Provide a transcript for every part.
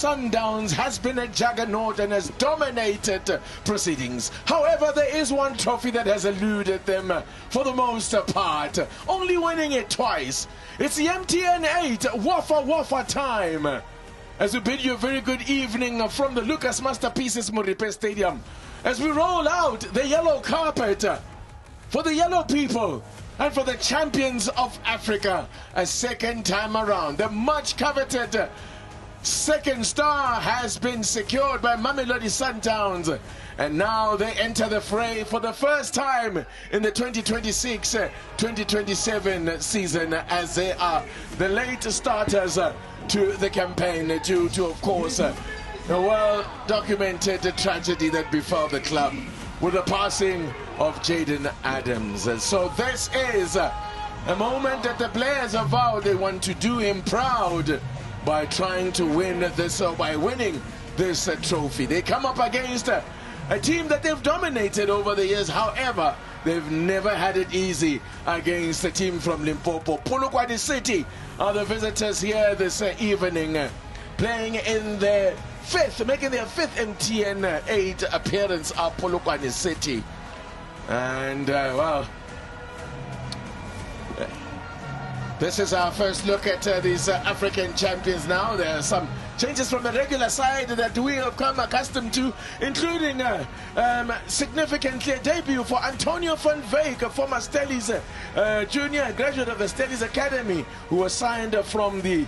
Sundowns has been a juggernaut and has dominated proceedings. However, there is one trophy that has eluded them for the most part, only winning it twice. It's the MTN 8 Wafa Wafa time. As we bid you a very good evening from the Lucas Masterpieces Moripe Stadium, as we roll out the yellow carpet for the yellow people and for the champions of Africa a second time around. The much coveted second star has been secured by Mamelodi Sundowns, and now they enter the fray for the first time in the 2026-2027 season, as they are the late starters to the campaign due to, of course, a well-documented tragedy that befell the club with the passing of Jaden Adams. And so this is a moment that the players have vowed they want to do him proud by trying to win this, by winning this trophy. They come up against a team that they've dominated over the years. However, they've never had it easy against a team from Limpopo. Polokwane City are the visitors here this evening, playing in their making their fifth MTN 8 appearance at Polokwane City. And this is our first look at these African champions now. There are some changes from the regular side that we have come accustomed to, including significantly a debut for Antonio van Wyk, a former Stellies junior graduate of the Stellies Academy, who was signed from the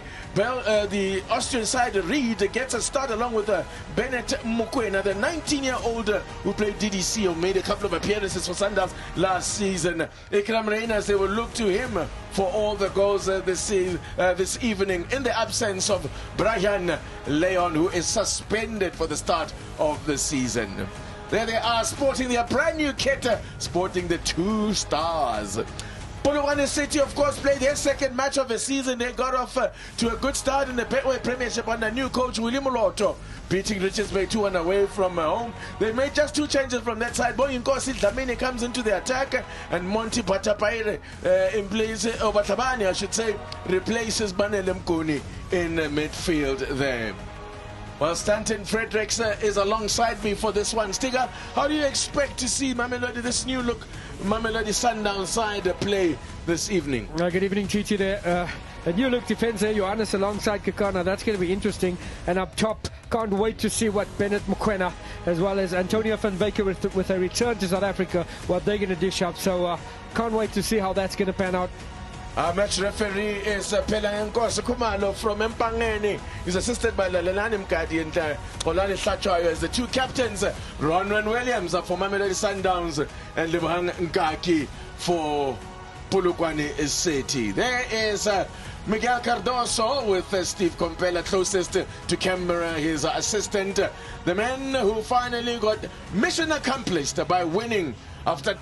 Austrian side. Reed gets a start along with Bennett Mokoena, the 19-year-old who played DDC, who made a couple of appearances for Sundowns last season. Ikram Reyners, they will look to him for all the goals this evening in the absence of Brian Leon, who is suspended for the start of the season. There they are, sporting their brand new kit, sporting the 2 stars. Polokwane City, of course, played their second match of the season. They got off to a good start in the Betway Premiership under new coach Willie Moloto, beating Richards Bay 2-1 away from home. They made just 2 changes from that side. Boyinkosi Dlamini comes into the attack, and Monty Batapaire Batabani, I should say, replaces Banele Mkuni in midfield there. Well, Stanton Fredericks is alongside me for this one. Stiga, how do you expect to see Mamelodi, this new look Mamelodi Sundowns side play this evening? Good evening, Chichi there. A new look defense there, Johannes alongside Kekana. That's going to be interesting. And up top, can't wait to see what Bennett Mokoena as well as Antonio van Wyk with a return to South Africa, what they're going to dish up. So can't wait to see how that's going to pan out. Our match referee is Pelayankosi Kumalo from Mpangeni. He's assisted by Lelani Mkadi and Kolani Hlachayo as the 2 captains, Ronwen Williams for Mamelodi Sundowns and Lebang Nkaki for Polokwane City. There is Miguel Cardoso with Steve Compella closest to camera, his assistant. The man who finally got mission accomplished by winning after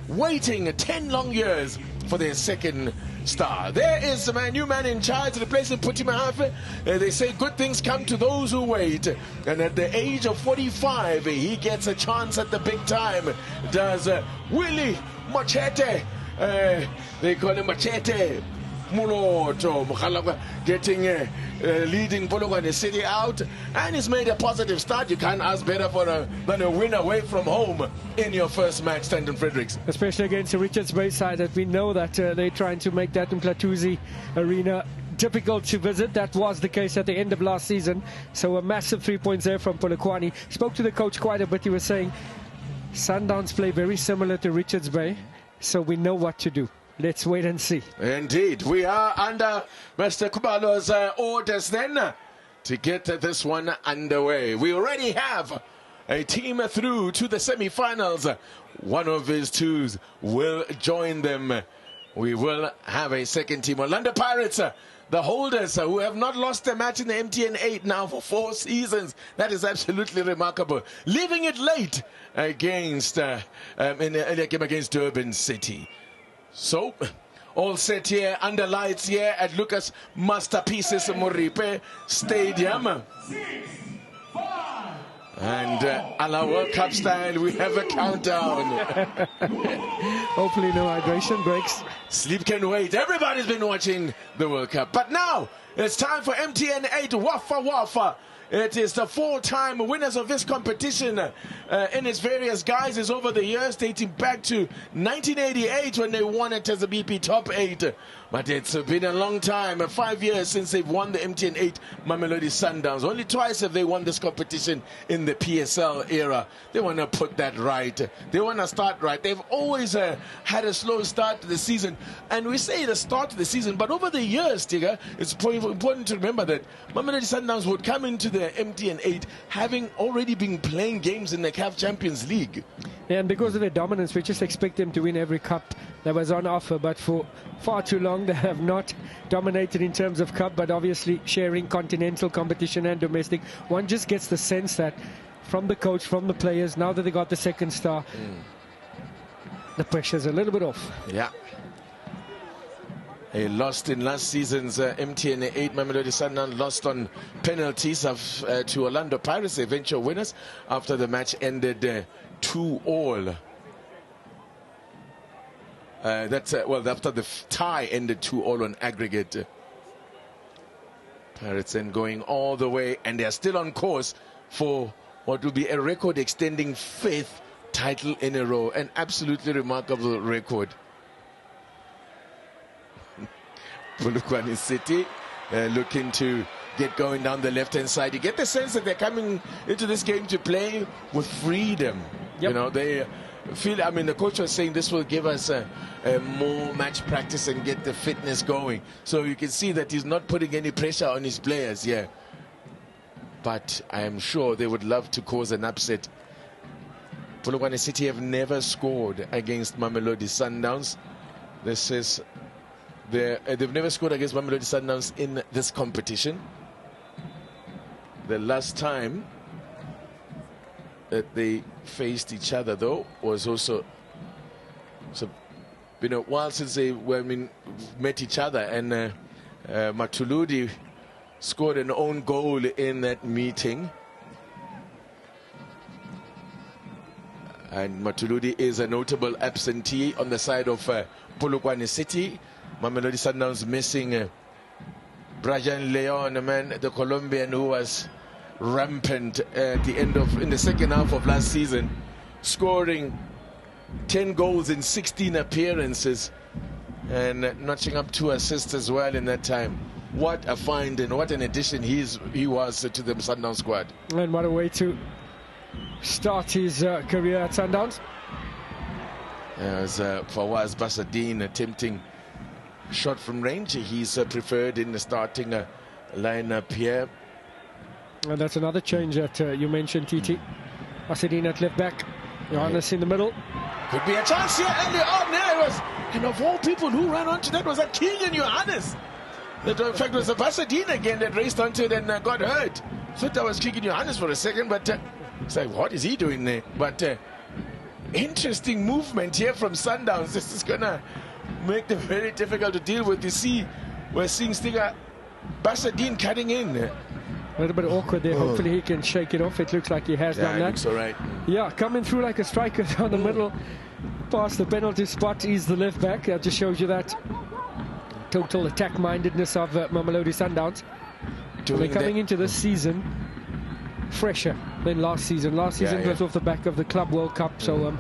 waiting 10 long years for their second star. There is a new man in charge, replacing Puti Mahafe. They say good things come to those who wait. And at the age of 45, he gets a chance at the big time. Does Willie Machete. They call him Machete. Muloto Mukhalaka getting leading Polokwane City out, and he's made a positive start. You can't ask better than a win away from home in your first match, Stanton Fredericks. Especially against the Richards Bay side, that we know that they're trying to make that Mplatuzi arena difficult to visit. That was the case at the end of last season. So a massive 3 points there from Polokwane. Spoke to the coach quite a bit. He was saying Sundowns play very similar to Richards Bay, so we know what to do. Let's wait and see. Indeed. We are under Mr. Kubalo's orders then to get this one underway. We already have a team through to the semi-finals. One of his 2s will join them. We will have a second team. Orlando Pirates, the holders who have not lost a match in the MTN 8 now for 4 seasons. That is absolutely remarkable. Leaving it late against in the earlier game against Durban City. So, all set here under lights here at Lucas Masterpieces Moripe Stadium. 6, 5, And a la World Cup style, we have a countdown. Hopefully no hydration breaks. Sleep can wait. Everybody's been watching the World Cup. But now, it's time for MTN 8 Wafa Wafa. It is the 4-time winners of this competition in its various guises over the years, dating back to 1988 when they won it as the BP Top 8. But it's been a long time, 5 years since they've won the MTN 8 Mamelodi Sundowns. Only twice have they won this competition in the PSL era. They want to put that right. They want to start right. They've always had a slow start to the season. And we say the start of the season, but over the years, Tigger, it's important to remember that Mamelodi Sundowns would come into the MTN 8 having already been playing games in the CAF Champions League. Yeah, and because of their dominance, we just expect them to win every cup that was on offer. But for far too long, they have not dominated in terms of cup, but obviously sharing continental competition and domestic. One just gets the sense that from the coach, from the players, now that they got the second star, the pressure's a little bit off. Yeah. They lost in last season's MTN 8. Mamelodi Sundowns lost on penalties to Orlando Pirates, the eventual winners, after the match ended 2-all. Well, after the tie ended 2-all on aggregate. Pirates then going all the way, and they are still on course for what will be a record-extending 5th title in a row. An absolutely remarkable record. Polokwane City looking to get going down the left-hand side. You get the sense that they're coming into this game to play with freedom. Yep. You know, they feel, I mean, the coach was saying this will give us a more match practice and get the fitness going. So you can see that he's not putting any pressure on his players, yeah. But I am sure they would love to cause an upset. Polokwane City have never scored against Mamelodi Sundowns. This is they've never scored against Mamelodi Sundowns in this competition. The last time that they faced each other, though, was also been a while since they met each other, and Matuludi scored an own goal in that meeting. And Matuludi is a notable absentee on the side of Polokwane City. Mamelodi Sundowns missing Brian Leon, the Colombian who was rampant at the end in the second half of last season, scoring 10 goals in 16 appearances and notching up 2 assists as well in that time. What a find and what an addition he was to the Sundowns squad. And what a way to start his career at Sundowns. As Fawaz Basadine attempting shot from range, he's preferred in the starting lineup here. And that's another change that you mentioned, TT. Basadine at left back, Johannes in the middle. Could be a chance here early on. There was, and of all people who ran onto that was that Keegan Johannes. That in fact was a Basadine again that raced onto it and got hurt. Thought that was Keegan Johannes for a second, but it's like, what is he doing there? But interesting movement here from Sundowns. This is gonna make them very difficult to deal with. You see, we're seeing Stiga Basadine cutting in. A little bit awkward there. Hopefully he can shake it off. It looks like he has done that. Looks all right. Yeah, coming through like a striker down the middle. Past the penalty spot, he's the left back. That just shows you that total attack-mindedness of Mamelodi Sundowns. They're coming into this season fresher than last season. Last season was off the back of the Club World Cup, so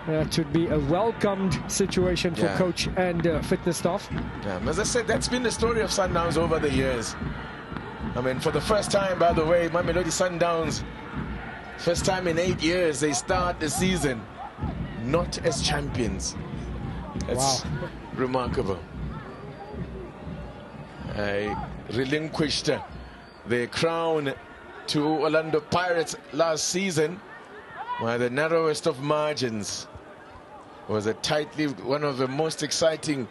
that should be a welcomed situation for coach and fitness staff. As I said, that's been the story of Sundowns over the years. I mean, for the first time, by the way, Mamelodi Sundowns, first time in 8 years, they start the season not as champions. That's remarkable. Relinquished their crown to Orlando Pirates last season by the narrowest of margins. It was one of the most exciting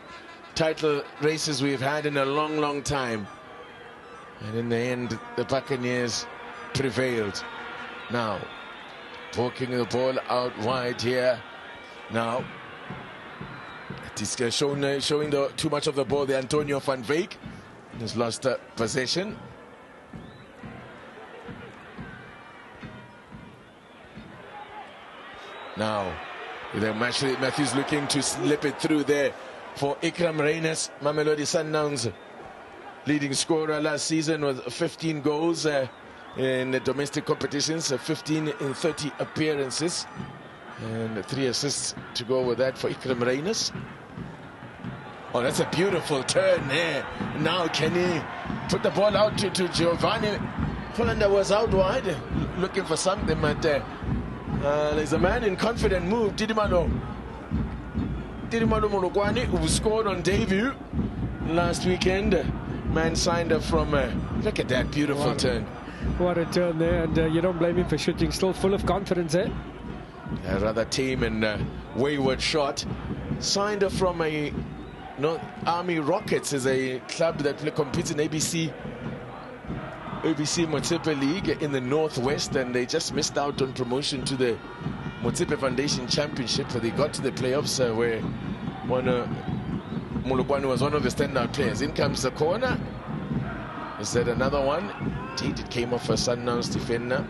title races we've had in a long, long time. And in the end, the Buccaneers prevailed. Now, poking the ball out wide here. Now, it is showing too much of the ball. The Antonio van Veek has lost possession. Now, Matthews looking to slip it through there for Ikram Reines. Mamelodi Sundowns leading scorer last season with 15 goals. in the domestic competitions, 15 in 30 appearances, and 3 assists to go with that for Ikram Reyners. Oh, that's a beautiful turn there. Now can he put the ball out to Giovanni? Hollander was out wide, looking for something, but there's a man in confident move, Didimalo Polokwane, who scored on debut last weekend. Man signed up from, look at that beautiful turn. What a turn there, and you don't blame him for shooting. Still full of confidence there. A rather tame and wayward shot. Signed up from a Army Rockets, is a club that competes in ABC Motsepe League in the Northwest, and they just missed out on promotion to the Motsepe Foundation Championship. But they got to the playoffs where Polokwane was one of the standout players. In comes the corner. Is that another one? Indeed, it came off a Sundowns defender.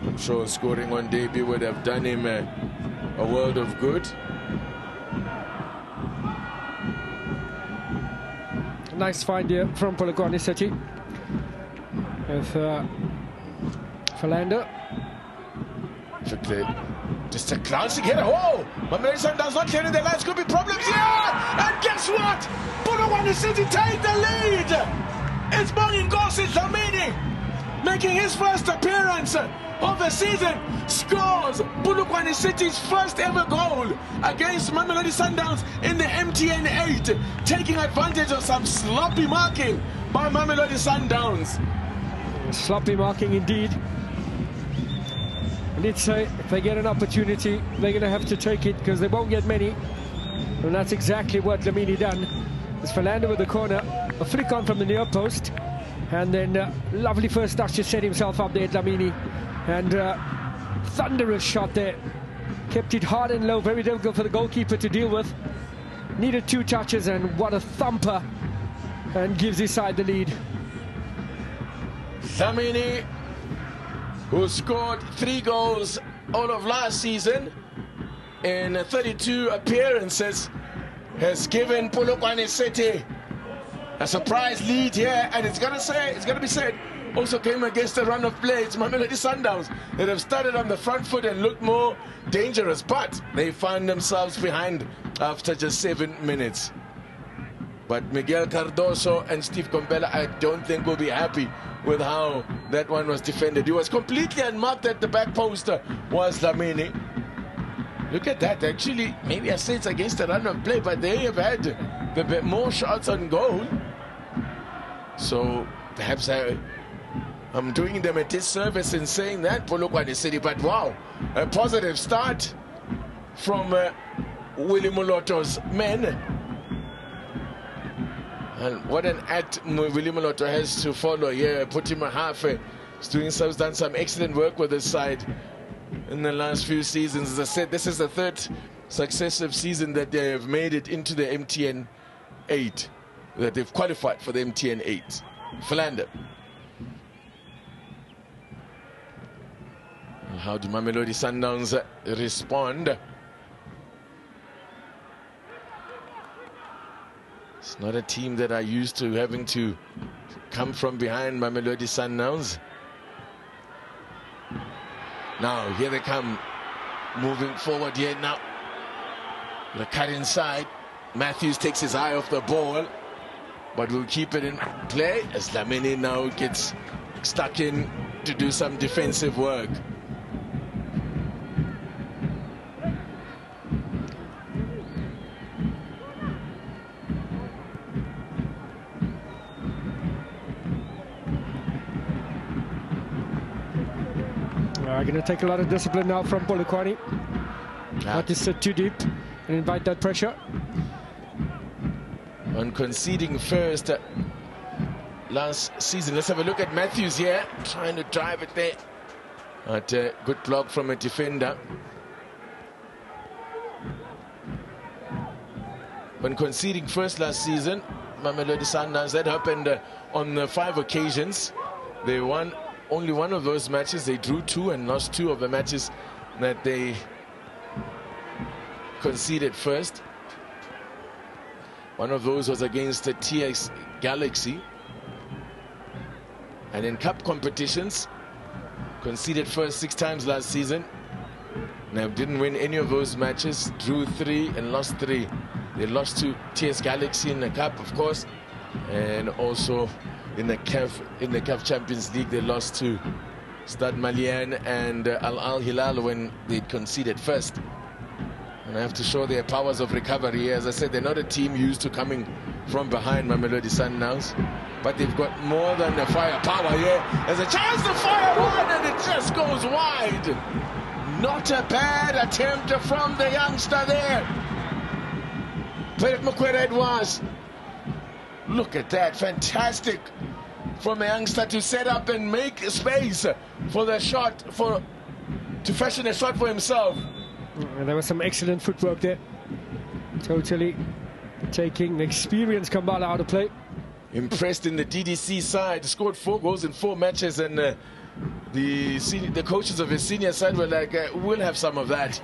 I'm sure scoring on debut would have done him a world of good. Nice find here from Polokwane City with Philander. Just a glancing header. Whoa! Mamelodi Sundowns not clearing their lines. Could be problems here. And guess what? Polokwane City take the lead. It's Bongin Ngosi Dlamini making his first appearance of the season. Scores Polokwane City's first ever goal against Mamelodi Sundowns in the MTN 8, taking advantage of some sloppy marking by Mamelodi Sundowns. Sloppy marking indeed. I did say if they get an opportunity, they're going to have to take it, because they won't get many. And that's exactly what Dlamini done. It's Philander with the corner, a flick on from the near post, and then lovely first touch to set himself up there, Dlamini. And thunderous shot there. Kept it hard and low, very difficult for the goalkeeper to deal with. Needed 2 touches, and what a thumper. And gives his side the lead. Dlamini, who scored 3 goals all of last season in 32 appearances, has given Polokwane City a surprise lead here, and it's gonna be said, also came against a run of play. It's Mamelodi Sundowns that have started on the front foot and looked more dangerous, but they found themselves behind after just 7 minutes. But Miguel Cardoso and Steve Kompela, I don't think, will be happy with how that one was defended. He was completely unmarked at the back post, was Dlamini. Look at that. Actually, maybe I say it's against a run of play, but they have had a bit more shots on goal. So perhaps I'm doing them a disservice in saying that, Polokwane City. But wow, a positive start from Willie Moloto's men. And what an act Willie Moloto has to follow here. Put him a half. He's done some excellent work with his side in the last few seasons. As I said, this is the 3rd successive season that they have made it into the MTN 8, that they've qualified for the MTN 8. Philander. How do Mamelodi Sundowns respond? It's not a team that are used to having to come from behind, Mamelodi Sundowns. Now, here they come, moving forward here now. The cut inside. Matthews takes his eye off the ball, but will keep it in play as Dlamini now gets stuck in to do some defensive work. Going to take a lot of discipline now from Polokwane. Not to sit too deep and invite that pressure. On conceding first last season. Let's have a look at Matthews here, trying to drive it there. But good block from a defender. When conceding first last season, Mamelodi Sundowns, that happened on 5 occasions. They won only 1 of those matches. They drew 2 and lost 2 of the matches that they conceded first. One of those was against the TS Galaxy. And in cup competitions, conceded first 6 times last season. Now didn't win any of those matches, drew 3 and lost 3. They lost to TS Galaxy in the cup, of course, and also in the CAF Champions League they lost to Stade Malien and Al Hilal when they conceded first. And I have to show their powers of recovery. As I said, they're not a team used to coming from behind, Mamelodi Sundowns, but they've got more than the firepower here. There's a chance to fire one and it just goes wide. Not a bad attempt from the youngster there. Played Mokwena it was. Look at that, fantastic from a youngster to set up and make space for the shot, to fashion a shot for himself. And there was some excellent footwork there. Totally taking the experienced Kambala out of play. Impressed in the DDC side, scored 4 goals in 4 matches, and the coaches of his senior side were like, we'll have some of that.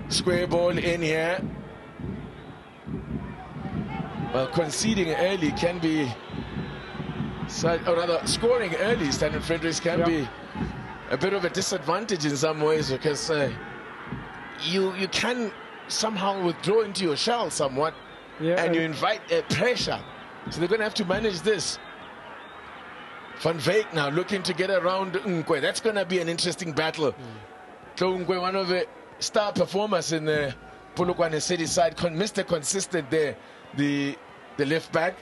Square ball in here. Well, conceding early can be, or rather scoring early, Standard Fredericks can be a bit of a disadvantage in some ways, because you can somehow withdraw into your shell somewhat, and you invite pressure. So they're going to have to manage this. Van Veek now looking to get around Nkwe. That's going to be an interesting battle. Nkwe, one of the star performers in the Polokwane City side, Mr. Consistent there, the left back.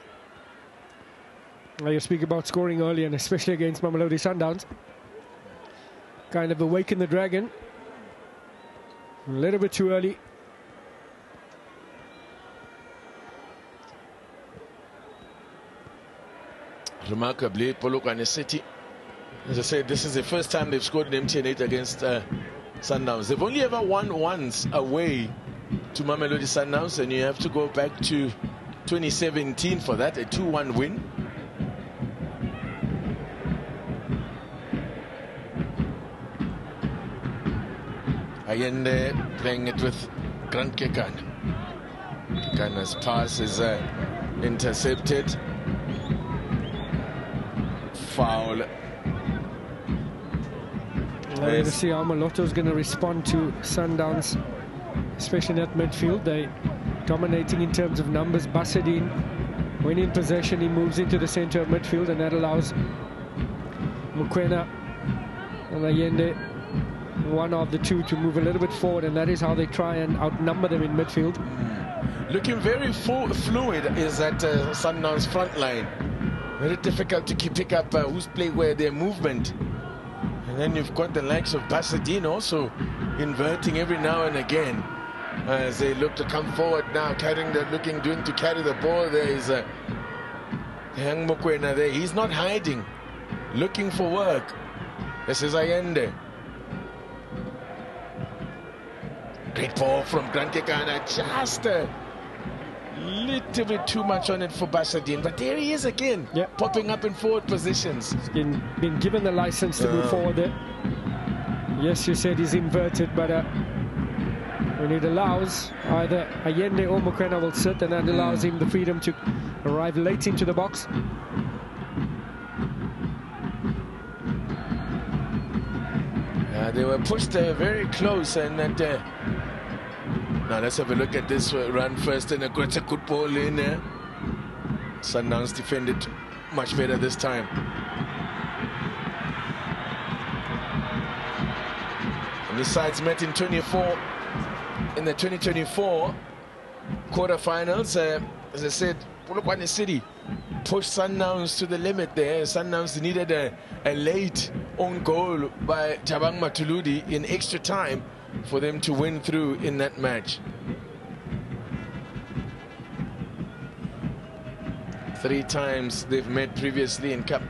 Well, you speak about scoring early, and especially against Mamelodi Sundowns. Kind of awaken the dragon. A little bit too early. Remarkably, Polokwane City, as I said, this is the first time they've scored an MTN 8 against Sundowns. They've only ever won once away to Mamelodi Sundowns, and you have to go back to 2017 for that, a 2-1 win. Allende playing it with Grant Kekana. Kekana's pass is intercepted. Foul. We're going to see how Maloto is going to respond to Sundowns, especially at midfield. They're dominating in terms of numbers. Basadine, when in possession, he moves into the center of midfield, and that allows Mokwena and Allende, one of the two, to move a little bit forward, and that is how they try and outnumber them in midfield. Looking very fluid is that Sundowns front line. Very difficult to pick up who's playing where, their movement. And then you've got the likes of Basadine also inverting every now and again as they look to come forward now, doing to carry the ball. There is Young Mokwena there. He's not hiding, looking for work. This is Allende. Great ball from Grant Kekana, just a little bit too much on it for Basadine, but there he is again, popping up in forward positions. He's been given the license to move forward there. Yes, you said he's inverted, but when it allows, either Allende or Mokwena will sit, and that allows him the freedom to arrive late into the box. They were pushed very close, and that. Now let's have a look at this run first, and a good ball in there. Sundowns defended much better this time. And the sides met in the 2024 quarterfinals. As I said, Polokwane City pushed Sundowns to the limit there. Sundowns needed a late own goal by Jabang Matuludi in extra time for them to win through in that match. 3 times they've met previously in Cup,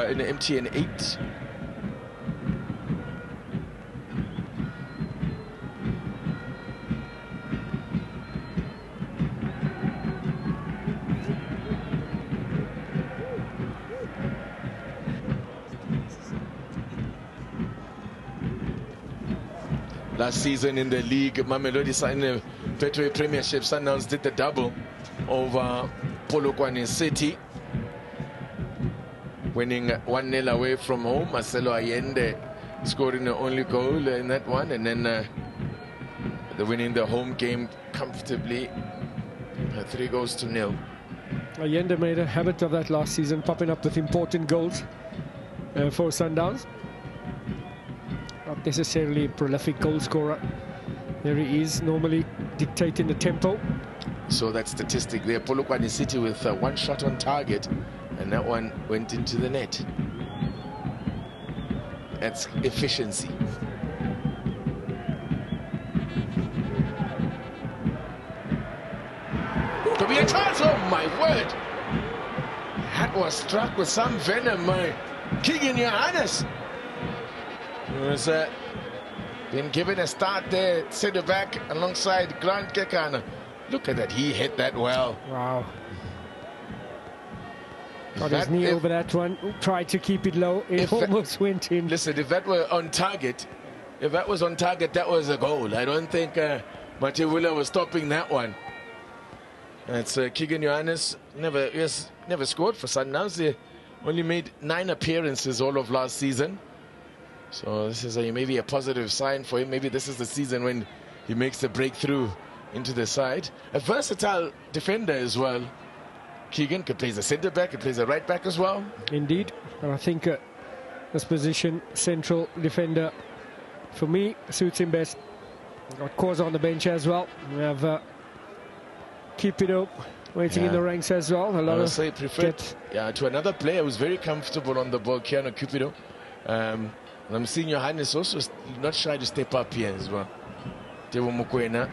in the MTN 8. Last season in the league, Mamelodi in the Betway Premiership, Sundowns did the double over Polokwane City, winning 1-0 away from home. Marcelo Allende scoring the only goal in that one, and then they're winning the home game comfortably, 3-0. Allende made a habit of that last season, popping up with important goals for Sundowns. Not necessarily a prolific goal scorer. There he is, normally dictating the tempo. So that statistic there, Polokwane City with one shot on target, and that one went into the net. That's efficiency. Could be a chance, oh my word! That was struck with some venom, my Keegan Johannes. He was been given a start there, centre back alongside Grant Kekana. Look at that, he hit that well. Wow. Got his knee over that one, tried to keep it low, it almost went in. Listen, if that were on target, that was a goal. I don't think Matewula was stopping that one. It's Keegan Johannes, never scored for Sundowns. They only made 9 appearances all of last season. So this is maybe a positive sign for him. Maybe this is the season when he makes the breakthrough into the side. A versatile defender as well. Keegan could play as a centre back, could play as a right back as well. Indeed, and I think this position, central defender, for me, suits him best. Got Koza on the bench as well. We have Cupido waiting in the ranks as well. A lot of preferred to another player who's very comfortable on the ball, Keanu Cupido. I'm seeing Johannes also not shy to step up here as well. Tevo Mokoena.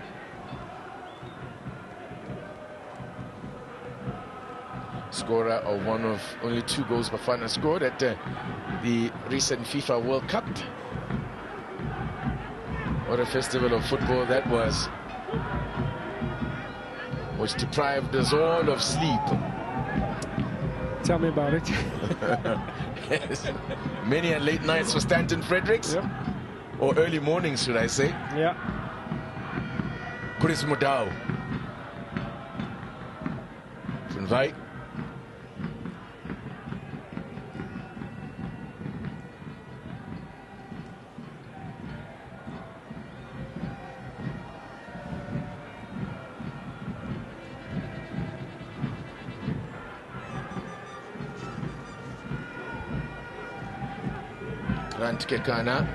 Scorer of one of only 2 goals Bafana scored at the recent FIFA World Cup. What a festival of football that was, which deprived us all of sleep. Tell me about it. Yes. Many and late nights for Stanton Fredericks. Yep. Or early mornings, should I say. Yeah. Chris Mudau. Van Wyk. Grant Kekana.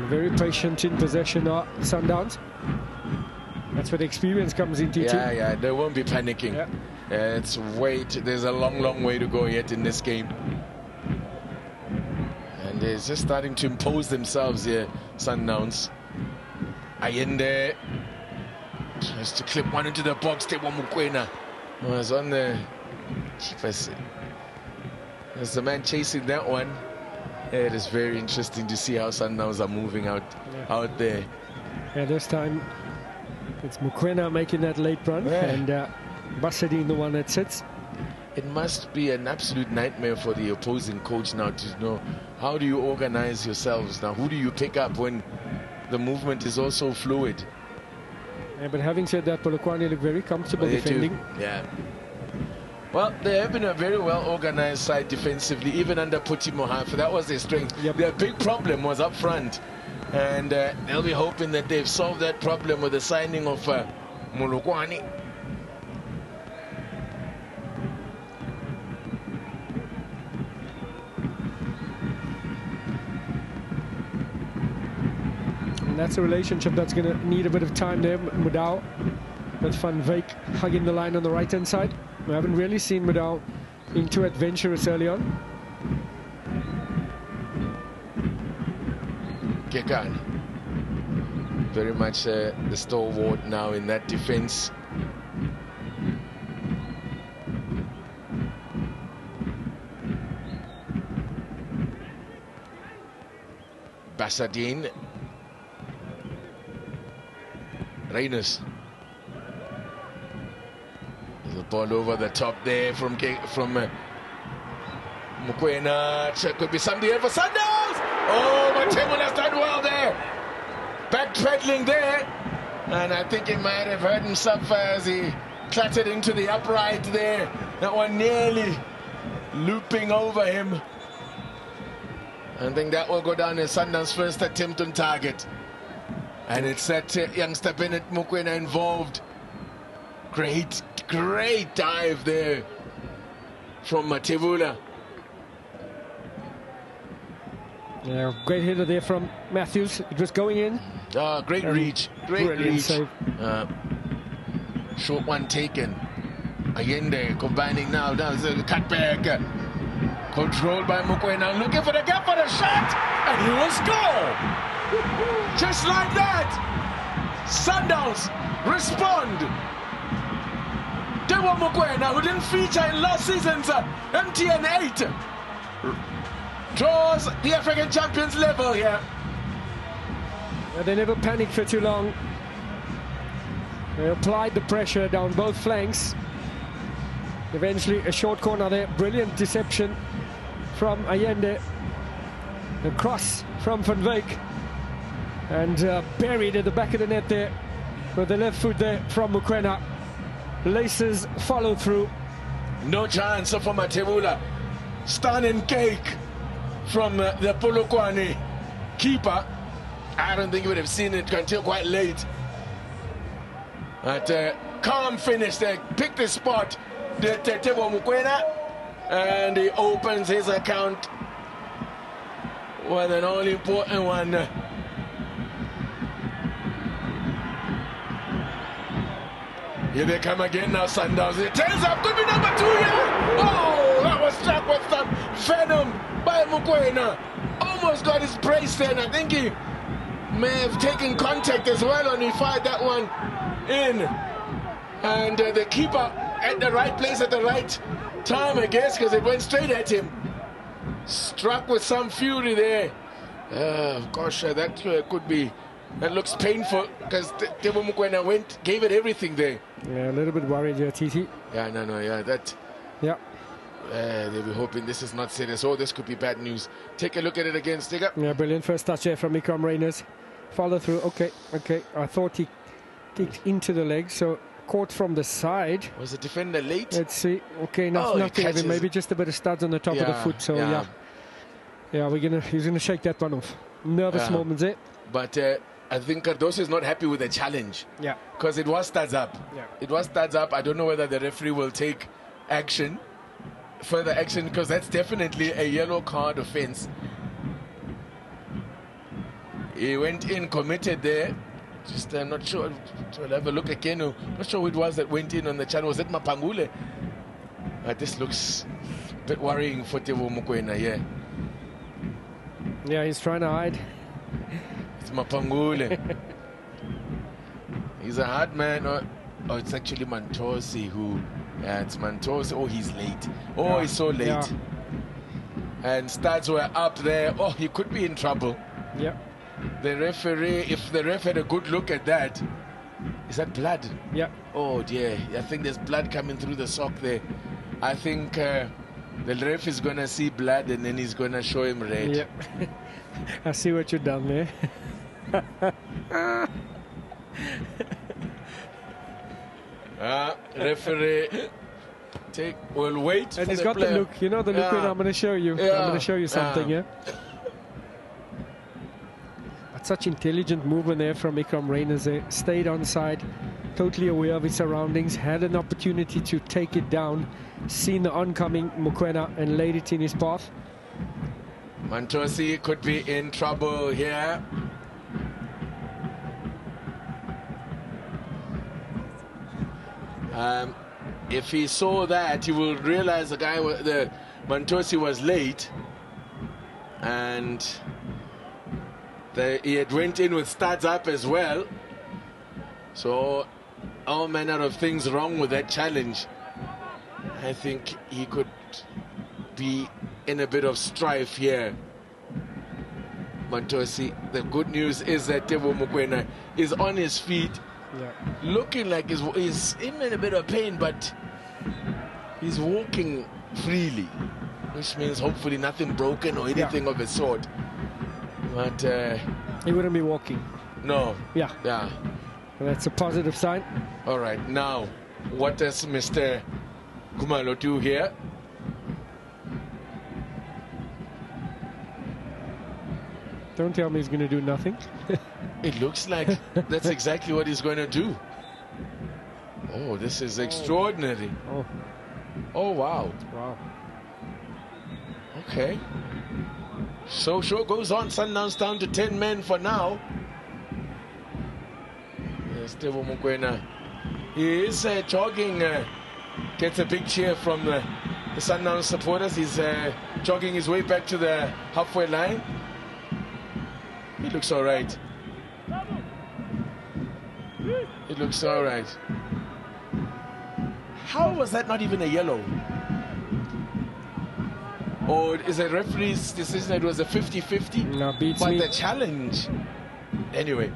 Very patient in possession of Sundowns. That's where the experience comes into too. Yeah, they won't be panicking. Yeah. It's there's a long way to go yet in this game. And they're just starting to impose themselves here, Sundowns. Allende tries to clip one into the box. Tewa Mokoena was on the keeper. There's the man chasing that one. It is very interesting to see how Sundowns are moving out there. Yeah, this time it's Mokoena making that late run and Basadine the one that sits. It must be an absolute nightmare for the opposing coach now to know how do you organize yourselves now. Who do you pick up when the movement is also fluid? Yeah, but having said that, Polokwane look very comfortable defending. Yeah. Well, they have been a very well organized side defensively, even under Puti Mohafe. That was their strength. Yep. Their big problem was up front, and they'll be hoping that they've solved that problem with the signing of Polokwane. And that's a relationship that's going to need a bit of time there. Mudau with Van Wyk hugging the line on the right-hand side. We haven't really seen Mudau being too adventurous early on. Kekan, very much the stalwart now in that defense. Basadine. Reyners. Ball over the top there from Mokoena. Could be something here for Sundowns. Oh, Matebula has done well there. Backpedaling there. And I think he might have hurt himself as he clattered into the upright there. That one nearly looping over him. I think that will go down as Sundowns' first attempt on target. And it's that youngster Bennett Mokoena involved. Great dive there from Matebula. Yeah, great hitter there from Matthews. It was going in. Great reach. Great reach. Save. Short one taken. Allende combining now. There's a cutback. Controlled by Mokoena. Looking for the gap for the shot. And he will score. Just like that. Sundowns respond. Dewa Mokoena, who didn't feature in last season's MTN 8, draws the African champions level here. They never panicked for too long. They applied the pressure down both flanks. Eventually a short corner there. Brilliant deception from Allende. The cross from Van Wyk. And buried at the back of the net there with the left foot there from Mokoena. Laces follow through. No chance for Matebula. Stunning cake from the Polokwane keeper. I don't think he would have seen it until quite late. But calm finish there. Picked the spot. Dewa Mokoena. And he opens his account with an all-important one. Here they come again now, Sundowns. It turns up, could be number 2 here. Oh, that was struck with some venom by Mokoena. Almost got his brace there, and I think he may have taken contact as well when he fired that one in. And the keeper at the right place at the right time, I guess, because it went straight at him. Struck with some fury there. Gosh, that could be. That looks painful because Dewa Mokoena gave it everything there. Yeah, a little bit worried here, TT. Yeah, that. Yeah. They were hoping this is not serious. Oh, this could be bad news. Take a look at it again, Sticker. Yeah, brilliant first touch there from Ikram Reyners. Follow through. Okay. I thought he kicked into the leg, so caught from the side. Was the defender late? Let's see. Okay, nothing heavy. Maybe just a bit of studs on the top of the foot. So yeah, he's gonna shake that one off. Nervous moments there. But I think Cardoso is not happy with the challenge. Yeah. Because it was studs up. Yeah. It was studs up. I don't know whether the referee will take further action, because that's definitely a yellow card offense. He went in, committed there. Just I'm not sure. I'll have a look again. I'm not sure who it was that went in on the channel. Was it Mapangule? This looks a bit worrying for Dewa Mokoena, yeah. Yeah, he's trying to hide. It's Mapangule. He's a hard man. Oh, it's actually Mantosi who... Yeah, it's Mantosi. Oh, he's late. Oh, he's so late. Yeah. And studs were up there. Oh, he could be in trouble. Yeah. The referee, if the ref had a good look at that, is that blood? Yeah. Oh dear, I think there's blood coming through the sock there. I think the ref is going to see blood and then he's going to show him red. Yeah. I see what you've done there. Referee, we'll wait. And for he's the got player. the look, you know the look when I'm going to show you. Yeah. I'm going to show you something, yeah? But such intelligent movement there from Ikram Reyners. Stayed on side, totally aware of his surroundings, had an opportunity to take it down, seen the oncoming Mokoena and laid it in his path. Mantosi could be in trouble here. If he saw that, he will realize the Mantosi was late, and he had went in with studs up as well. So all manner of things wrong with that challenge. I think he could be in a bit of strife here. Mantosi. The good news is that Dewa Mokoena is on his feet. Yeah. Looking like he's in a bit of pain, but He's walking freely, which means hopefully nothing broken or anything of the sort. But he wouldn't be walking. No. Yeah. Yeah. That's a positive sign. All right. Now, what does Mr. Khumalo do here? Don't tell me he's going to do nothing. It looks like that's exactly what he's going to do. Oh, this is extraordinary. Oh. Oh, wow. Wow. Okay. So show goes on. Sundowns down to 10 men for now. Stevo Mokoena. He is jogging. Gets a big cheer from the Sundowns supporters. He's jogging his way back to the halfway line. He looks all right. It looks all right. How was that not even a yellow? Or is a referee's decision that it was a 50-50? No, beats but me. the challenge. Anyway.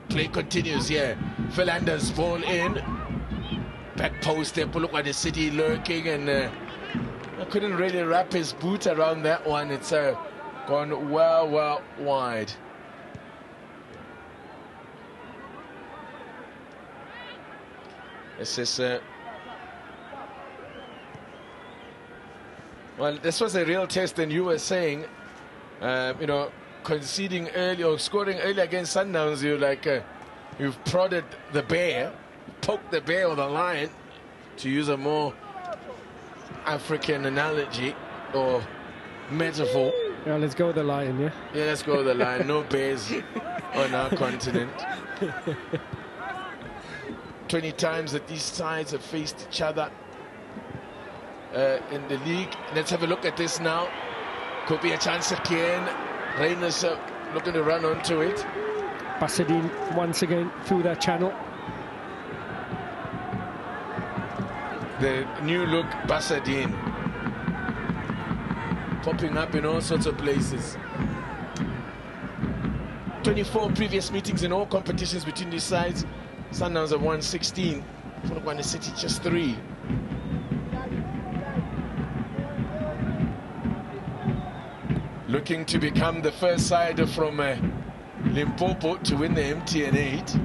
Play continues here. Philander's ball in. Back post there. Polokwane City lurking, and couldn't really wrap his boot around that one. It's gone well wide. This is well, this was a real test, and you were saying, you know, conceding early or scoring early against Sundowns, you're like, you've prodded the bear, poked the bear or the lion, to use a more African analogy or metaphor. Yeah, let's go with the lion, yeah? Yeah, let's go with the lion. No bears on our continent. 20 times that these sides have faced each other in the league. Let's have a look at this now. Could be a chance again. Reiners looking to run onto it. Pasadine once again through that channel. The new look Pasadine popping up in all sorts of places. 24 previous meetings in all competitions between these sides. Sundowns have won 16. Polokwane City just 3. Looking to become the first side from Limpopo to win the MTN 8.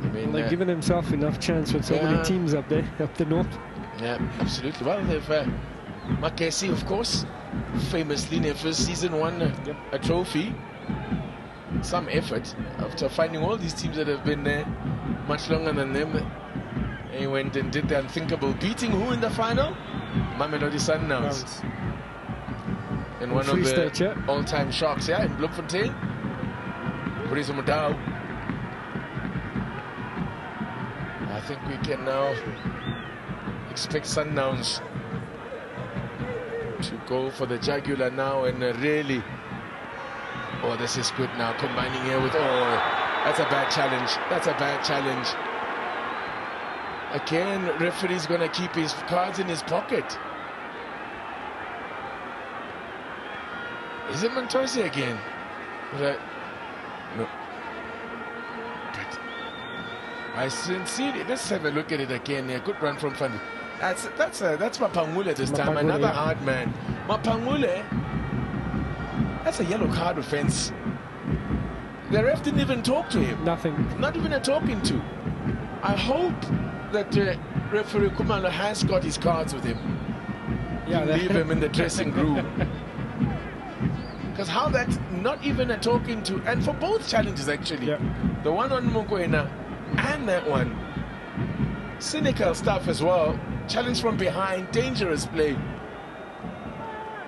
I mean, They've given himself enough chance with so many teams up there, up the north. Yeah, absolutely. Well, they've Makesi, of course, famously in their first season won a trophy. Some effort after finding all these teams that have been there much longer than them. He went and did the unthinkable, beating who in the final? Mamelodi Sundowns. In one of the all-time shocks, in Bloemfontein. Brizo Mudau. I think we can now expect Sundowns to go for the jugular now and really. Oh, this is good now, combining here with. Oh, that's a bad challenge. That's a bad challenge. Again, referee's going to keep his cards in his pocket. Is it Montosi again? Right. No. But I sincerely, let's have a look at it again here. Good run from Fandi. That's Mapangule this time. Another hard man. Mapangule. That's a yellow card offense. The ref didn't even talk to him. Nothing. Not even a talking to. I hope that referee Khumalo has got his cards with him. Yeah, leave him in the dressing room. Because how that's not even a talking to, and for both challenges actually, the one on Mokoena and that one, cynical stuff as well. Challenge from behind, dangerous play.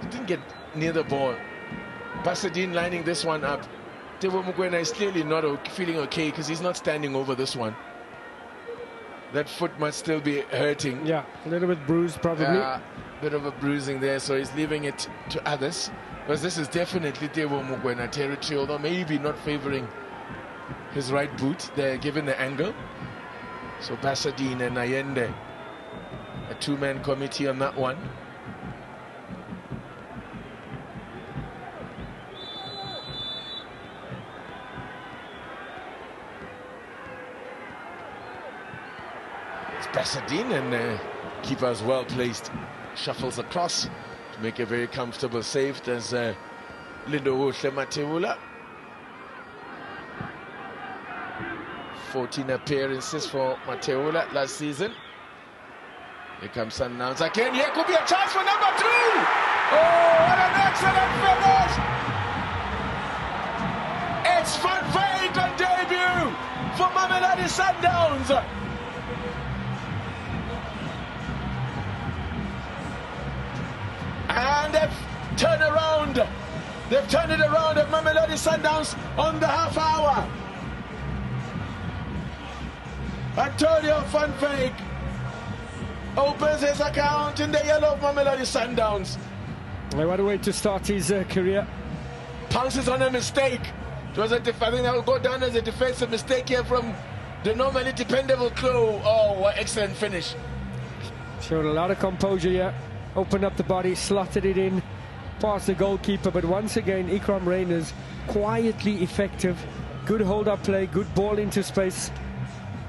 Didn't get near the ball. Pasadine lining this one up. Tevo Mokoena is clearly not feeling okay because he's not standing over this one. That foot must still be hurting. Yeah, a little bit bruised probably. Yeah, bit of a bruising there, so he's leaving it to others. Because this is definitely Tevo Mokoena territory, although maybe not favoring his right boot there, given the angle. So Pasadine and Allende, a two-man committee on that one. It's Pasadena, and keeper is well placed. Shuffles across to make a very comfortable save. There's Lindo Mateula. 14 appearances for Mateula last season. Here comes Sundowns again. Here could be a chance for number 2. Oh, what an excellent finish! It's Van Veek on debut for Mamelodi Sundowns. And they've turned around. They've turned it around at Mamelodi Sundowns on the half hour. Antonio Van Veek opens his account in the yellow of Mamelodi Sundowns. What a way to start his career. Pounces on a mistake. It was I think that will go down as a defensive mistake here from the normally dependable Klo. Oh, what excellent finish. Showed a lot of composure here. Opened up the body, slotted it in past the goalkeeper, but once again Ikram Reyners quietly effective. Good hold-up play, good ball into space.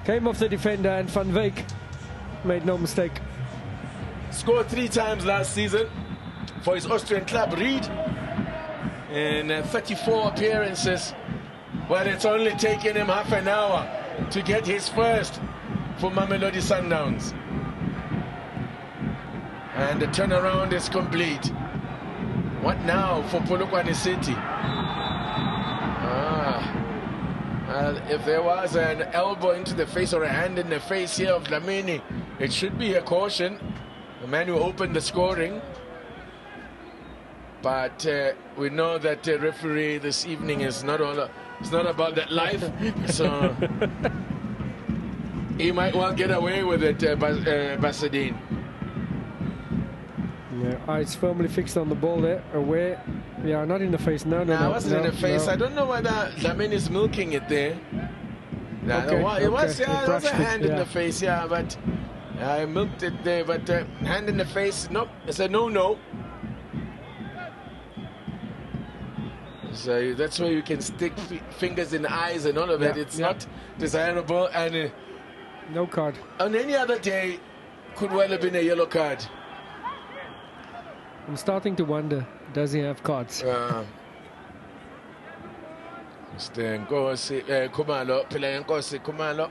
Came off the defender, and Van Veek made no mistake. Scored 3 times last season for his Austrian club Ried in 34 appearances. Well, it's only taken him half an hour to get his first for Mamelodi Sundowns. And the turnaround is complete. What now for Polokwane City? If there was an elbow into the face or a hand in the face here of Dlamini, it should be a caution. The man who opened the scoring. But we know that the referee this evening is not all. It's not about that life. So he might well get away with it, Basadine. Yeah, eyes firmly fixed on the ball there. Away. Yeah, not in the face. No, it wasn't in the face. No. I don't know whether Dlamini is milking it there. It was a hand in the face, yeah, but I milked it there. But hand in the face, nope. It's a no-no. So that's where you can stick fingers in the eyes and all of that. It's not desirable. And no card. On any other day, could well have been a yellow card. I'm starting to wonder, does he have cards? Mr. Nkosi Kumalo, Pile Nkosi Kumalo.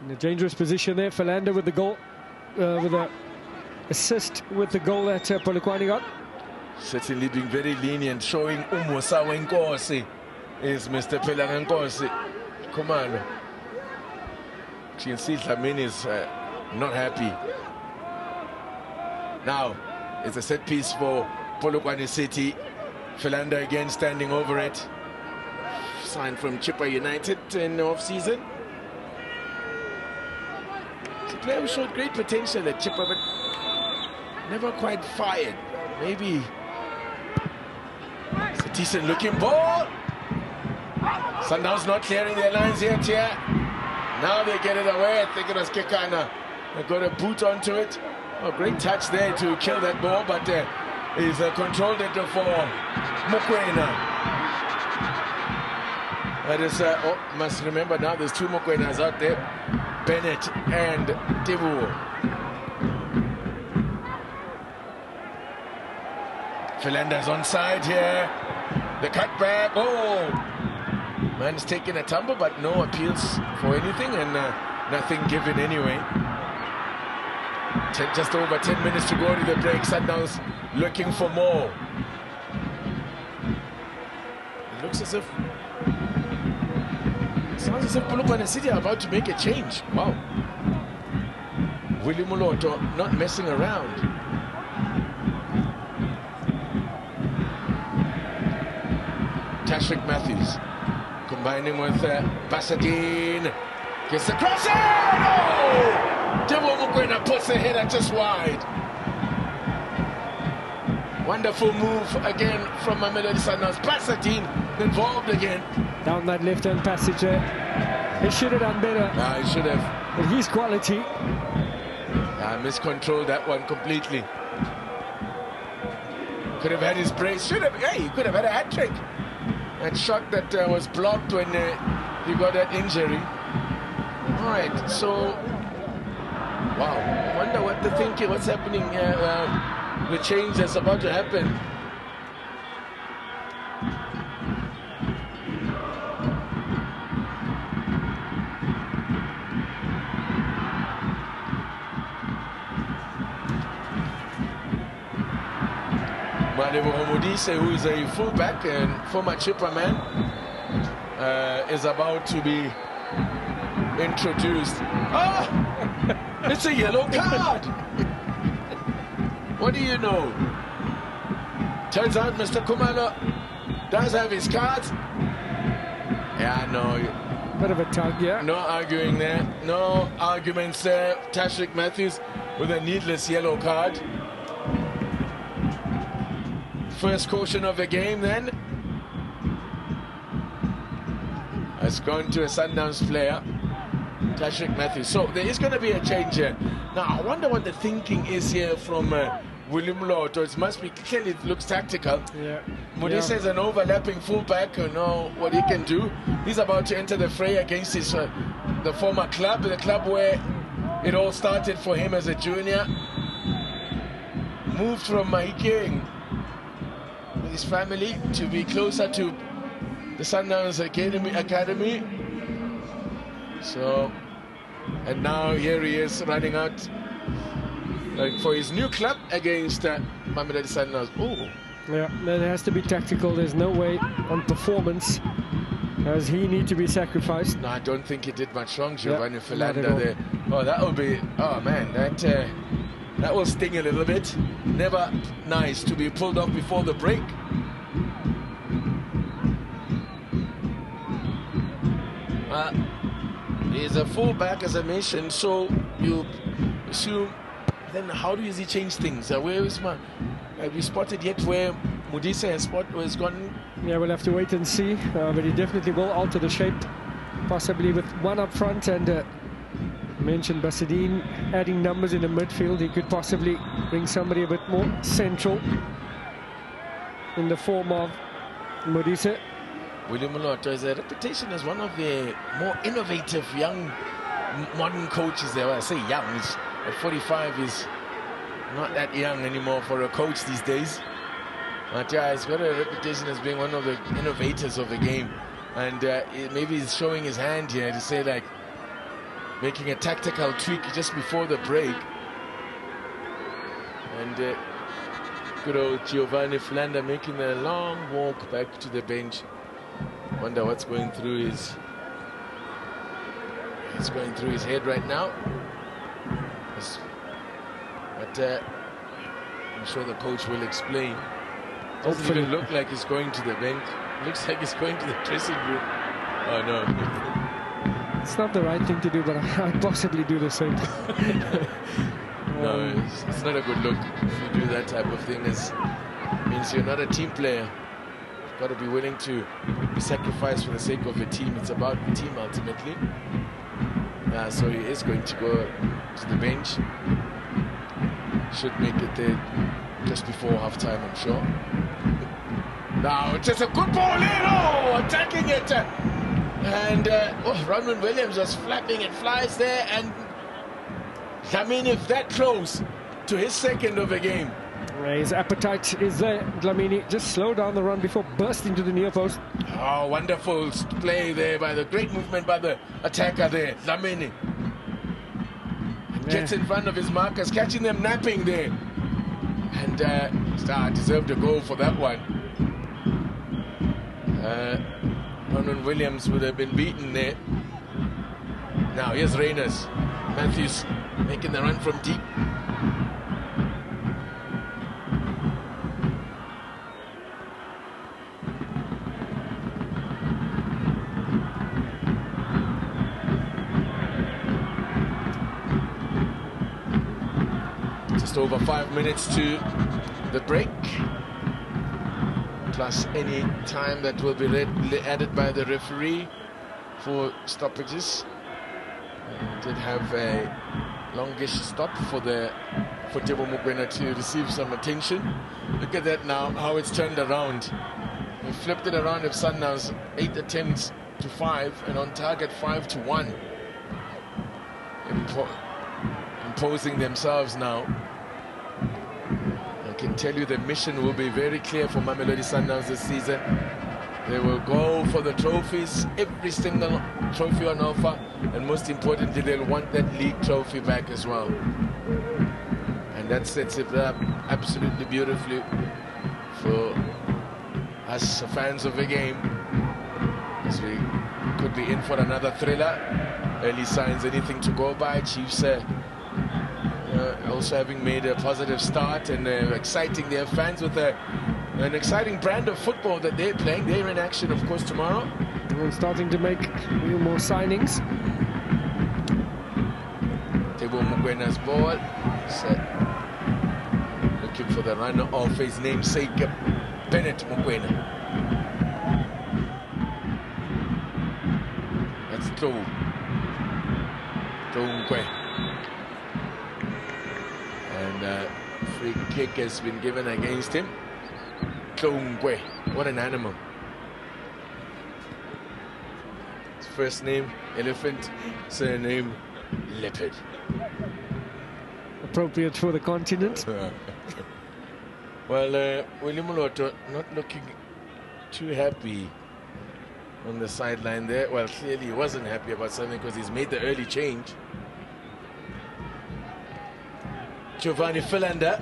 In a dangerous position there, Philander with the goal, with an assist with the goal that Polokwane got. Certainly being very lenient, showing Umusa Nkosi is Mr. Pile Nkosi Kumalo. You can see Dlamini is not happy. Now, it's a set piece for Polokwane City. Philander again standing over it. Signed from Chippa United in the off-season. It's a player who showed great potential at Chippa, but never quite fired. Maybe it's a decent-looking ball. Sundowns not clearing their lines yet here. Now they get it away. I think it was Kekana. They got a boot onto it. Oh, great touch there to kill that ball, but he's controlled it for Mokoena. That is, must remember now there's 2 Mokwenas out there, Bennett and Tibu. Philander's onside here. The cutback. Oh, man's taking a tumble, but no appeals for anything, and nothing given anyway. Just over 10 minutes to go to the break. Sundowns looking for more. It looks as if, sounds as if Polokwane City are about to make a change. Wow. Willie Muloto not messing around. Tashrik Matthews combining with Basadine. Gets the cross in! Oh! Devo Mokoena puts the header just wide. Wonderful move again from Mamelodi Sundowns. Pasadine involved again. Down that left-hand passage there. He should have done better. He should have. But his quality. Miscontrolled that one completely. Could have had his brace. Should have. Hey, he could have had a hat-trick. That shot that was blocked when he got that injury. All right, so wow, I wonder what the thinking, what's happening, the change that's about to happen. Modise, who is a fullback and former chipper man, is about to be introduced. Ah, it's a yellow card. What do you know? Turns out Mr. Kumalo does have his cards. Yeah, no. Bit of a tug, yeah. No arguing there. No arguments there. Tashik Matthews with a needless yellow card. First caution of the game then. Has gone to a Sundowns player, Tashik Matthews. So there is going to be a change here. Now I wonder what the thinking is here from William Lotto. It must be, clearly it looks tactical. Yeah. Modise is an overlapping fullback, you know what he can do. He's about to enter the fray against his the former club, the club where it all started for him as a junior. Moved from Mahikeng with his family to be closer to the Sundowns Academy. So, and now here he is running out for his new club against Mamelodi Sundowns. Oh, yeah, that has to be tactical. There's no way on performance, as he need to be sacrificed. No, I don't think he did much wrong, Giovanni Philander there. all. Oh, that will be, oh man, that will sting a little bit. Never nice to be pulled off before the break. He's a fullback, as I mentioned, so you assume, then how does he change things? Where is my, have we spotted yet where Modise has gone? Yeah, we'll have to wait and see, but he definitely will alter the shape, possibly with one up front, and mentioned Basidine adding numbers in the midfield. He could possibly bring somebody a bit more central in the form of Modise. William Lotto has a reputation as one of the more innovative young modern coaches there. Well, I say young, he's at 45, he's not that young anymore for a coach these days. But yeah, he's got a reputation as being one of the innovators of the game. And maybe he's showing his hand here to say, like, making a tactical tweak just before the break. And good old Giovanni Philander making a long walk back to the bench. Wonder what's going through his head right now. But I'm sure the coach will explain. Doesn't even look like he's going to the bench. Looks like he's going to the dressing room. Oh no. It's not the right thing to do, but I'd possibly do the same. No, it's not a good look if you do that type of thing. It means you're not a team player. You've got to be willing to be sacrificed for the sake of the team. It's about the team ultimately. So he is going to go to the bench. Should make it there just before half-time, I'm sure. Now it's just a good ball in. Oh, attacking it. And Ronwen Williams was flapping it, flies there, and I mean, if that close to his second of the game. His appetite is there, Dlamini. Just slow down the run before bursting to the near post. Oh, wonderful play there by the great movement by the attacker there, Dlamini. Gets in front of his markers, catching them napping there. And Star deserved a goal for that one. Ronwen Williams would have been beaten there. Now here's Reyners. Matthews making the run from deep. Just over 5 minutes to the break, plus any time that will be added by the referee for stoppages. Did have a longish stop for Tebo Mokoena to receive some attention. Look at that now, how it's turned around. We flipped it around of Sundowns, 8 attempts to 5, and on target 5 to 1. imposing themselves now. I can tell you the mission will be very clear for Mamelodi Sundowns this season. They will go for the trophies, every single trophy on offer, and most importantly, they'll want that league trophy back as well. And that sets it up absolutely beautifully for us fans of the game, as we could be in for another thriller. Early signs, anything to go by. Chiefs also having made a positive start and exciting their fans with an exciting brand of football that they're playing. They're in action, of course, tomorrow. We're starting to make a few more signings. Tebo Mukwena's ball. Looking for the runner of his namesake, Bennett Mukwena. That's Tongwe. And free kick has been given against him. Tongwe, what an animal. His first name, elephant, surname, leopard. Appropriate for the continent. Well, William Moloto not looking too happy on the sideline there. Well, clearly he wasn't happy about something because he's made the early change. Giovanni Philander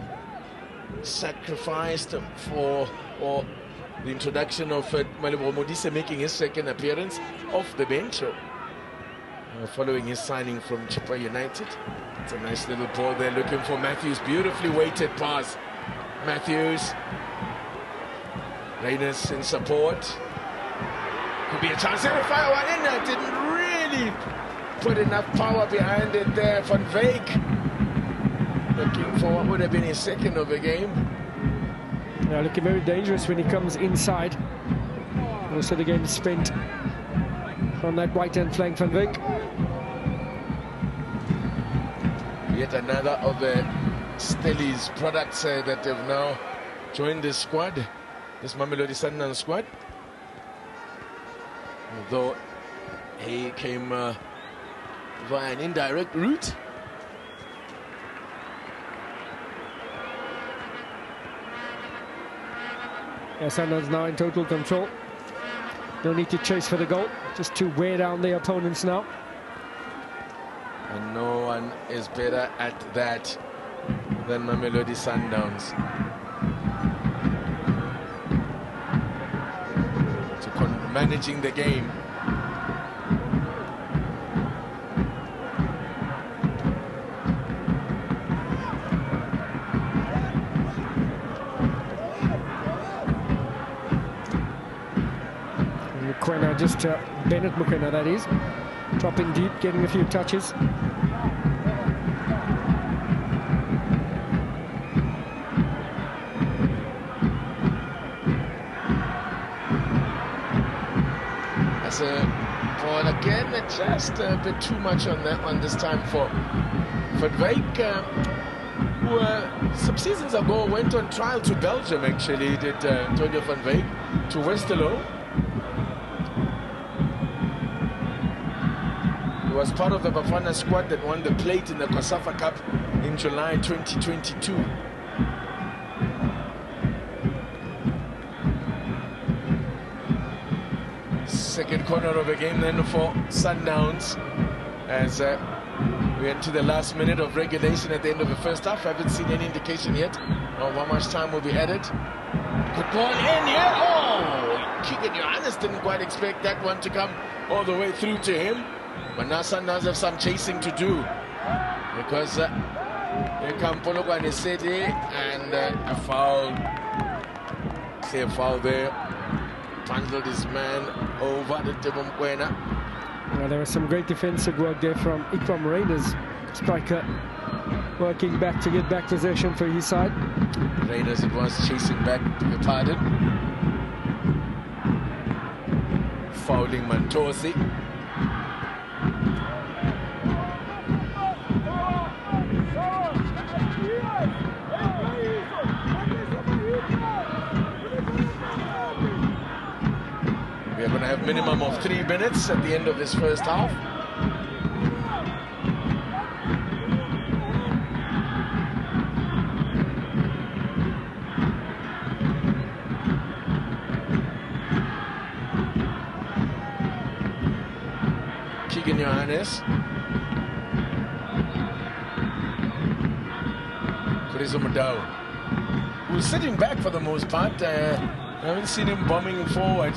sacrificed for the introduction of Malebo Modise making his second appearance off the bench following his signing from Chippa United. It's a nice little ball there, looking for Matthews. Beautifully weighted pass. Matthews. Reyners in support. Could be a chance there to fire one in there. Didn't really put enough power behind it there. Van Veek looking for what would have been his second of the game. Yeah, looking very dangerous when he comes inside. Also the game spent on that right-hand flank, Van Veek. Yet another of the Stelli's products that have now joined the squad, this Mamelodi Sundowns squad. Although he came via an indirect route. Yeah, Sundowns now in total control. No need to chase for the goal, just to wear down their opponents now. And no one is better at that than Mamelodi Sundowns. Managing the game. Mukwena, just Bennett Mukwena, that is, dropping deep, getting a few touches. That's a ball again, just a bit too much on that one this time for Van Veek, who some seasons ago went on trial to Belgium, actually, did Antonio Van Veek, to Westerlo. He was part of the Bafana squad that won the plate in the COSAFA Cup in July 2022. Second corner of the game then for Sundowns, as we enter the last minute of regulation at the end of the first half. Haven't seen any indication yet of how much time will be added. Good ball in here. Oh, Keegan Johannes didn't quite expect that one to come all the way through to him. But now Sundowns have some chasing to do, because here come Polokwane City, and a foul, clear foul there. Bundled his man over the Tebo Mukwena. Well, there was some great defensive work there from Ikram Reyners, striker, working back to get back possession for his side. Reyners it was, chasing back, beg your pardon. Fouling Mantosi. We are going to have minimum of 3 minutes at the end of this first half. Keegan Johannes. Kurizo Mudau, who's sitting back for the most part. I haven't seen him bombing forward.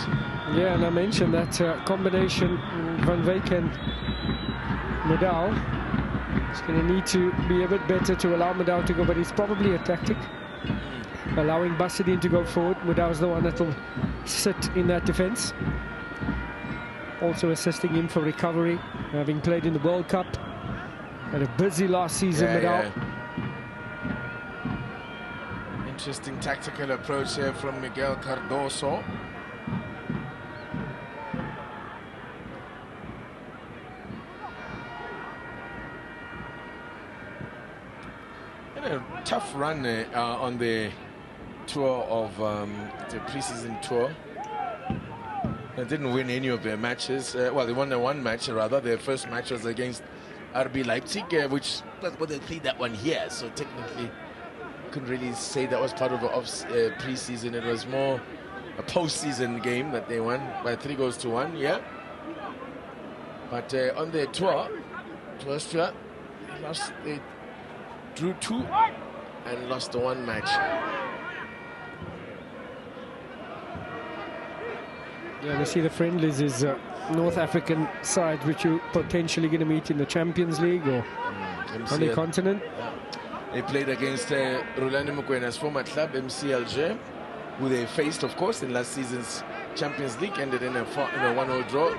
Yeah, and I mentioned that combination Van Wyk and Mudau. He's going to need to be a bit better to allow Mudau to go, but it's probably a tactic. Allowing Basidin to go forward. Mudau's the one that will sit in that defence. Also assisting him for recovery, having played in the World Cup. Had a busy last season, Mudau. Yeah. Interesting tactical approach here from Miguel Cardoso. And a tough run on the tour of the preseason tour. They didn't win any of their matches. Well, they won their one match, rather. Their first match was against RB Leipzig, which, well, they played that one here, so technically couldn't really say that was part of the pre-season. It was more a post-season game that they won by 3-1, yeah. But on their tour, they drew 2 and lost the one match. Yeah, we see the friendlies is North African side, which you're potentially going to meet in the Champions League or on the continent. Yeah. They played against Rolando Mokwena's former club, MC Alger, who they faced, of course, in last season's Champions League, ended in a 1-0 draw.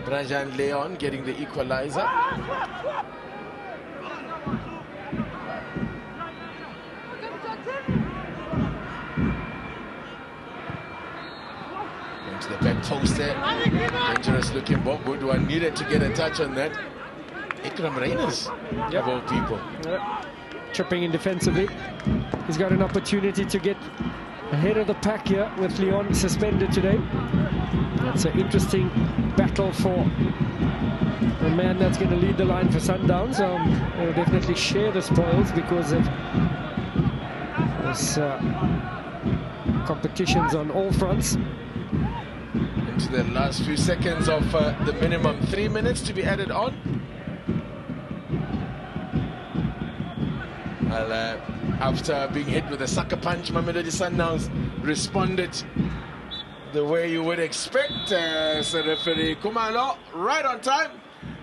Rajan Leon getting the equalizer. Into the back post there. Dangerous looking ball. Good one. Needed to get a touch on that. Ikram Reyners, of all people. Yep. Chipping in defensively. He's got an opportunity to get ahead of the pack here with Leon suspended today. That's an interesting battle for the man that's going to lead the line for Sundowns. They'll definitely share the spoils because of this competitions on all fronts. Into the last few seconds of the minimum 3 minutes to be added on. Well, after being hit with a sucker punch, Mamelodi Sundowns responded the way you would expect. So referee Kumalo, right on time,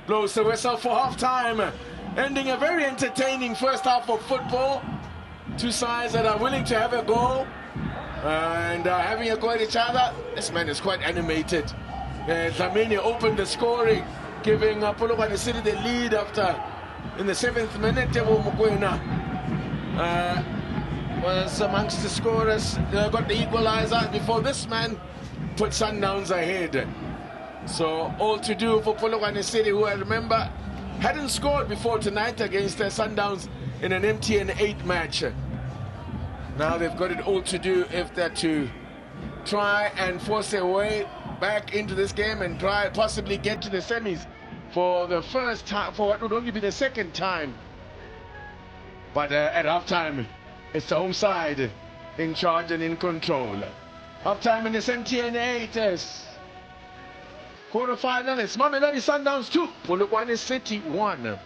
blows the whistle for half-time, ending a very entertaining first half of football. Two sides that are willing to have a goal and having a go at each other. This man is quite animated. Dlamini opened the scoring, giving Polokwane City the lead after, in the 7th minute, Tebo Mokoena was amongst the scorers. They got the equalizer before this man put Sundowns ahead. So all to do for Polokwane City, who I remember hadn't scored before tonight against Sundowns in an MTN 8 match. Now they've got it all to do if they're to try and force their way back into this game and try possibly get to the semis for the first time, for what would only be the second time. But at halftime, it's the home side in charge and in control. Halftime in this MTN 8 is quarterfinal. It's Mamelodi Sundowns 2, Polokwane City 1.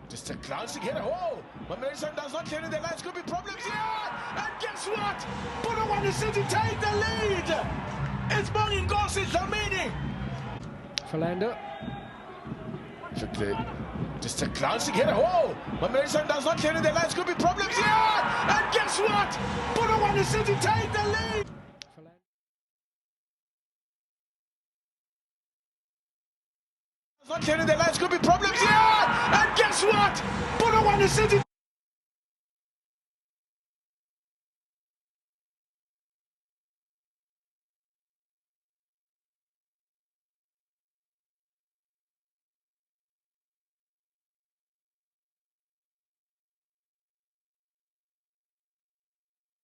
Just a glancing header. Oh, Mamelodi Sundowns not clearing the lines. Could be problems here. And guess what? Polokwane City take the lead. It's Bongin Ngosi Dlamini. Philander. Just a glancing header. Oh, Mamelodi Sundowns not clearing the lines. Could be problems here. And guess what? Polokwane City take the lead. Not clearing the lines. Could be problems here. And guess what? Polokwane City.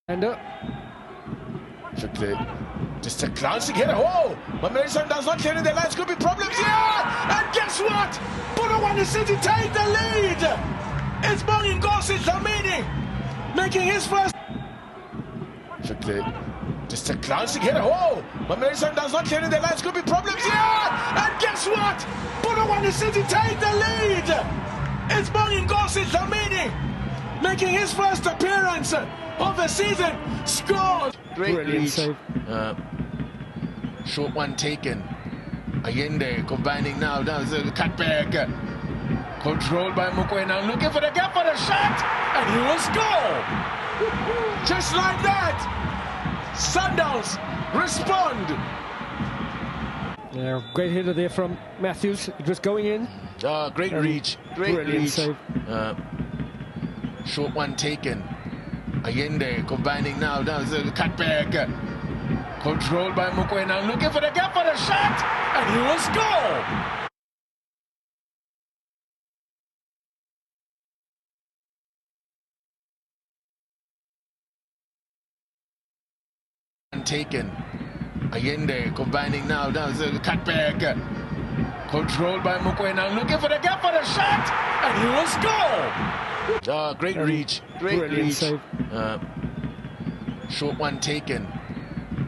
Philander. Just a glancing header. Oh, Mamelodi Sundowns not clearing the lines. Could be problems here. And guess what? Polokwane City take the lead. It's Bongin Ngosi Dlamini making his first. Just a glancing header. Oh, Mamelodi Sundowns not clearing the lines. Could be problems here. And guess what? Polokwane City take the lead. It's Bongin Ngosi Dlamini making his first appearance of the season. Scored. Great reach. Short one taken. Allende combining now. Down the cutback. Controlled by Mukwe now. Looking for the gap for the shot. And he will score. Just like that. Sundowns respond. Yeah, great header there from Matthews. It was going in. Great reach. Great reach. Save. Short one taken. Allende combining now. Down the cutback. Controlled by Mukwe now. Looking for the gap for the shot. And he will score. Taken. Allende combining now. Down the cutback. Controlled by Mukwe now. Looking for the gap for the shot. And he will score. Great reach. Great reach. Save. Short one taken.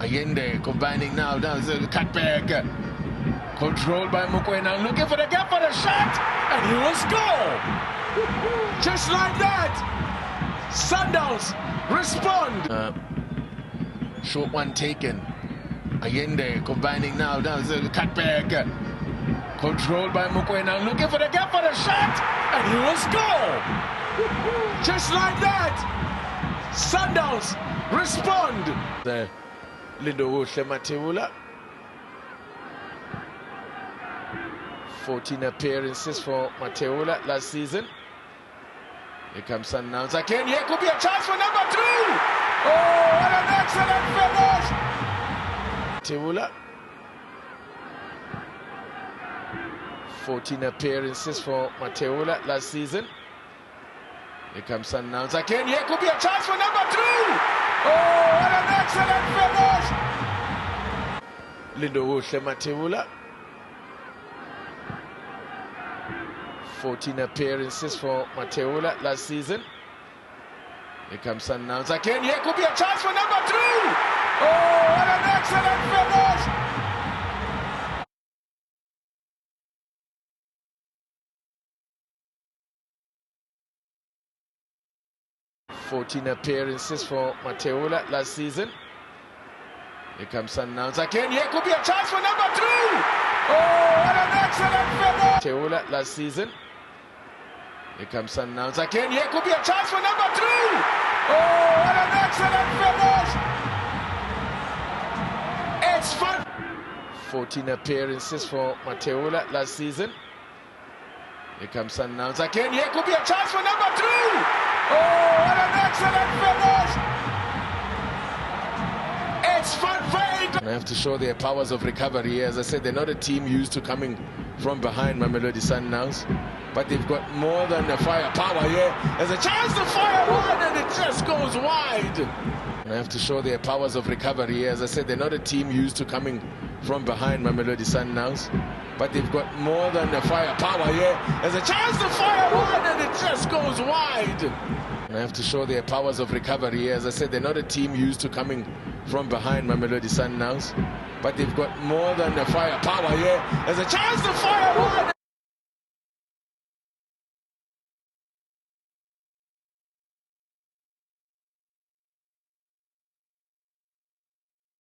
Allende combining now. Down the cutback. Controlled by Mukwe now. Looking for the gap for the shot. And he will score. Just like that. Sundowns respond. Short one taken. Allende combining now. Down the cutback. Controlled by Mukwe now. Looking for the gap for the shot. And he will score. Just like that. Sundowns respond. The Lindo Mateula. 14 appearances for Mateula last season. Here comes Sundowns again. Here could be a chance for number 2. Oh, what an excellent finish! Mateula. 14 appearances for Mateula last season. Here comes Sundowns again. Here could be a chance for number 2. Oh, what an excellent finish! Lindo Mateula. 14 appearances for Mateula last season. Here comes Sundowns again. Here could be a chance for number 2. Oh, what an excellent finish! 14 appearances for Mateula last season. Here comes Sundowns again. Here could be a chance for number 2. Oh, what an excellent finish! Mateula last season. Here comes Sundowns again. Here could be a chance for number 2. Oh, what an excellent finish! It's fun. 14 appearances for Mateula last season. Here comes Sundowns again. Here could be a chance for number 2. Oh, what an excellent finish! It's fun. I have to show their powers of recovery here. As I said, they're not a team used to coming from behind Mamelodi Sundowns, but they've got more than the firepower here. There's a chance to fire one and it just goes wide. I have to show their powers of recovery here. As I said, they're not a team used to coming from behind Mamelodi Sundowns, but they've got more than the firepower here. There's a chance to fire one and it just goes wide. I have to show their powers of recovery here. As I said, they're not a team used to coming from behind Mamelodi Sundowns, but they've got more than the firepower here. There's a chance to fire one.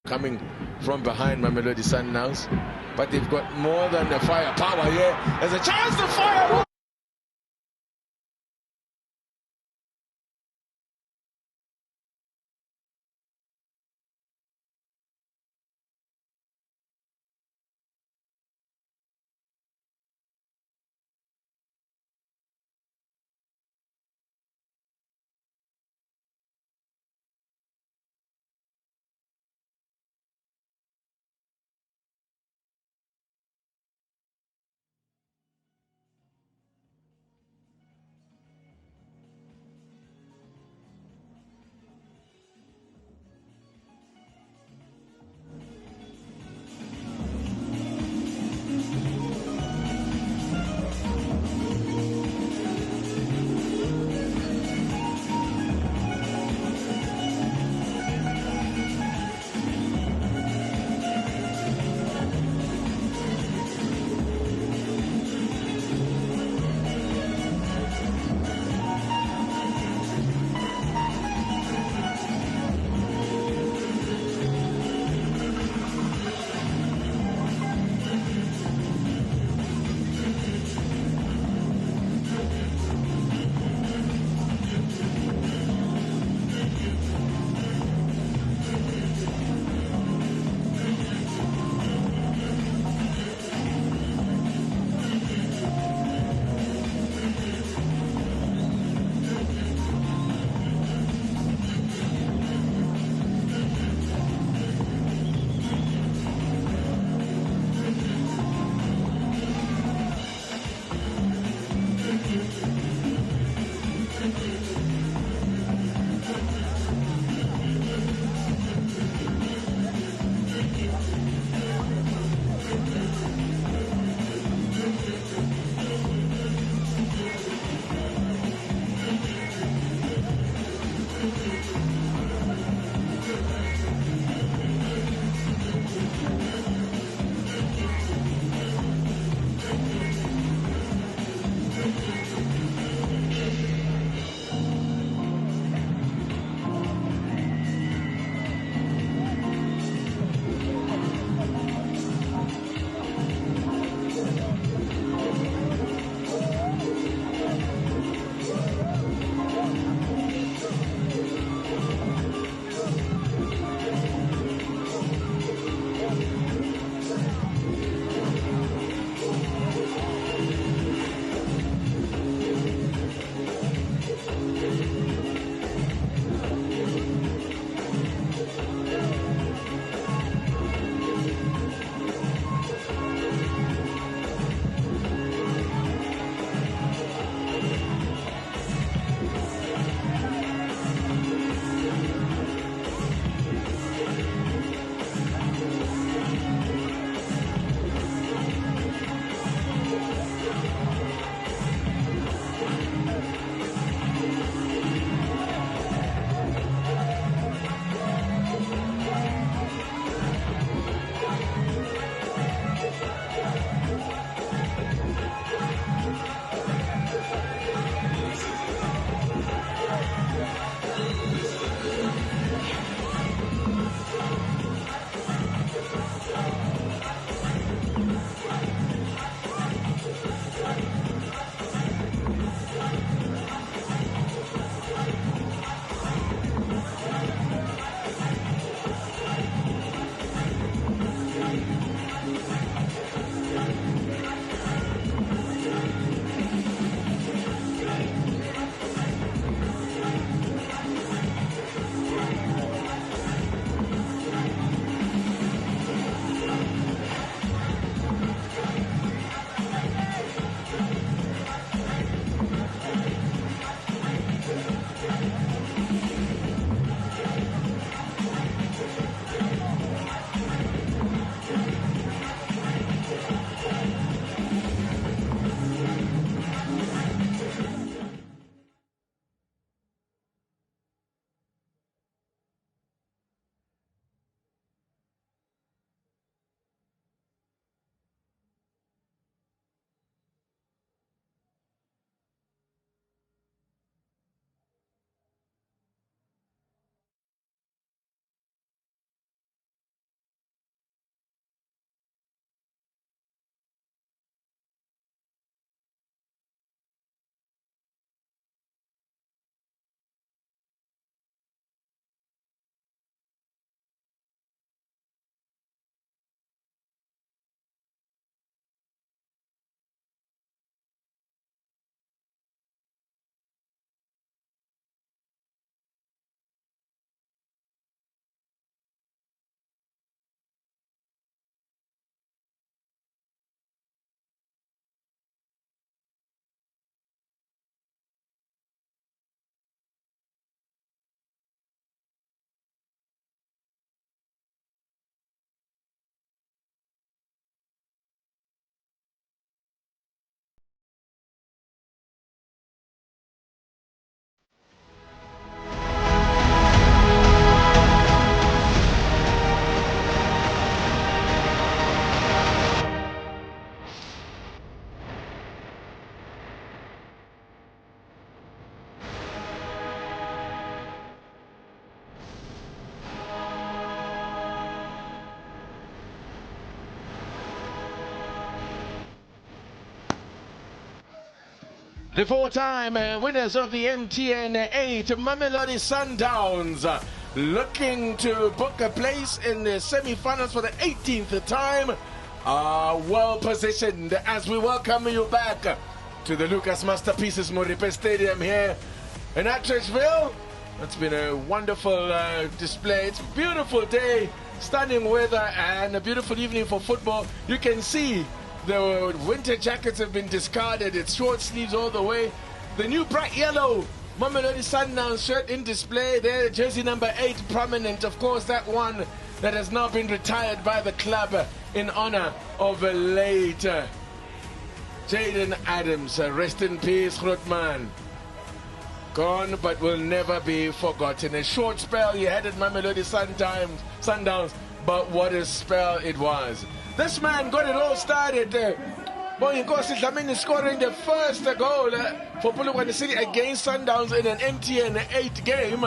coming from behind Mamelodi Sundowns, but they've got more than the firepower here. There's a chance to fire. The four-time winners of the MTN 8 Mamelodi Sundowns looking to book a place in the semi-finals for the 18th time are well positioned as we welcome you back to the Lucas Masterpieces Moripe Stadium here in Atteridgeville. It's been a wonderful display. It's a beautiful day, stunning weather, and a beautiful evening for football. You can see the winter jackets have been discarded. It's short sleeves all the way. The new bright yellow Mamelodi Sundowns shirt in display there. Jersey number 8 prominent. Of course, that one that has now been retired by the club in honor of a late Jaden Adams. Rest in peace, Grootman. Gone but will never be forgotten. A short spell he had at Mamelodi Sundowns, but what a spell it was. This man got it all started. Boyinkosi Dlamini scoring the first goal for Polokwane City against Sundowns in an MTN 8 game.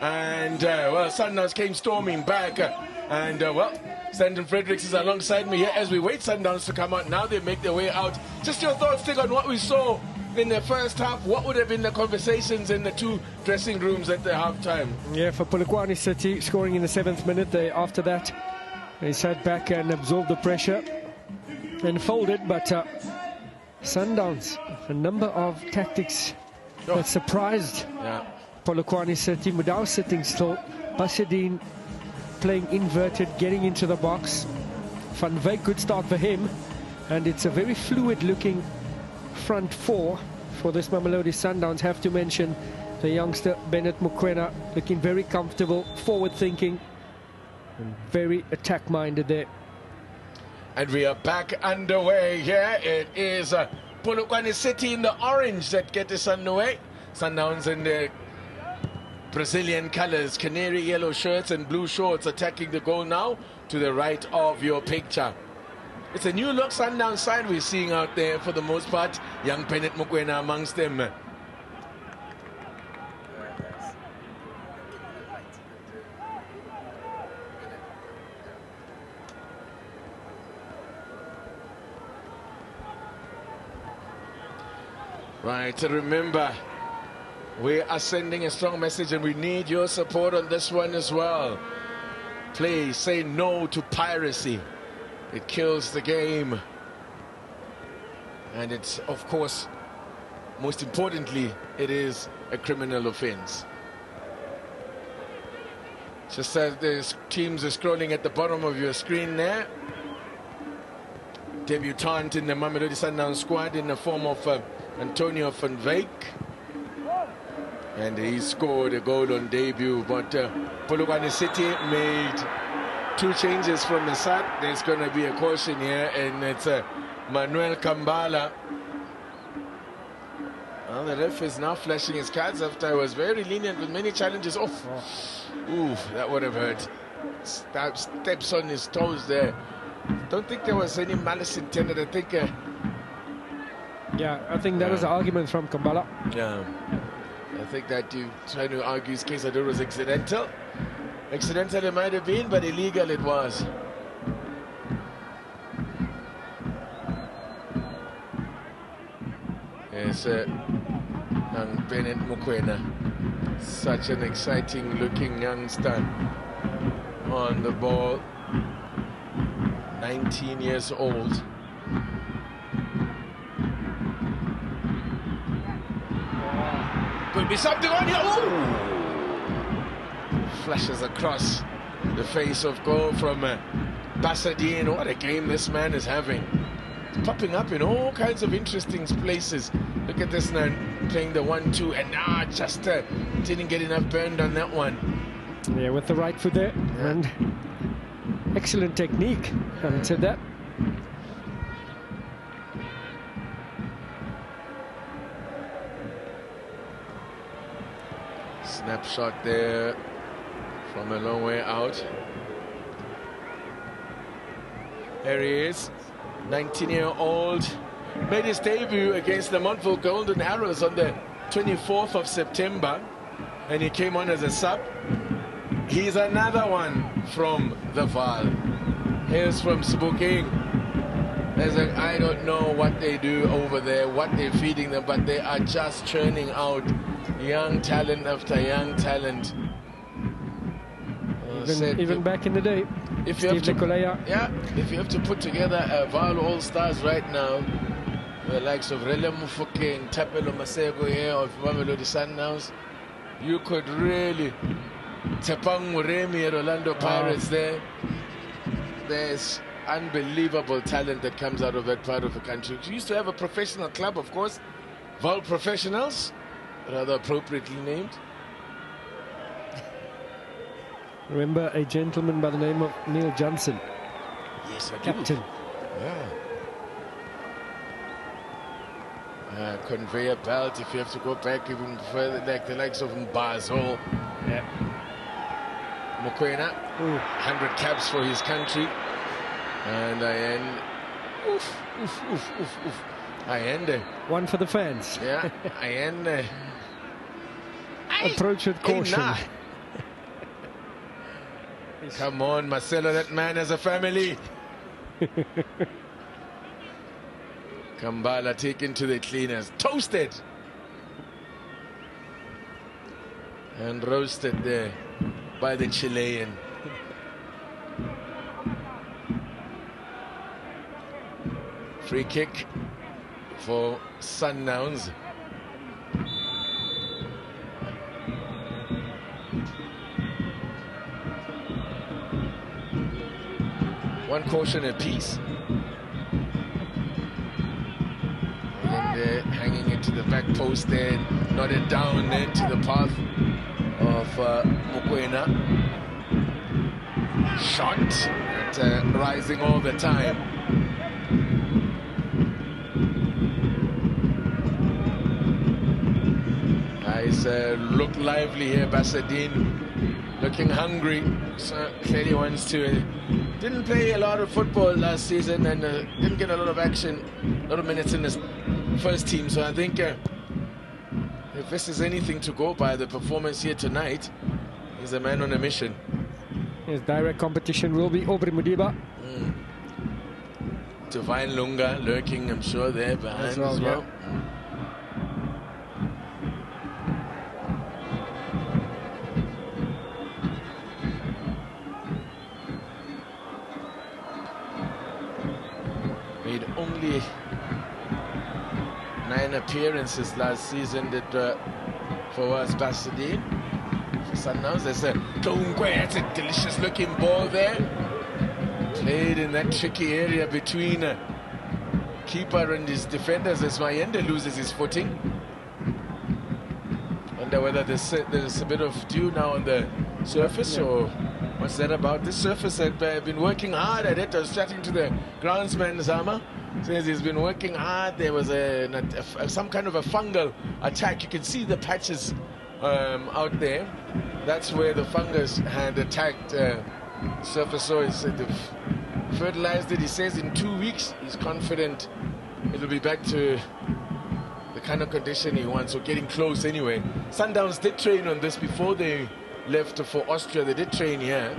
And, well, Sundowns came storming back. And, well, Stanton Fredericks is alongside me here as we wait Sundowns to come out. Now they make their way out. Just your thoughts, Stick, on what we saw in the first half. What would have been the conversations in the two dressing rooms at the halftime? Yeah, for Polokwane City, scoring in the 7th minute. After that, they sat back and absorbed the pressure and folded, but Sundowns, a number of tactics that surprised Polokwane City. Mudau sitting still, Basadine playing inverted, getting into the box. Van Wyk, good start for him, and it's a very fluid looking front four for this Mamelodi Sundowns. Have to mention the youngster Bennett Mokoena, looking very comfortable, forward thinking, and very attack minded there. And we are back underway here. It is Polokwane City in the orange that get us underway. Sundowns in the Brazilian colors, canary yellow shirts and blue shorts, attacking the goal now to the right of your picture. It's a new look Sundowns side we're seeing out there for the most part. Young Bennett Mokoena amongst them. Right, remember, we are sending a strong message and we need your support on this one as well. Please say no to piracy. It kills the game. And it's, of course, most importantly, it is a criminal offense. Just as the teams are scrolling at the bottom of your screen there. Debutant in the Mamelodi Sundowns squad in the form of Antonio van Wyk, and he scored a goal on debut. But Polokwane City made 2 changes from the start. There's going to be a caution here, and it's Manuel Kambala. Well, the ref is now flashing his cards after I was very lenient with many challenges. Ooh, that would have hurt. Steps on his toes there. Don't think there was any malice intended. I think yeah, I think that was the argument from Kambala. Yeah, I think that you trying to argue his case that it was accidental. Accidental it might have been, but illegal it was. Yes, young Bennett Mokoena, such an exciting looking youngster on the ball, 19 years old. Could be something on here. Flashes across the face of goal from Basadine. What a game this man is having. It's popping up in all kinds of interesting places. Look at this man playing the 1-2, and just didn't get enough burned on that one. Yeah, with the right foot there, and excellent technique, having said that. Snapshot there from a long way out. There he is, 19-year-old. Made his debut against the Montville Golden Arrows on the 24th of September, and he came on as a sub. He's another one from the Val. Here's from Sebokeng. I don't know what they do over there, what they're feeding them, but they are just churning out young talent after young talent. Even back in the day, if you have to, yeah, if you have to put together a Val All-Stars right now, the likes of Rele Mufoke and Tapelo Masego here of Mamelodi Sundowns, you could really Tepang Muremi at Orlando Pirates there. There's unbelievable talent that comes out of that part of the country. We used to have a professional club, of course, Val Professionals, rather appropriately named. Remember a gentleman by the name of Neil Johnson? Yes, I do. Captain. Yeah. Conveyor belt, if you have to go back even further, like the likes of Mbazo. Yeah. Mokoena, 100 caps for his country. And I end. I end. One for the fans. Yeah, I end. Approach with caution. Come on, Marcelo, that man has a family. Kambala taken to the cleaners, toasted and roasted there by the Chilean. Free kick for Sundowns. One caution apiece. And hanging into the back post there, nodded down into the path of Mokoena. Shot, but rising all the time. Guys look lively here, Basadine. Looking hungry, so clearly wants to. Didn't play a lot of football last season and didn't get a lot of action, a lot of minutes in his first team. So I think if this is anything to go by, the performance here tonight, he's a man on a mission. His direct competition will be Aubrey Mudiba. Divine Lunga lurking, I'm sure, there behind as well. Yeah. Made only 9 appearances last season that for us, Basadine. For Sundowns, there's a that's a delicious looking ball there. Played in that tricky area between keeper and his defenders as Mayende loses his footing. Wonder whether there's a bit of dew now on the surface, or what's that about? This surface had been working hard at it. I was chatting to the groundsman, Zama. Says he's been working hard. There was some kind of a fungal attack. You can see the patches out there. That's where the fungus had attacked surface. So they've fertilized it. He says in 2 weeks he's confident it'll be back to the kind of condition he wants. So getting close anyway. Sundowns did train on this before they left for Austria. They did train here.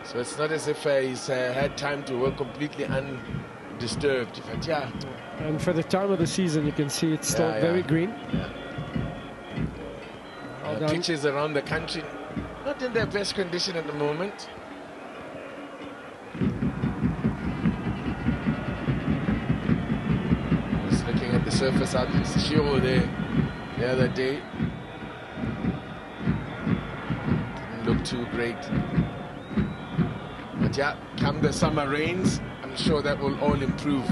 So it's not as if he's had time to work completely undisturbed. But yeah. And for the time of the season, you can see it's still very green. Pitches around the country, not in their best condition at the moment. Just looking at the surface out in Shiro there the other day. Didn't look too great. But yeah, come the summer rains, I'm sure that will all improve.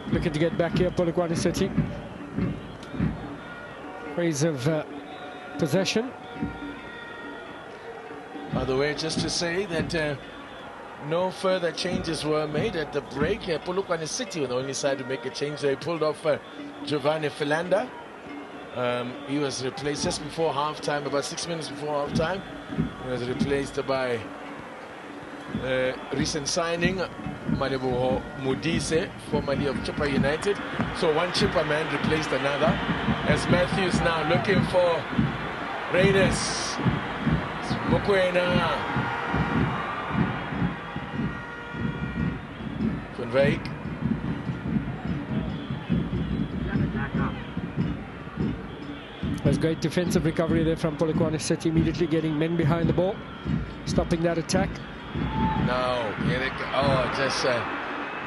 Looking to get back here, Polokwane City. Ways of possession. By the way, just to say that no further changes were made at the break. Polokwane City were the only side to make a change. They pulled off Giovanni Filanda. He was replaced just before halftime, about 6 minutes before halftime. He was replaced by recent signing Malebo Modise, formerly of Chippa United. So one Chippa man replaced another, as Matthews now looking for Raiders. Mokoena. Van Wyk. There's great defensive recovery there from Polokwane City, immediately getting men behind the ball, stopping that attack. No, here they go. Oh, just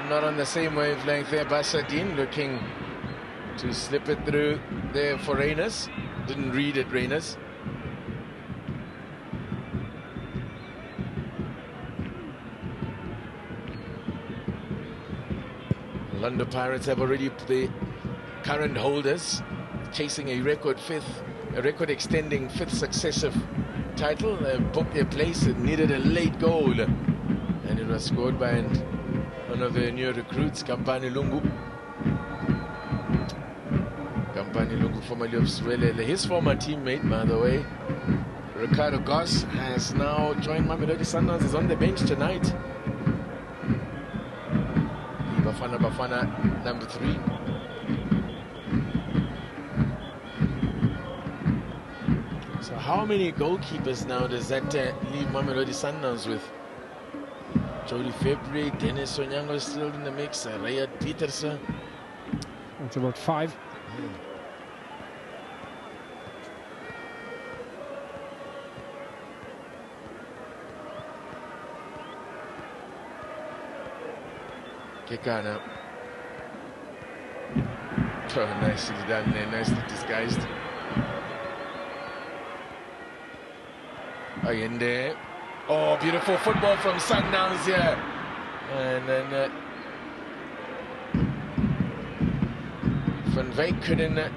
not on the same wavelength there. Basadine looking to slip it through there for Rainers. Didn't read it, Rainers. London Pirates have already the current holders, chasing a record extending fifth successive title, booked their place and needed a late goal, and it was scored by one of their new recruits, Kampani Lungu. Kampani Lungu, formerly of Swelele. His former teammate, by the way, Ricardo Goss, has now joined Mamelodi Sundowns. Is on the bench tonight. Bafana number 3. So how many goalkeepers now does that leave Mamelodi Sundowns with? Jody February, Dennis Onyango is still in the mix, Rayad Peterson. That's about 5. Kekana. Oh, nicely done there, nicely disguised. Allende. Oh, beautiful football from Sundowns here. And then Van Wyk couldn't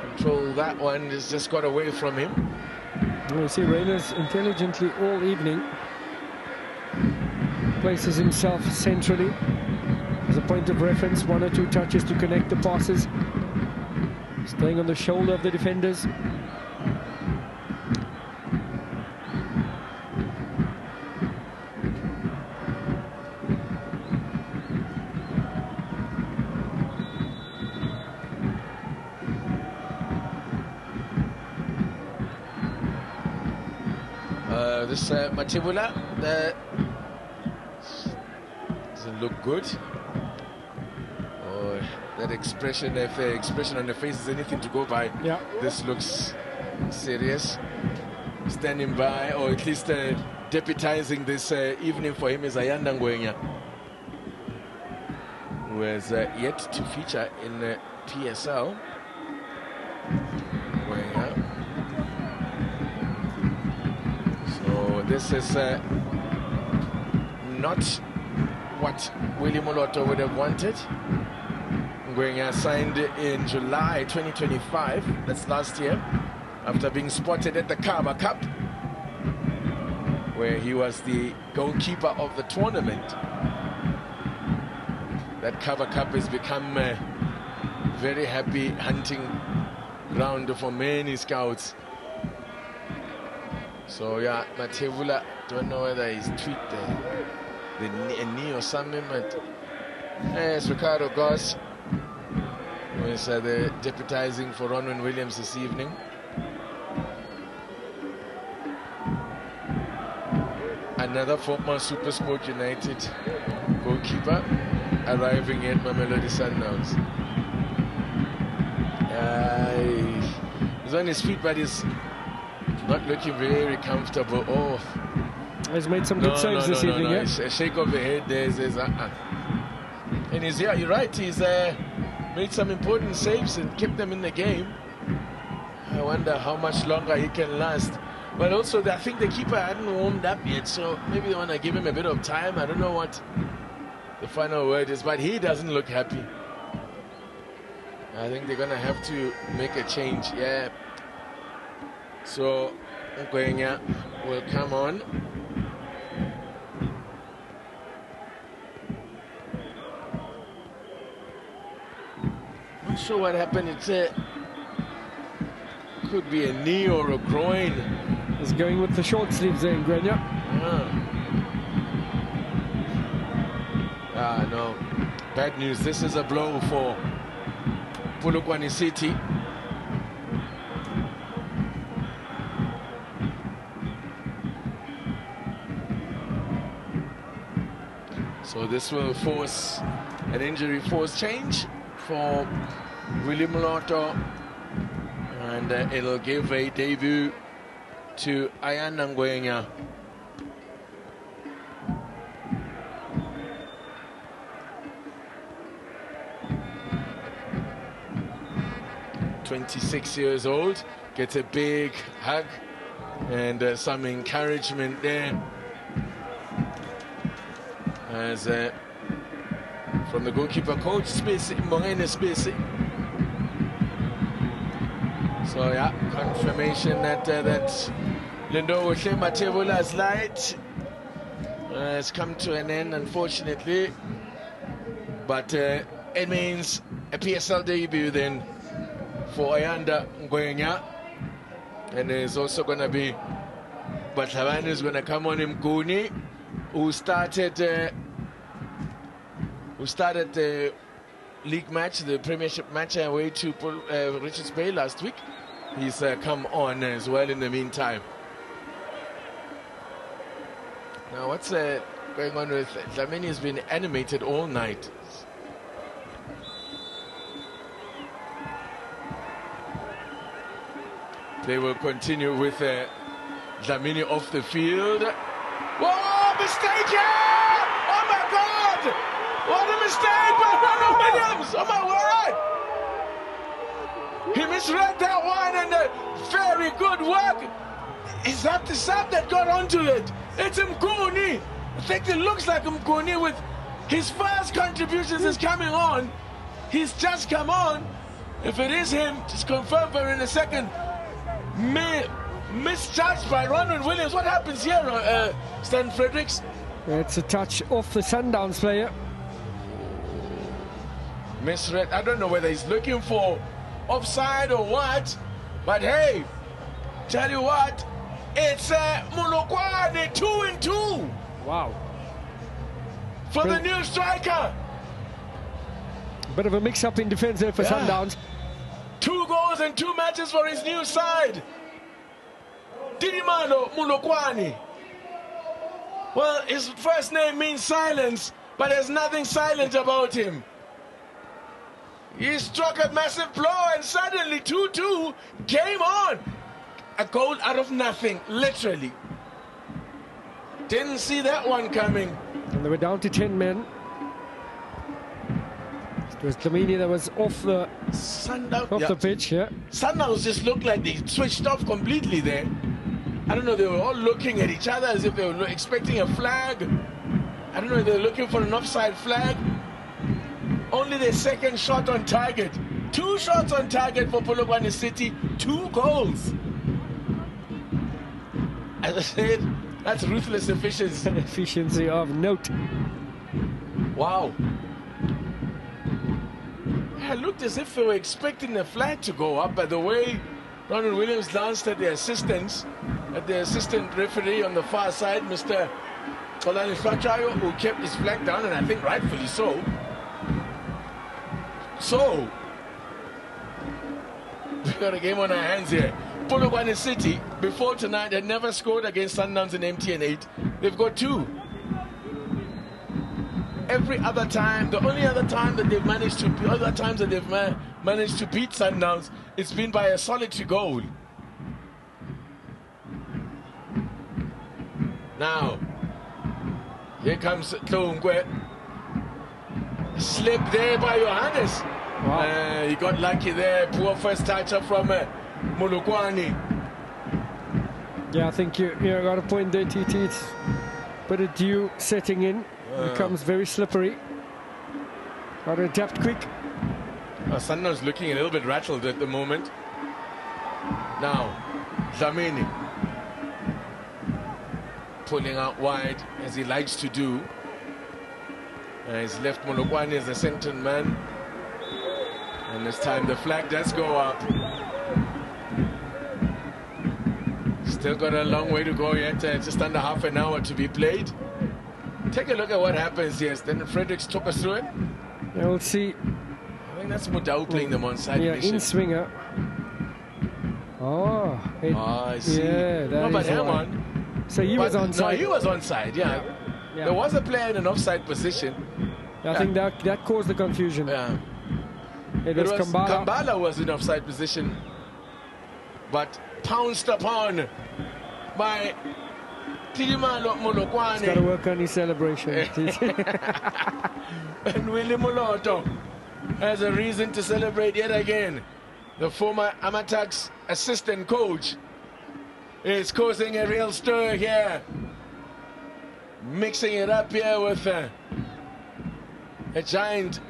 control that one. It's just got away from him. You see Rainers intelligently all evening places himself centrally as a point of reference, 1 or 2 touches to connect the passes, staying on the shoulder of the defenders. This Matibula doesn't look good. Oh, that expression, if the expression on the face is anything to go by, yeah, this looks serious. Standing by, or at least deputizing this evening for him, is Ayanda Ngwenya, who has yet to feature in PSL. Ngwenya. So this is not what Willie Moloto would have wanted. Ngwenya signed in July 2025, that's last year, after being spotted at the Kaba Cup, where he was the goalkeeper of the tournament. That Kaba Cup has become a very happy hunting ground for many scouts. So yeah, Matevula, don't know whether he's tweaked a knee or something, but yes, Ricardo Goss was the deputizing for Ronwen Williams this evening. Another former SuperSport United goalkeeper arriving at Mamelodi Sundowns. He's on his feet, but he's not looking very comfortable. Oh, he's made some good saves this evening. Yeah? A shake of the head there says, And he's, yeah, you're right, he's made some important saves and kept them in the game. I wonder how much longer he can last. But also, I think the keeper hadn't warmed up yet, so maybe they want to give him a bit of time. I don't know what the final word is, but he doesn't look happy. I think they're going to have to make a change, yeah. So, Ngwenya will come on. Not sure what happened. It could be a knee or a groin. He's going with the short sleeves there, Ngwenya. No. Bad news. This is a blow for Polokwane City. So this will force an injury force change for Willie Moloto, and it'll give a debut to Ayanda Ngwenya. (26 years old), gets a big hug and some encouragement there as from the goalkeeper coach Mbongeni Spacey. So yeah, confirmation that that Lindo Matebula's light has come to an end, unfortunately, but it means a PSL debut then for Ayanda Ngwenya, and there's also going to be Batlavani is going to come on him, Guni, who started the league match, the Premiership match away to Richards Bay last week. He's come on as well in the meantime. Now what's going on with Dlamini? Has been animated all night. They will continue with Dlamini off the field. Whoa, mistake here! Oh my God! What a mistake by Ronald Williams! Oh my word! He misread that one, and very good work. Is that the sub that got onto it? It's Mkuni. I think it looks like Mkuni with his first contributions is coming on. He's just come on. If it is him, just confirm for in a second. Misjudged by Ronald Williams. What happens here, Stan Fredericks? It's a touch off the Sundowns player. Misread. I don't know whether he's looking for offside or what, but hey, tell you what, it's Polokwane 2-2. Wow. For the new striker. Bit of a mix-up in defence there for Sundowns. 2 goals in 2 matches for his new side. Didimano Polokwane. Well, his first name means silence, but there's nothing silent about him. He struck a massive blow, and suddenly 2-2 game on. A goal out of nothing, literally. Didn't see that one coming. And they were down to 10 men. It was Dlamini that was off the pitch. Yeah. Sundowns just looked like they switched off completely there. I don't know, they were all looking at each other as if they were expecting a flag. I don't know if they were looking for an offside flag. Only their second shot on target. 2 shots on target for Polokwane City, 2 goals. As I said, that's ruthless efficiency. Efficiency of note. Wow. It looked as if they were expecting the flag to go up, by the way Ronald Williams glanced at the assistant referee on the far side, Mr. Kolani Flachayo, who kept his flag down, and I think rightfully so. So, we've got a game on our hands here. Polokwane City, before tonight, had never scored against Sundowns in MTN 8. They've got 2. Every other time, the only other time that they've managed to, managed to beat Sundowns, it's been by a solitary goal. Now, here comes Tlongwe. Slip there by Johannes. Wow. He got lucky there. Poor first toucher from Polokwane. Yeah, I think you got a point there, TT. It's a bit of dew setting in. Becomes very slippery. Got to adapt quick. Sundowns looking a little bit rattled at the moment. Now, Dlamini pulling out wide as he likes to do. He's left Polokwane as the centre man. And this time the flag does go up. Still got a long way to go yet, just under half an hour to be played. Take a look at what happens here. Then Fredericks took us through it. Yeah, we'll see. I think that's Mudau playing them on side. Yeah, in swinger. Oh, I see. Yeah, no, but hang on. So he was onside. No, he was onside, yeah. There was a player in an offside position. I think that caused the confusion. Yeah. It was Kambala. Kambala was in offside position, but pounced upon by Polokwane. He's got to work on his celebration. And Willie Moloto has a reason to celebrate yet again. The former Amatax assistant coach is causing a real stir here. Mixing it up here with a giant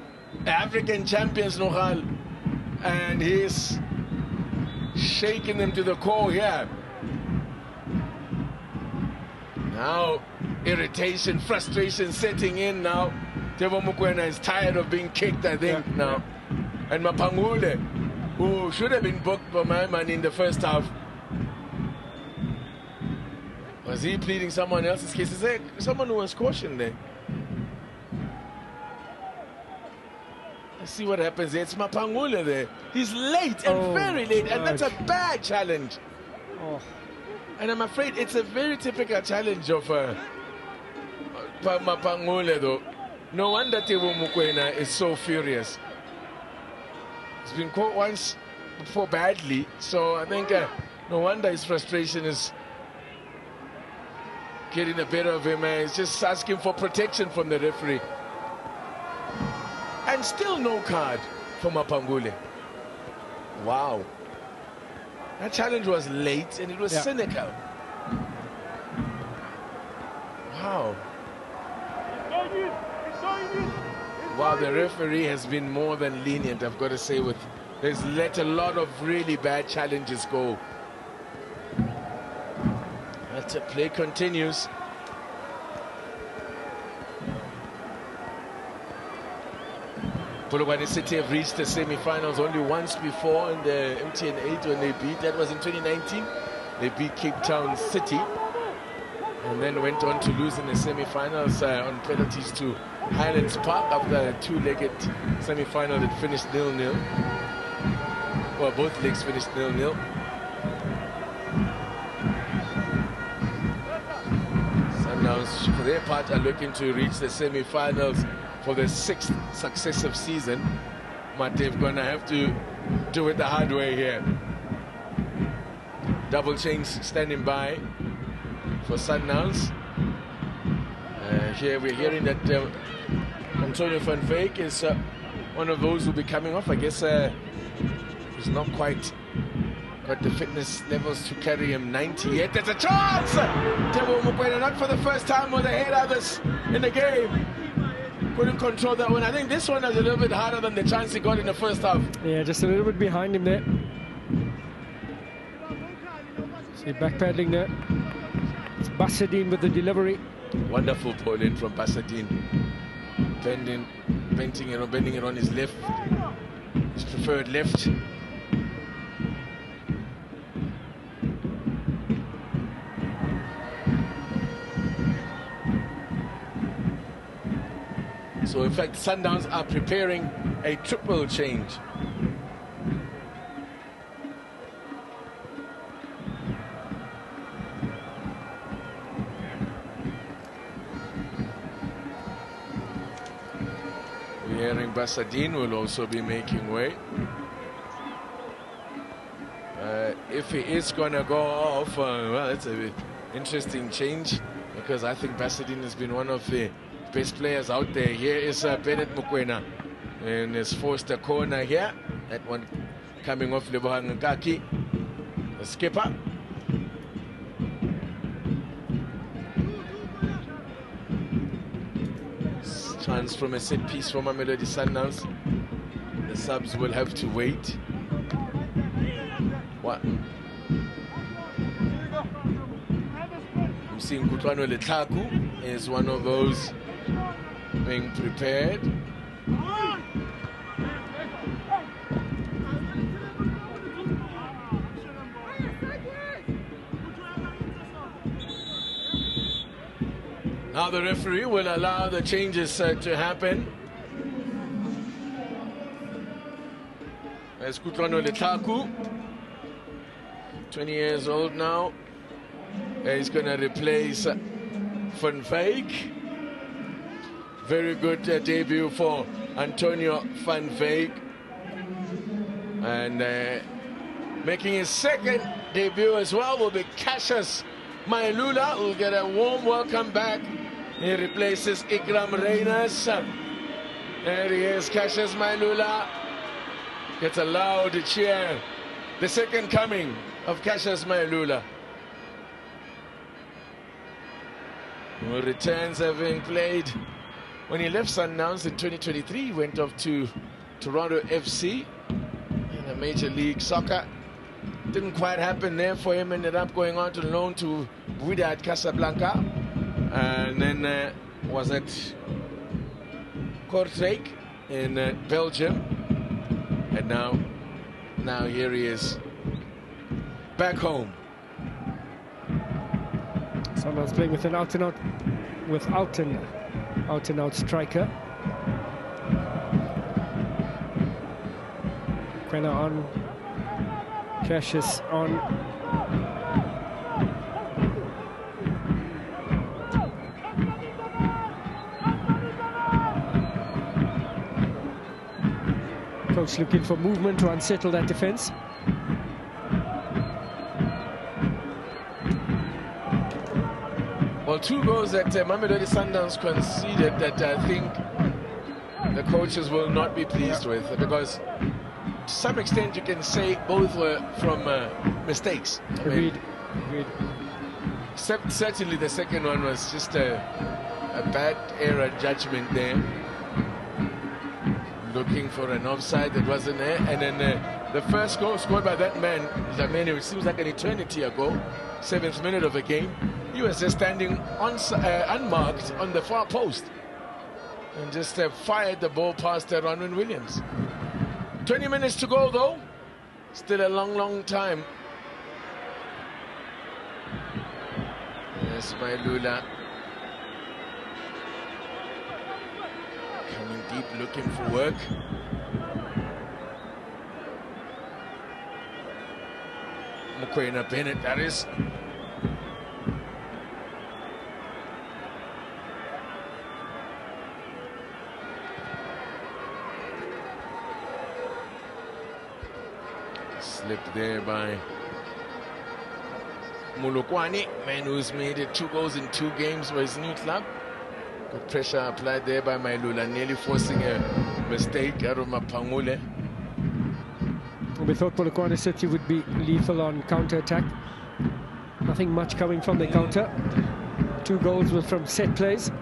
African champions, Nohal. And he's shaking them to the core here. Now, irritation, frustration setting in now. Tebo Mokoena is tired of being kicked, I think, now. And Mapangule, who should have been booked for my man in the first half. Was he pleading someone else's case? Is there someone who was cautioned there? Let's see what happens there. It's Mapangule there. He's late and very late, and that's a bad challenge. And I'm afraid it's a very typical challenge of Mapangule, though. No wonder Tebo Mokoena is so furious. He's been caught once before badly, so I think no wonder his frustration is getting the better of him. He's just asking for protection from the referee. And still no card for Mapangule. Wow. That challenge was late and it was cynical. Wow. Wow, the referee has been more than lenient, I've got to say. He's let a lot of really bad challenges go. That play continues. Polokwane City have reached the semi-finals only once before in the MTN 8 when they beat. That was in 2019. They beat Cape Town City and then went on to lose in the semi-finals on penalties to Highlands Park after a two-legged semi-final that finished 0-0. Well, both legs finished 0-0. Sundowns, for their part, are looking to reach the semi-finals for the 6th successive season, but they're gonna have to do it the hard way here. Double change standing by for Sundowns. Here we're hearing that Antonio van Veek is one of those who'll be coming off. I guess he's not quite got the fitness levels to carry him 90 yet. There's a chance! Tebo Mokoena, not for the first time, with the head others in the game. Couldn't control that one. I think this one is a little bit harder than the chance he got in the first half. Yeah, just a little bit behind him there. See, backpedaling there. It's Bassadine with the delivery. Wonderful ball in from Bassadine. Bending it on his left. His preferred left. So in fact, Sundowns are preparing a triple change. We're hearing Bassadine will also be making way. If he is going to go off, well, it's an interesting change, because I think Bassadine has been one of the best players out there. Here is Bennett Mokoena, and has forced a corner here. That one coming off Lebohang Ngaki, the skipper. Chance from a set piece from Mamelodi Sundowns. The subs will have to wait. What? I'm seeing Kutlwano Letlaku is one of those being prepared. Now the referee will allow the changes to happen. There's Kutlwano Letlaku, 20 years old now. He's going to replace Van Veek. Very good debut for Antonio van Veek. And making his second debut as well will be Cassius Mailula, who will get a warm welcome back. He replaces Ikram Reyners. There he is, Cassius Mailula. Gets a loud cheer. The second coming of Cassius Mailula, who returns having played. When he left Sundowns in 2023, he went off to Toronto FC in a Major League Soccer. Didn't quite happen there for him, ended up going on to loan to Wydad Casablanca. And then was at Kortrijk in Belgium. And now here he is, back home. Sundowns playing with an out-and-out striker. Quena on, Cassius on. Coach looking for movement to unsettle that defense. Well, 2 goals that Mamelodi Sundowns conceded that I think the coaches will not be pleased with, because to some extent you can say both were from mistakes. Agreed. Certainly the second one was just a bad error judgment there. Looking for an offside that wasn't there. And then the first goal scored by that man, it seems like an eternity ago, 7th minute of the game. He was just standing unmarked on the far post and just fired the ball past Ronwen Williams. 20 minutes to go though. Still a long time. Yes, Mailula coming deep, looking for work. Mokoena Bennett, that is. Slipped there by Polokwane, man who's made it 2 goals in 2 games for his new club. Good pressure applied there by Mailula, nearly forcing a mistake out of Mapangule. We thought Polokwane City would be lethal on counter-attack. Nothing much coming from the counter. 2 goals were from set plays.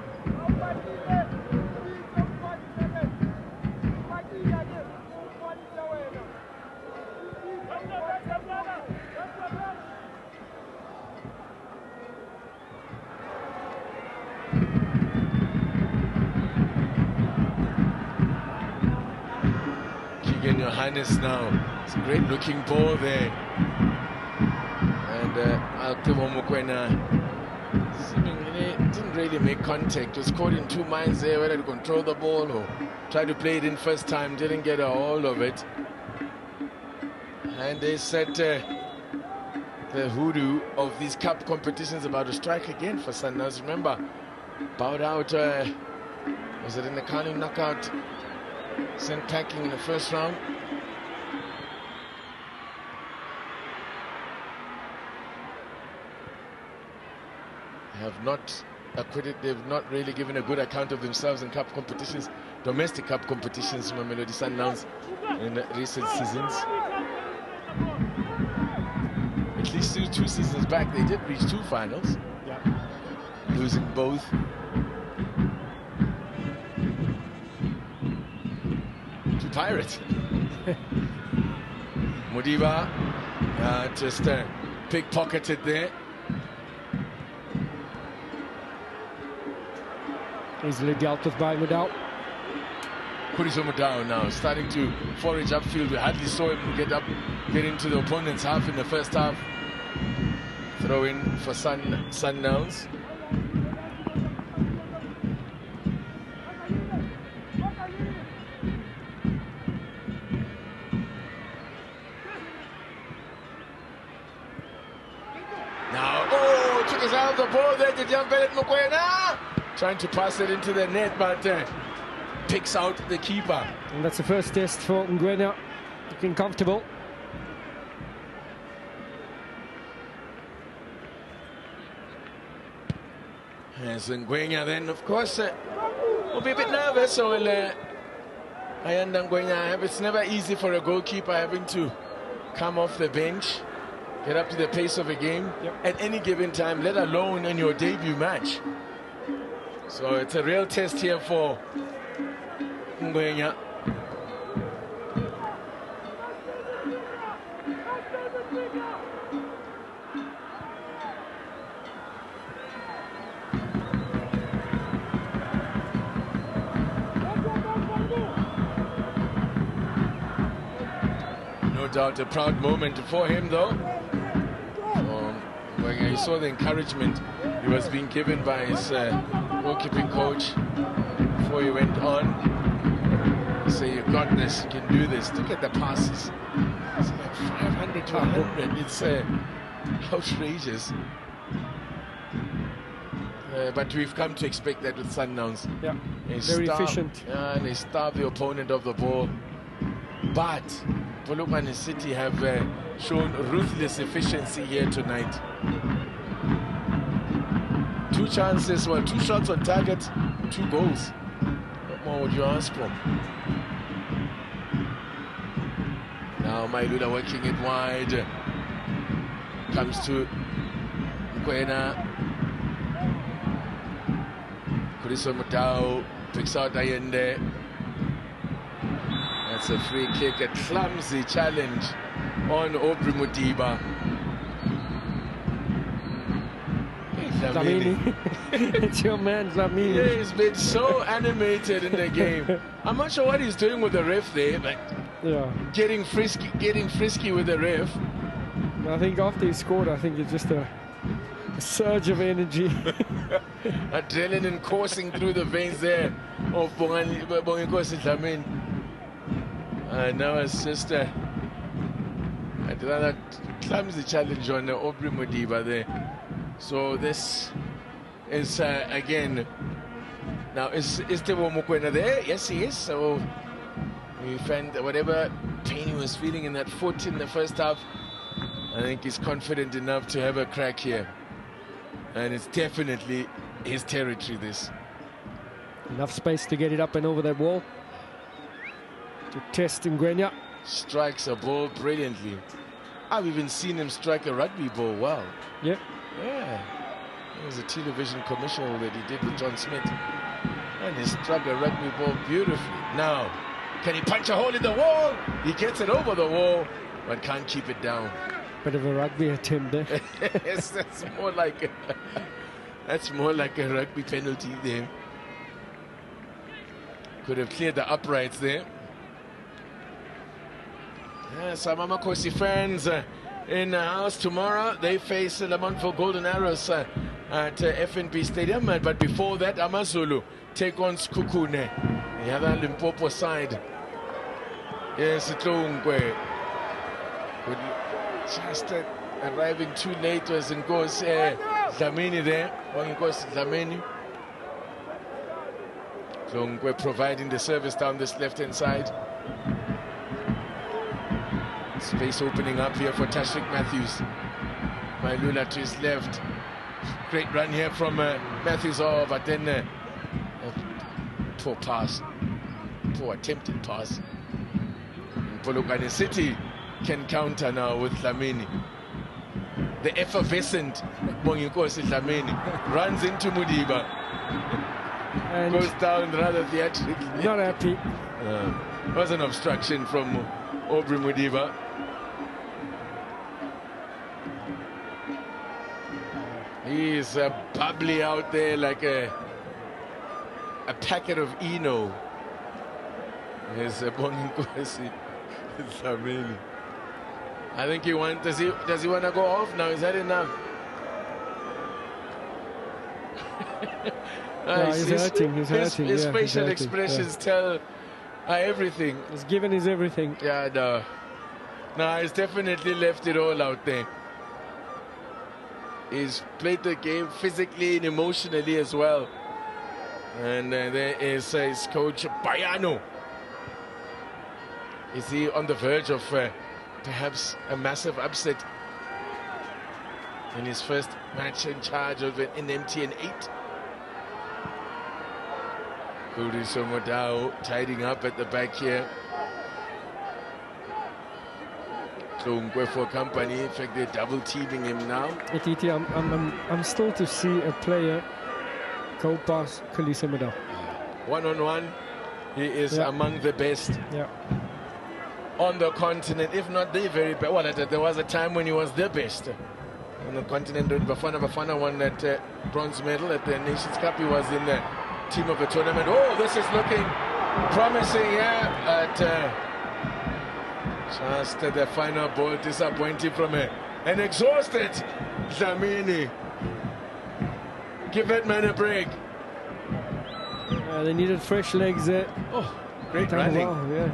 Johannes now. It's a great looking ball there. And Altivo Mokoena seemingly didn't really make contact. Was caught in 2 minds there, whether to control the ball or try to play it in first time. Didn't get a hold of it. And they said the hoodoo of these cup competitions about to strike again for Sundowns. Remember, bowed out, was it in the Carling knockout? Sent packing in the first round. They've not really given a good account of themselves in cup competitions, domestic cup competitions, Mamelodi Sundowns in recent seasons. At least 2 seasons back, they did reach 2 finals, losing both. To Pirates. Modiba just pickpocketed there. Easily dealt with by Mudau. Kuriso Mudau now starting to forage upfield. We hardly saw him get into the opponent's half in the first half. Throw in for Sundowns. Now, took his out of the ball there to jump at Mokoena. trying to pass it into the net, but picks out the keeper. And that's the first test for Ngwenya, looking comfortable. As Ngwenya then, of course, will be a bit nervous, so I understand Ngwenya. It's never easy for a goalkeeper having to come off the bench, get up to the pace of a game at any given time, let alone in your debut match. So it's a real test here for Ngwenya. No doubt a proud moment for him, though. When you saw the encouragement he was being given by his goalkeeping coach before he went on. Say, you got this, you can do this. Look at the passes. It's like 500 to 100. It's outrageous. But we've come to expect that with Sundowns. Yeah, very efficient. Yeah, they starve the opponent of the ball. But Polokwane City have shown ruthless efficiency here tonight. 2 chances, well, 2 shots on target, 2 goals. What more would you ask for? Now Mailula working it wide. Comes to Ngwenya. Kuriso Mutau picks out Ayende. That's a free kick, a clumsy challenge on Aubrey Mudiba. Dlamini. It's your man, Dlamini. Yeah, he's been so animated in the game. I'm not sure what he's doing with the ref there, but getting frisky with the ref. I think after he scored, I think it's just a surge of energy. Adrenaline coursing through the veins there of Bonginkosi Dlamini. Now it's just another clumsy challenge on Aubrey Mudiba there. So this is again, now is Tebo Mokoena there? Yes, he is. So we find that whatever pain he was feeling in that foot in the first half, I think he's confident enough to have a crack here. And it's definitely his territory, this. Enough space to get it up and over that wall. To test Ngwenya. Strikes a ball brilliantly. I've even seen him strike a rugby ball well. Yep. Yeah. It was a television commercial that he did with John Smith. And he struck a rugby ball beautifully. Now, can he punch a hole in the wall? He gets it over the wall, but can't keep it down. Bit of a rugby attempt there. Yes, that's more like a rugby penalty there. Could have cleared the uprights there. Some Amakosi fans in the house tomorrow. They face the Lamontville Golden Arrows at FNB Stadium. But before that, AmaZulu take on Skukune, the other Limpopo side. Yes, Tlongwe. Just arriving too late was Nkosi Dlamini there. Nkosi Dlamini. Tlongwe providing the service down this left-hand side. Space opening up here for Tashik Matthews. Mailula to his left. Great run here from Matthews. Oh, but then a poor pass. Poor attempted pass. Polokwane City can counter now with Dlamini. The effervescent Bonginkosi Dlamini runs into Mudiba. And goes down rather theatrically. Not happy. Was an obstruction from Aubrey Mudiba. He's bubbly out there like a packet of Eno. Here's Bonginkosi Dlamini. I think he wants. Does he want to go off now? Is that enough? He's hurting. He's hurting. His facial expressions tell everything. He's given his everything. Yeah, no, he's definitely left it all out there. He's played the game physically and emotionally as well. And there is his coach, Bayano. Is he on the verge of perhaps a massive upset in his first match in charge of an MTN 8? Kudiso Modao tidying up at the back here. Klungwe for company. In fact, they're double teaming him now. Etiti, I'm still to see a player go past Kudiso Modao. One-on-one, he is among the best on the continent, if not the very best. Well, there was a time when he was the best on the continent. Bafana won that bronze medal at the Nations Cup. He was in the team of the tournament. Oh, this is looking promising, at just the final ball, disappointing from an exhausted Dlamini. Give that man a break. They needed fresh legs there. Oh, great running. Wow,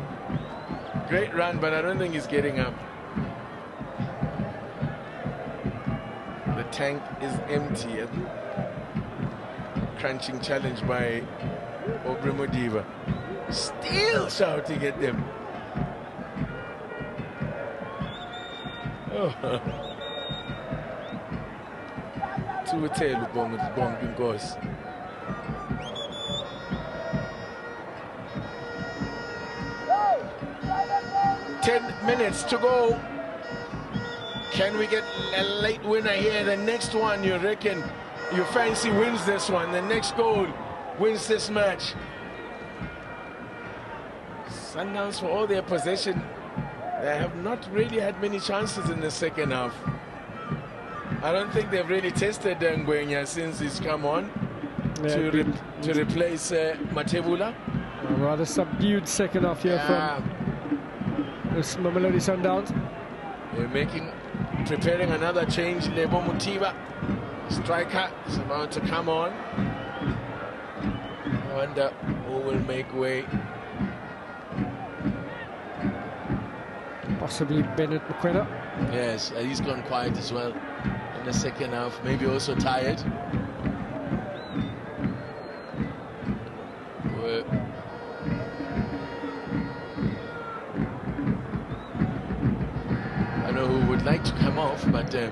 Great run, but I don't think he's getting up. The tank is empty. Crunching challenge by Aubrey Modiba. Still shouting at them. Oh. 10 minutes to go. Can we get a late winner here? The next one, you reckon, you fancy wins this one. The next goal wins this match. Sundowns, for all their possession, they have not really had many chances in the second half. I don't think they've really tested Ngwenya since he's come on to replace Matebula. A rather subdued second half here from this Mamelodi Sundowns. They're preparing another change. Lebo Mutiba, striker, is about to come on. I wonder who will make way. Possibly Bennett McQuarrie. Yes, he's gone quiet as well in the second half. Maybe also tired. I know who would like to come off, but he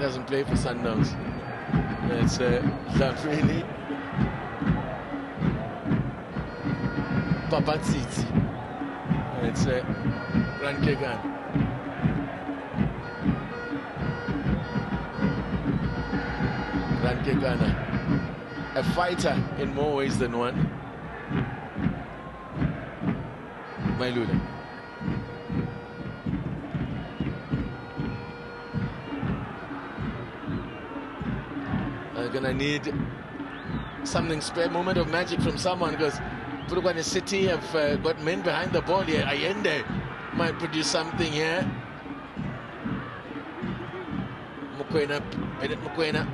doesn't play for Sundowns. It's Zafrini Papatsitsi. It's Rankegan. Rankegana, a fighter in more ways than one. Mailula. Gonna need something spare, moment of magic from someone, because Polokwane City have got men behind the ball here. Allende might produce something here. Bennett Mokoena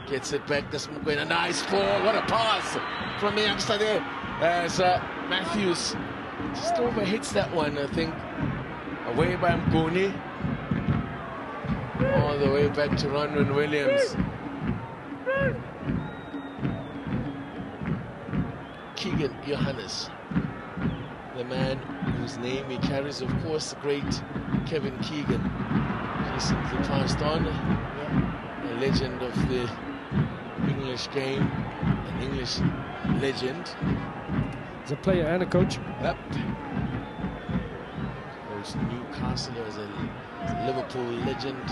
gets it back. This Mokoena, nice ball. What a pass from the youngster there. As Matthews just overhits that one, I think. Away by Mguni. All the way back to Ronwen Williams. Keegan Johannes, the man whose name he carries, of course, the great Kevin Keegan, recently passed on, a legend of the English game, an English legend. He's a player and a coach. Yep. Coach Newcastle as a Liverpool legend.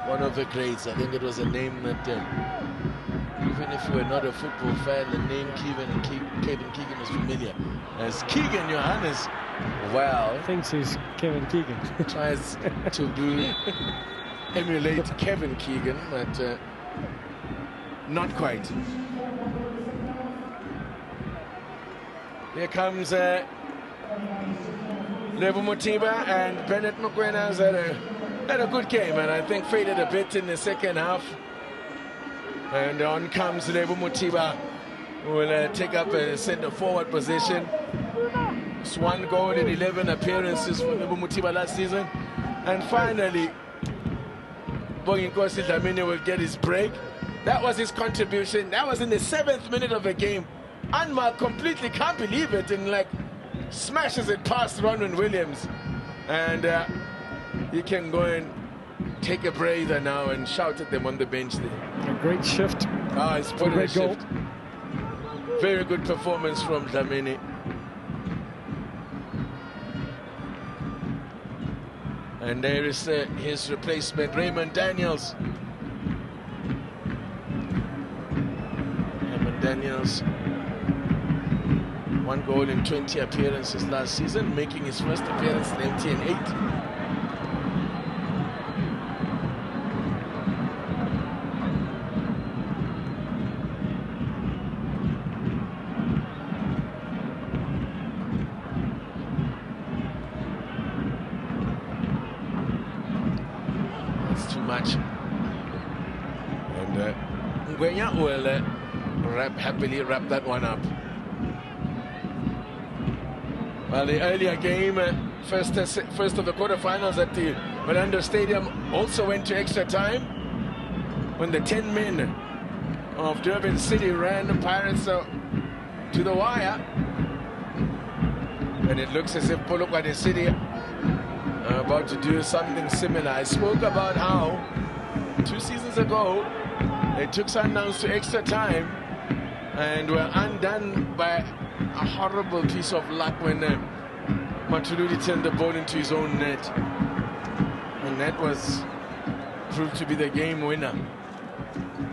One of the greats. I think it was a name that, even if you were not a football fan, the name Kevin Keegan was familiar. As Keegan Johannes, well, thinks he's Kevin Keegan. Tries to emulate Kevin Keegan, but not quite. Here comes Lebo Mutiba, and Bennett McQuarrie has had a good game, and I think faded a bit in the second half. And on comes Lebo Mutiba, who will take up a centre-forward position. It's 1 goal in 11 appearances for Lebo Mutiba last season. And finally, Bonginkosi Dlamini will get his break. That was his contribution. That was in the 7th minute of the game. Anmar completely can't believe it and like smashes it past Ronwen Williams. And he can go and take a breather now and shout at them on the bench there. A great shift. Ah, he's put in a shift. Very good performance from Dlamini. And there is his replacement, Raymond Daniels. Raymond Daniels, 1 goal in 20 appearances last season, making his first appearance in MTN 8. Much. And Ngwenya will happily wrap that one up. Well, the earlier game, first of the quarterfinals at the Orlando Stadium, also went to extra time when the 10 men of Durban City ran the Pirates to the wire. And it looks as if Polokwane City about to do something similar. I spoke about how 2 seasons ago they took Sundowns to extra time and were undone by a horrible piece of luck when Matuludi turned the ball into his own net, and that was proved to be the game winner.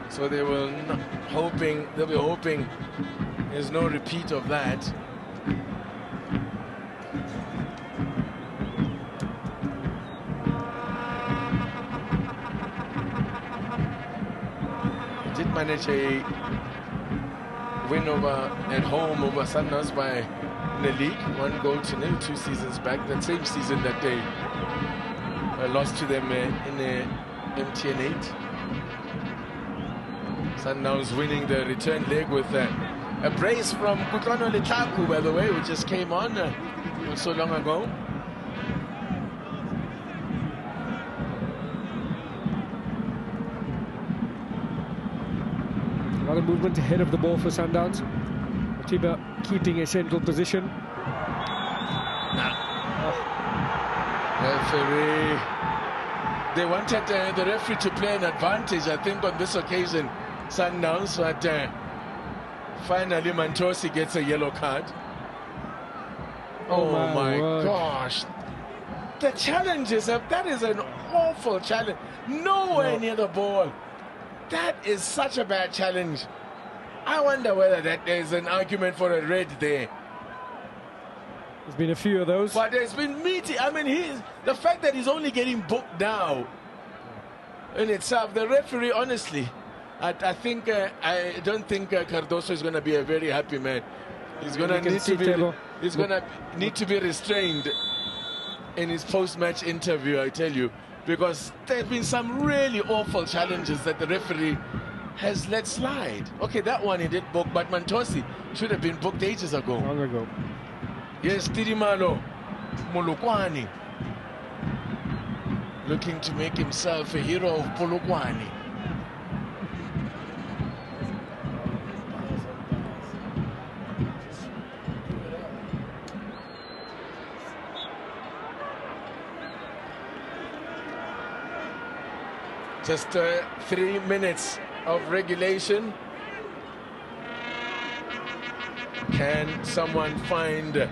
So they will they'll be hoping there's no repeat of that. Did manage a win at home over Sundowns in the league, 1 goal to nil 2 seasons back. That same season that they lost to them in the MTN 8. Sundowns winning the return leg with a brace from Kutlwano Letlaku, by the way, who just came on not so long ago. A lot of movement ahead of the ball for Sundowns. Matiba keeping a central position. Referee. They wanted the referee to play an advantage, I think, on this occasion, Sundowns, but finally Mantosi gets a yellow card. Oh my gosh. The challenges, that is an awful challenge. Nowhere near the ball. That is such a bad challenge. I wonder whether there's an argument for a red there. There's been a few of those. But there's been meaty. I mean, the fact that he's only getting booked now in itself, the referee, honestly, I don't think Cardoso is going to be a very happy man. He's going to need to be restrained in his post-match interview, I tell you. Because there have been some really awful challenges that the referee has let slide. Okay, that one he did book, but Mantosi should have been booked ages ago. Long ago. Yes, Tirimalo Polokwane, looking to make himself a hero of Polokwane. Just 3 minutes of regulation. Can someone find a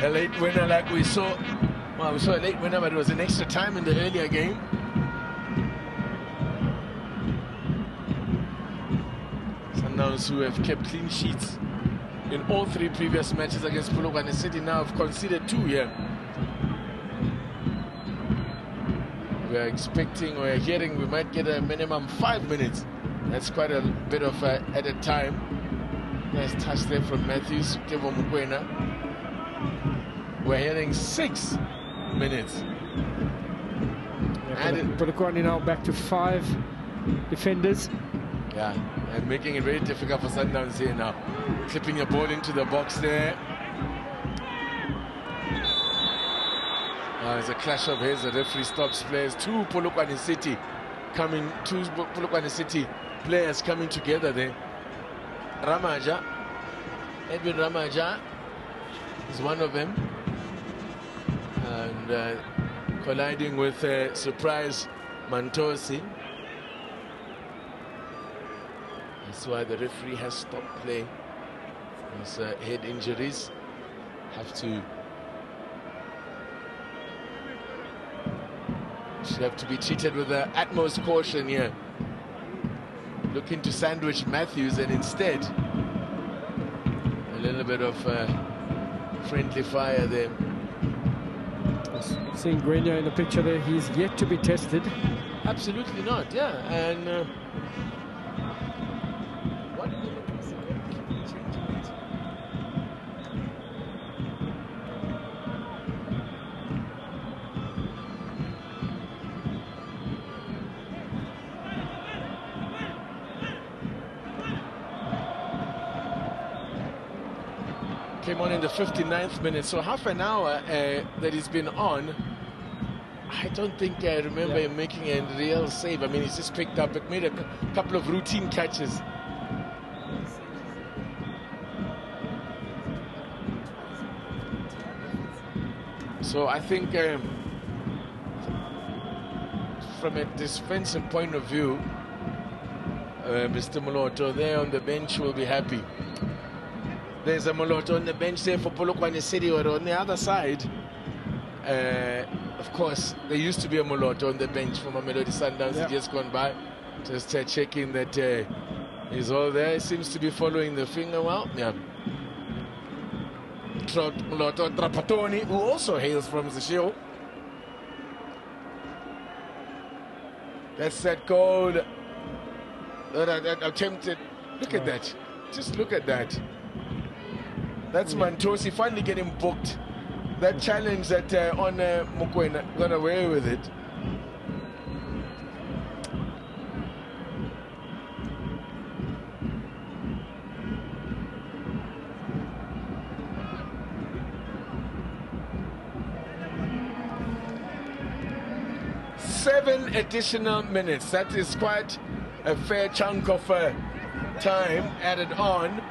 late winner like we saw? Well, we saw a late winner, but it was an extra time in the earlier game. Sundowns, who have kept clean sheets in all 3 previous matches against Polokwane City, now have conceded 2 here. We're hearing we might get a minimum 5 minutes. That's quite a bit of added time. Nice touch there from Matthews. We're hearing 6 minutes. Polokwane now back to 5 defenders. Yeah, and making it very difficult for Sundowns here now. Clipping the ball into the box there. There's a clash of heads. The referee stops players to Polokwane City two Polokwane City players coming together there. Ramaja, Edwin Ramaja is one of them, and colliding with surprise Mantosi. That's why the referee has stopped play. These head injuries have to be treated with the utmost caution here. Looking to sandwich Matthews, and instead a little bit of friendly fire there. Seeing Grenier in the picture there, he's yet to be tested. Absolutely not, yeah. And came on in the 59th minute, so half an hour that he's been on. I don't think I remember him making a real save. I mean, he's just picked up, it made a couple of routine catches. So I think from a defensive point of view, Mr. Moloto there on the bench will be happy. There's a Moloto on the bench there for Polokwane City, or on the other side. Of course, there used to be a Moloto on the bench for Mamelodi Sundowns. He just gone by, just checking that he's all there. He seems to be following the finger well. Yeah. Moloto Trapatoni, who also hails from Zishio. That's that goal that attempted. Look at that. Just look at that. That's Mantosi finally getting booked. That challenge that on Mokoena got away with it. Seven additional minutes. That is quite a fair chunk of time added on.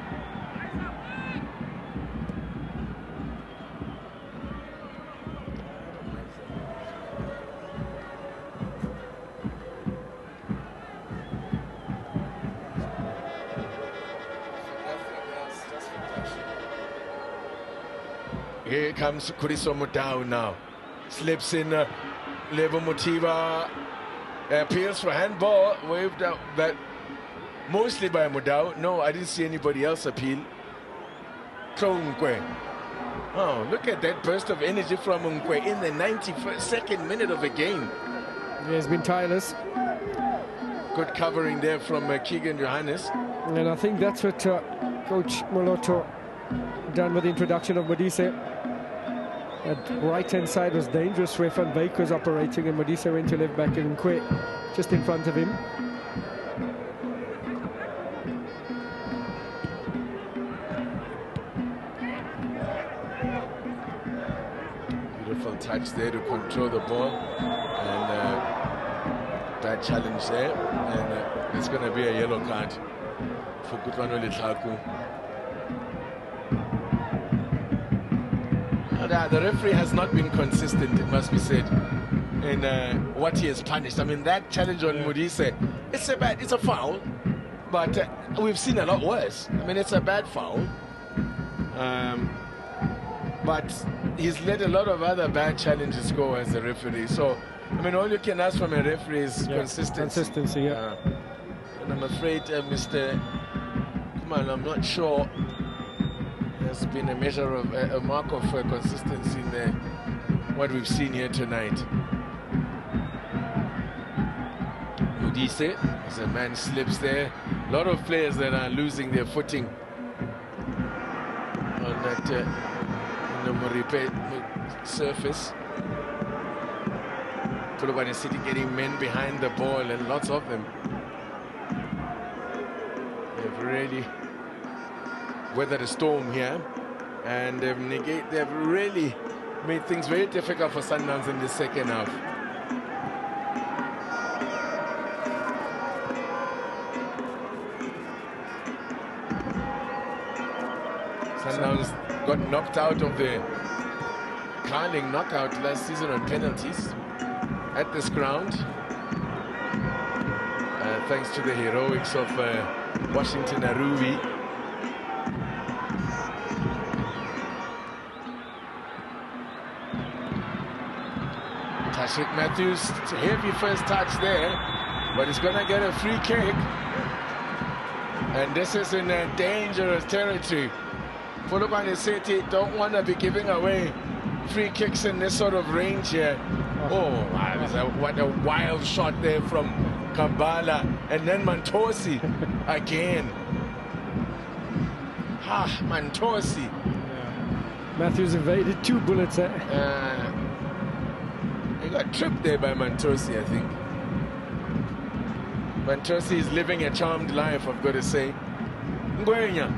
Here comes Kuriso Mudau now. Slips in Levo Motiva. Appeals for handball. Waved out that mostly by Mudau. No, I didn't see anybody else appeal. Nkwe. Oh, look at that burst of energy from Nkwe in the 92nd minute of the game. He has been tireless. Good covering there from Keegan Johannes. And I think that's what Coach Moloto done with the introduction of Modise. That right-hand side was dangerous. Refan Baker was operating, and Modise went to left back, and Nkwe just in front of him. Beautiful touch there to control the ball, and bad challenge there, and it's going to be a yellow card for Kutlwano Letlaku. The referee has not been consistent, it must be said, in what he has punished. I mean, that challenge on Modise, it's a foul, but we've seen a lot worse. I mean, it's a bad foul, but he's let a lot of other bad challenges go as a referee. So, I mean, all you can ask from a referee is consistency. Consistency, yeah. And I'm afraid, Mr. Kuman, I'm not sure there's been a measure of a mark of consistency in what we've seen here tonight. Modise, as a man slips there, a lot of players that are losing their footing on that Moripe surface. Polokwane City getting men behind the ball, and lots of them. They've really weathered a storm here, and they've really made things very difficult for Sundowns in the second half. Sundowns got knocked out of the Carling knockout last season on penalties at this ground. Thanks to the heroics of Washington Aruvi. Tashik Matthews, heavy first touch there, but he's gonna get a free kick. And this is in a dangerous territory. Polokwane City don't want to be giving away free kicks in this sort of range here. Oh, wow, what a wild shot there from Kambala. And then Mantosi again. Mantosi. Yeah. Matthews evaded 2 bullets there. He got tripped there by Mantosi, I think. Mantosi is living a charmed life, I've got to say. Ngwenya.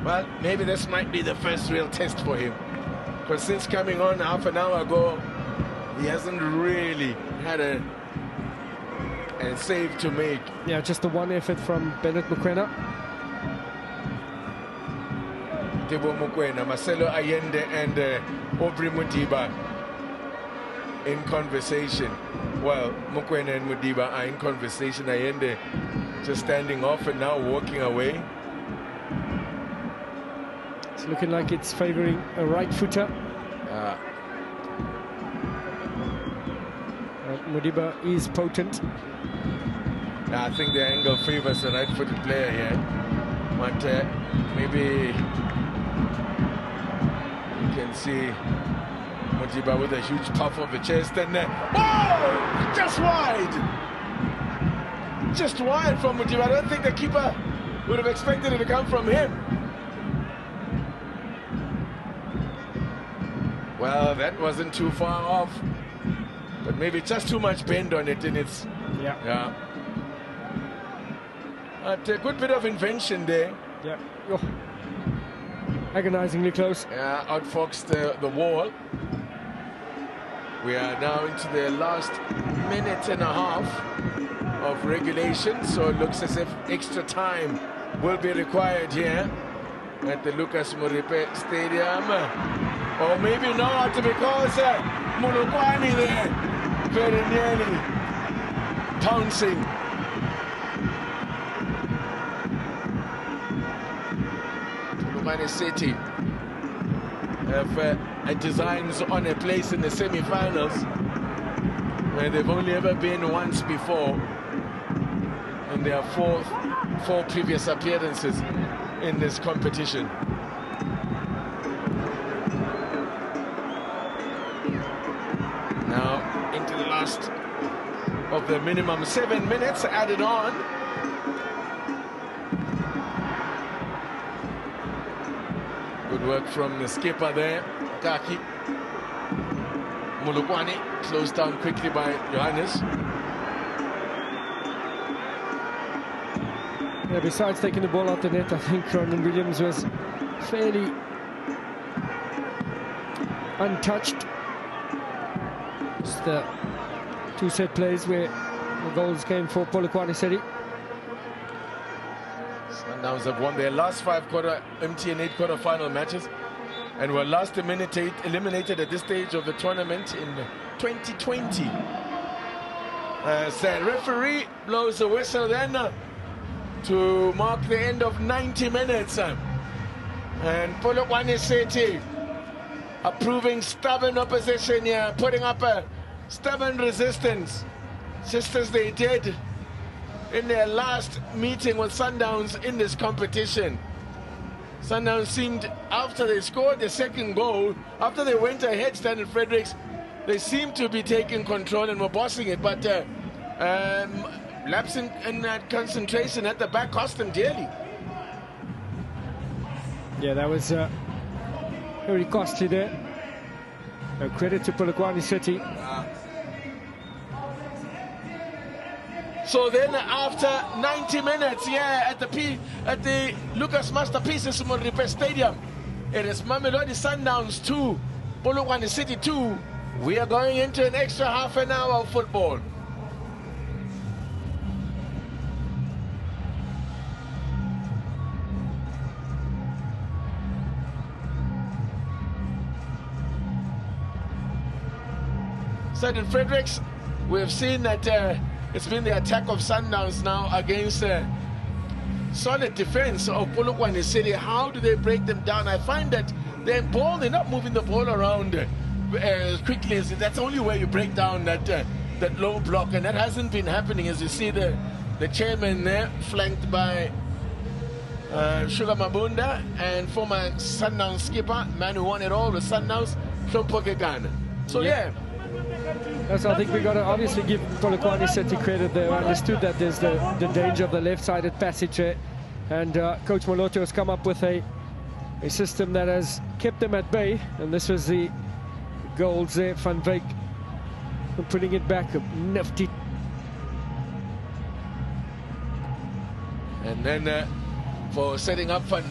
Well, maybe this might be the first real test for him. Because since coming on half an hour ago, he hasn't really had a save to make. Yeah, just the one effort from Bennett Mukwena. Tebo Mukwena, Marcelo Allende and Aubrey Mudiba in conversation. Well, Mukwena and Mudiba are in conversation. Allende just standing off and now walking away. It's looking like it's favouring a right footer. Mudiba is potent. I think the angle favours the right-footed player here. But maybe you can see Mudiba with a huge puff of the chest and oh! Just wide! Just wide from Mudiba. I don't think the keeper would have expected it to come from him. Well, that wasn't too far off, but maybe just too much bend on it, and it's yeah. But a good bit of invention there. Yeah. Oh. Agonizingly close. Yeah, outfoxed the wall. We are now into the last minute and a half of regulation, so it looks as if extra time will be required here at the Lucas Moripe Stadium. Or maybe not, because Polokwane there very nearly pouncing. Polokwane City have designs on a place in the semi-finals where they've only ever been once before in their four previous appearances in this competition. Now into the last of the minimum 7 minutes added on. Good work from the skipper there, Kaki. Polokwane closed down quickly by Johannes. Yeah, besides taking the ball out the net, I think Ronan Williams was fairly untouched. Just the 2 set plays where the goals came for Polokwane City. Sundowns have won their last 5 MTN 8 quarter-final matches and were last eliminated at this stage of the tournament in 2020. The referee blows the whistle then to mark the end of 90 minutes. And Polokwane City are proving stubborn opposition here, putting up a stubborn resistance, just as they did in their last meeting with Sundowns in this competition. Sundowns seemed, after they scored the second goal, after they went ahead, Stanley Fredericks, they seemed to be taking control and were bossing it, but lapsing in that concentration at the back cost them dearly. Yeah, that was very costly there. No credit to Polokwane City. So then after 90 minutes, at the Lucas Masterpieces Moripe Stadium, it is Mamelodi Sundowns 2, Polokwane City 2. We are going into an extra half an hour of football. St. Fredericks. We've seen that it's been the attack of Sundowns now against solid defense of Polokwane City. How do they break them down? I find that they're not moving the ball around as quickly as that's the only way you break down that low block, and that hasn't been happening. As you see the chairman there, flanked by Sugar Mabunda and former Sundowns skipper, man who won it all with Sundowns, Ghana. So yeah. Yes, I think we've got to obviously give Polokwane City credit there. I understood that there's the danger of the left-sided passage there, and Coach Moloto has come up with a system that has kept them at bay, and this was the goals there. Van Wyk putting it back, a nifty. And then for setting up Van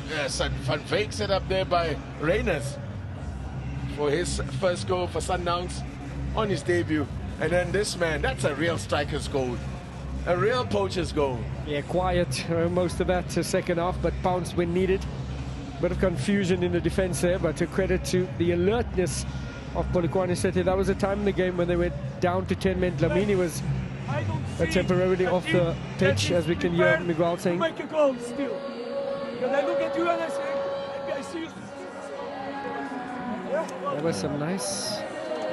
Wyk, set up there by Reyners for his first goal for Sundowns on his debut. And then this man, that's a real striker's goal, a real poacher's goal. Yeah, quiet most of that second half, but pounced when needed. Bit of confusion in the defense there, but a credit to the alertness of Polokwane City. That was a time in the game when they went down to 10 men. Lamini was temporarily off the pitch, as we can hear Miguel saying. Make a goal still. Because I look at you and I say, I see you. There was some nice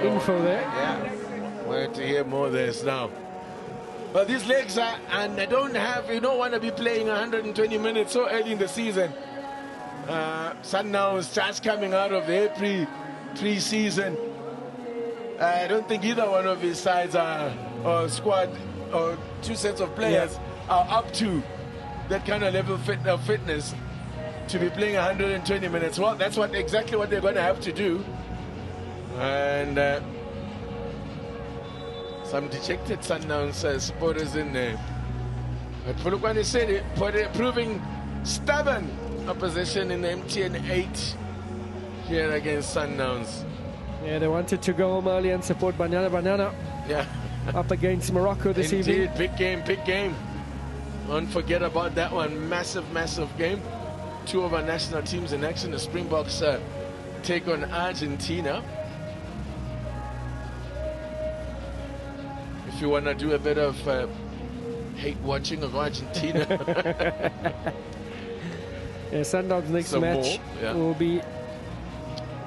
info there. Yeah, wanted to hear more of this now. But these legs are, and they don't have, you don't want to be playing 120 minutes so early in the season. Sundowns just coming out of their pre-season. I don't think either one of his sides or squad or two sets of players are up to that kind of level of fitness to be playing 120 minutes. Well, that's exactly what they're going to have to do. And some dejected Sundowns supporters in there. But Polokwane City proving stubborn opposition in the MTN 8 here against Sundowns. Yeah, they wanted to go home early and support Banana. Yeah. Up against Morocco this evening. Indeed, big game. Don't forget about that one. Massive game. Two of our national teams in action. The Springboks take on Argentina. If you want to do a bit of hate watching of Argentina. Yeah, Sundowns' next match will be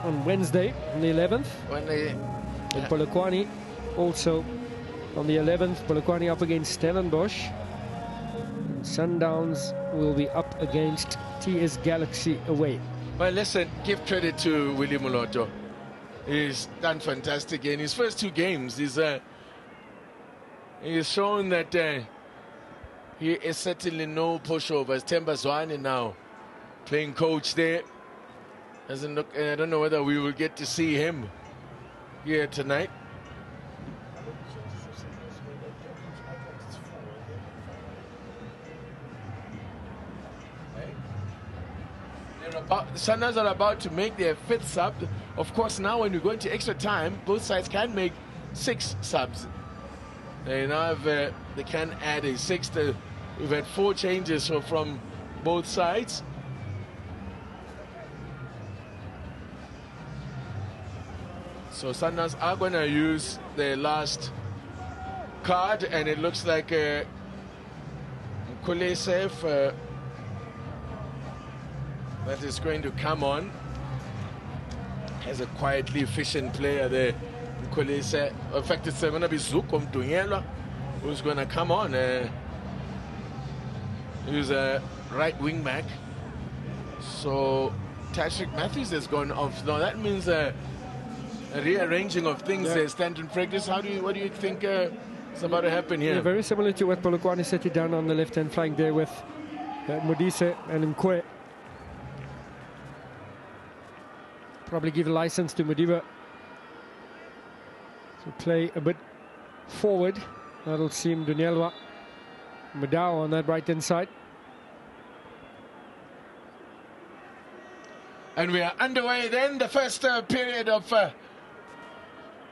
on Wednesday, on the 11th. And Polokwane also on the 11th. Polokwane up against Stellenbosch. And Sundowns will be up against TS Galaxy away. Well, listen, give credit to Willie Moloto. He's done fantastic in his first two games. He's shown that he is certainly no pushover. Temba Zwane now playing coach there. Doesn't look, I don't know whether we will get to see him here tonight. The Sundowns are about to make their fifth sub. Of course, now when we go into extra time, both sides can make 6 subs. They now have, they can add a 6th. We've had 4 changes from both sides. So Sundowns are going to use their last card, and it looks like Mkulesef that is going to come on as a quietly efficient player there. Mkulesef. In fact, it's going to be Zuko Mdunyelwa who's going to come on. Who's a right wing back. So Tashik Matthews has gone off. Now that means a rearranging of things there. Stanton Fredericks, what do you think is about to happen here? Yeah, very similar to what Polokwane City done on the left-hand flank there with Modise and Nkwe. Probably give a license to Modiba to play a bit forward. That'll seem Dunyelwa Madao on that right-hand side. And we are underway then, the first period of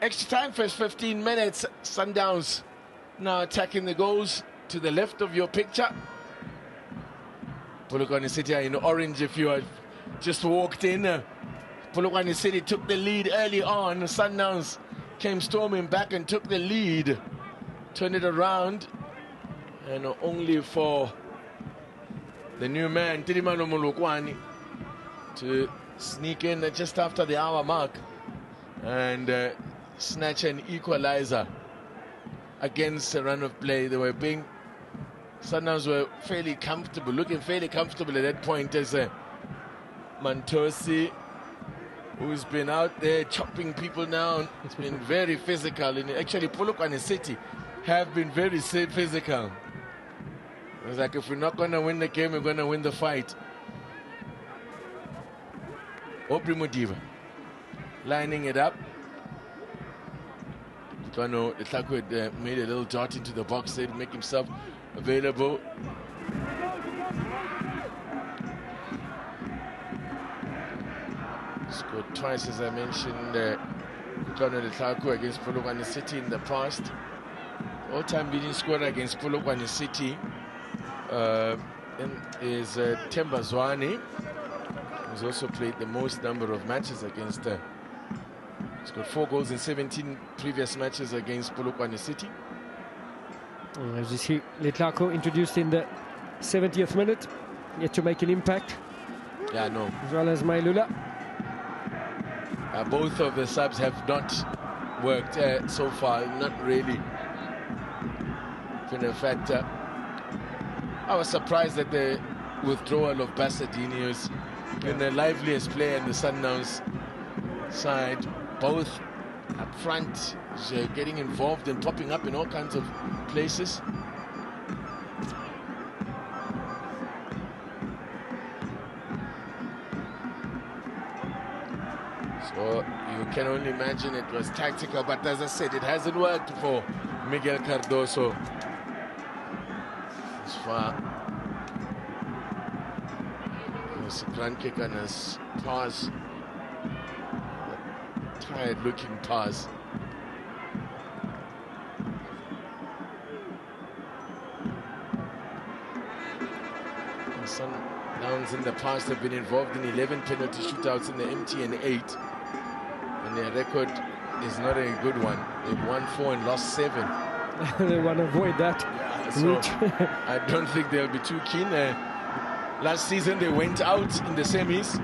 extra time, first 15 minutes. Sundowns now attacking the goals to the left of your picture. Polokwane City are in orange if you had just walked in. Polokwane City took the lead early on. Sundowns came storming back and took the lead, turned it around, and only for the new man, Polokwane, to sneak in just after the hour mark and snatch an equalizer against a run of play. They were Sundowns were fairly comfortable, looking fairly comfortable at that point as Mantosi, who's been out there chopping people down. It's been very physical. And actually, Polokwane City have been very physical. It's like, if we're not going to win the game, we're going to win the fight. Aubrey Mudiva lining it up. Kano Letlhakwe made a little dot into the box there to make himself available. Scored twice, as I mentioned, Kano Letlhakwe against Polokwane City in the past. All-time leading scorer against Polokwane City is Themba Zwane, who's also played the most number of matches against. He's got 4 goals in 17 previous matches against Polokwane City. As you see, Letlhakwe introduced in the 70th minute, yet to make an impact. Yeah, no. As well as Mailula. Both of the subs have not worked so far, not really. In fact, I was surprised at the withdrawal of Basadini, who's been the liveliest player in the Sundowns side. Both up front, getting involved and popping up in all kinds of places. So you can only imagine it was tactical, but as I said, it hasn't worked for Miguel Cardoso. As far as Grand Kekana's pass, tired-looking pass. Sundowns in the past have been involved in 11 penalty shootouts in the MTN 8, and their record is not a good one. They've won 4 and lost 7. They want to avoid that. Yeah, so I don't think they'll be too keen. Last season they went out in the semis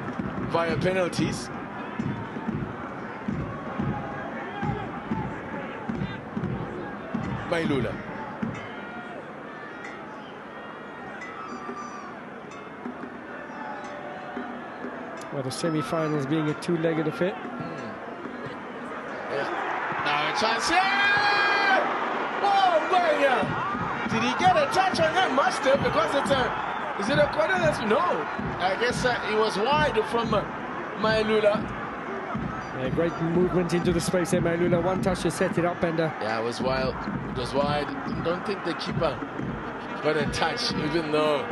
via penalties. Mailula. Well, the semi-finals being a two-legged affair. Yeah. Now a chance here! Oh, Gwenya! Did he get a touch on that? Must have, because it's a... Is it a corner? No. I guess it was wide from Mailula. Yeah, great movement into the space there, Mailula. One touch to set it up, and yeah, it was wild. It was wide. I don't think the keeper got a touch, even though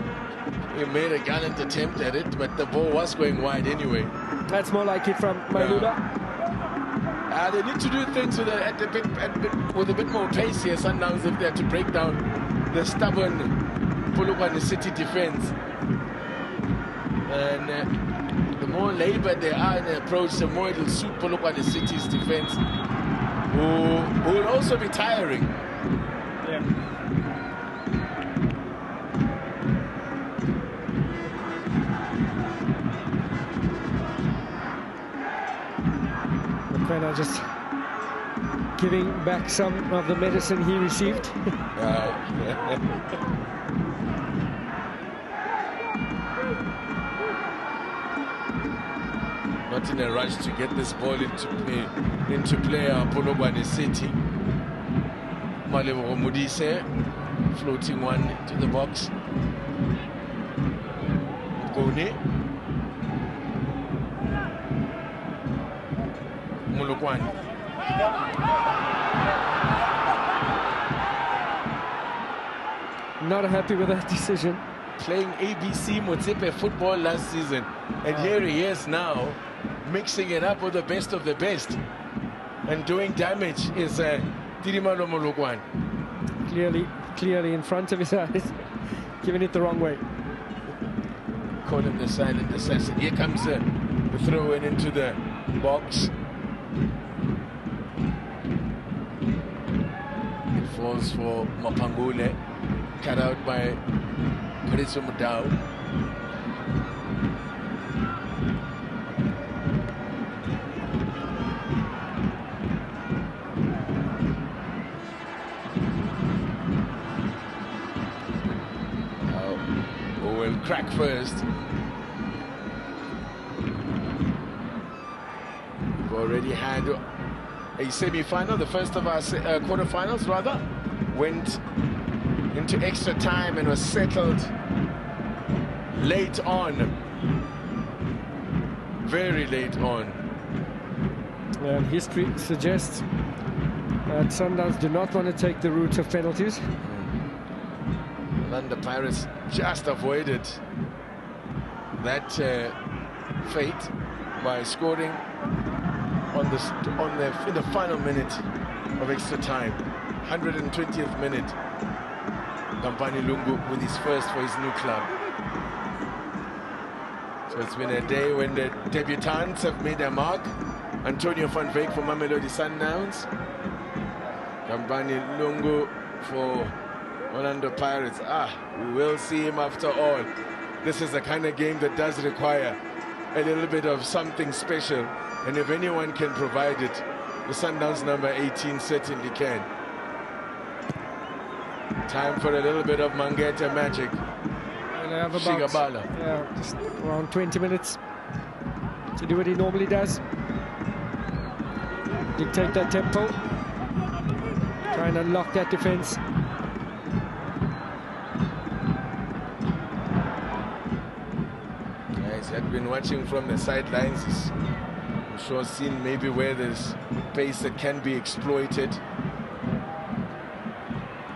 he made a gallant attempt at it, but the ball was going wide anyway. That's more like it from Mailula. They need to do things with a bit more pace here, Sundowns, if they have to break down the stubborn Polokwane City defense. And the more laboured they are in the approach, the more it'll suit Polokwane City's defense, who will also be tiring. Yeah. McQuarrie just giving back some of the medicine he received. Not in a rush to get this ball into play, Polokwane City. Malebo Mudise floating one into the box. Gone. Polokwane. Not happy with that decision. Playing ABC Motsepe football last season, and here he is now, mixing it up with the best of the best, and doing damage is Tirimano Polokwane. Clearly in front of his eyes, giving it the wrong way. Call him the silent assassin. Here comes the throw in into the box. falls for Mapangule, cut out by Kariso Mudau. Who will crack first? We've already had a semi-final, the first of our quarterfinals rather, went into extra time and was settled late on, very late on. And history suggests that Sundowns do not want to take the route of penalties. And the Pirates just avoided that fate by scoring in the final minute of extra time, 120th minute. Kampani Lungu with his first for his new club. So it's been a day when the debutants have made their mark. Antonio van Veek for Mamelodi Sundowns, Kampani Lungu for Orlando Pirates. We will see him after all. This is the kind of game that does require a little bit of something special, and if anyone can provide it, the Sundowns number 18 certainly can. Time for a little bit of Mangeta magic. And I have about Shigabala. just around 20 minutes to do what he normally does. Dictate that tempo, try and unlock that defense. Had been watching from the sidelines. I'm sure seen maybe where there's pace that can be exploited,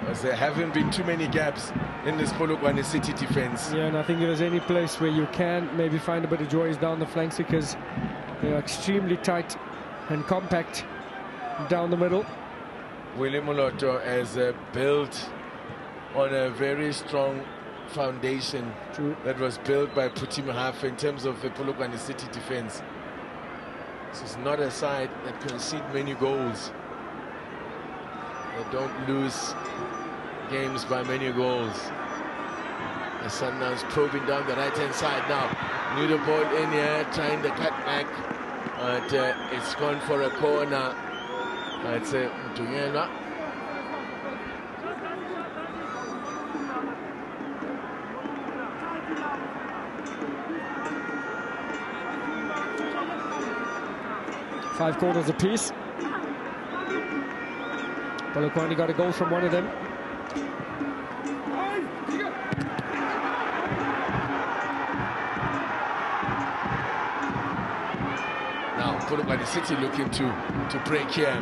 as there haven't been too many gaps in this Polokwane City defense. Yeah, and I think if there's any place where you can maybe find a bit of joy is down the flanks, because they are extremely tight and compact down the middle. Willie Moloto has built on a very strong foundation. True. That was built by Puti Mahafa in terms of the Polokwane City defense. This is not a side that concede many goals. They don't lose games by many goals. The Sundowns probing down the right-hand side now. New the ball in here, trying the cut back, but it's gone for a corner. It's Mtuyela. Five corners apiece. Polokwane got a goal from one of them. Now Polokwane City looking to break here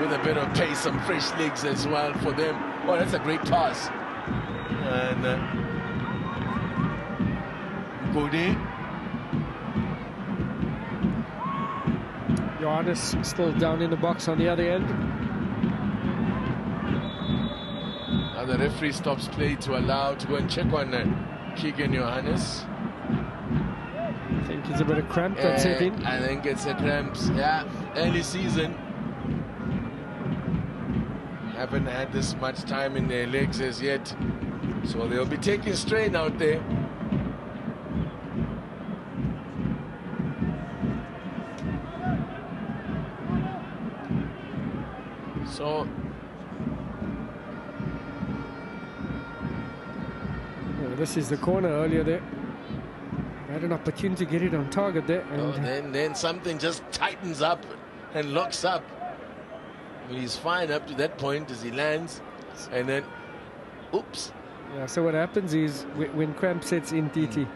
with a bit of pace, some fresh legs as well for them. Oh, that's a great pass. And Gode. Johannes still down in the box on the other end. Now the referee stops play to allow to go and check on Keegan Johannes. I think it's a bit of cramp that's set in. I think it's a cramps. Yeah, early season. Haven't had this much time in their legs as yet, so they'll be taking strain out there. So this is the corner earlier there. Had an opportunity to get it on target there, and then something just tightens up and locks up. He's fine up to that point as he lands, and then oops. Yeah, so what happens is when cramp sets in, TT,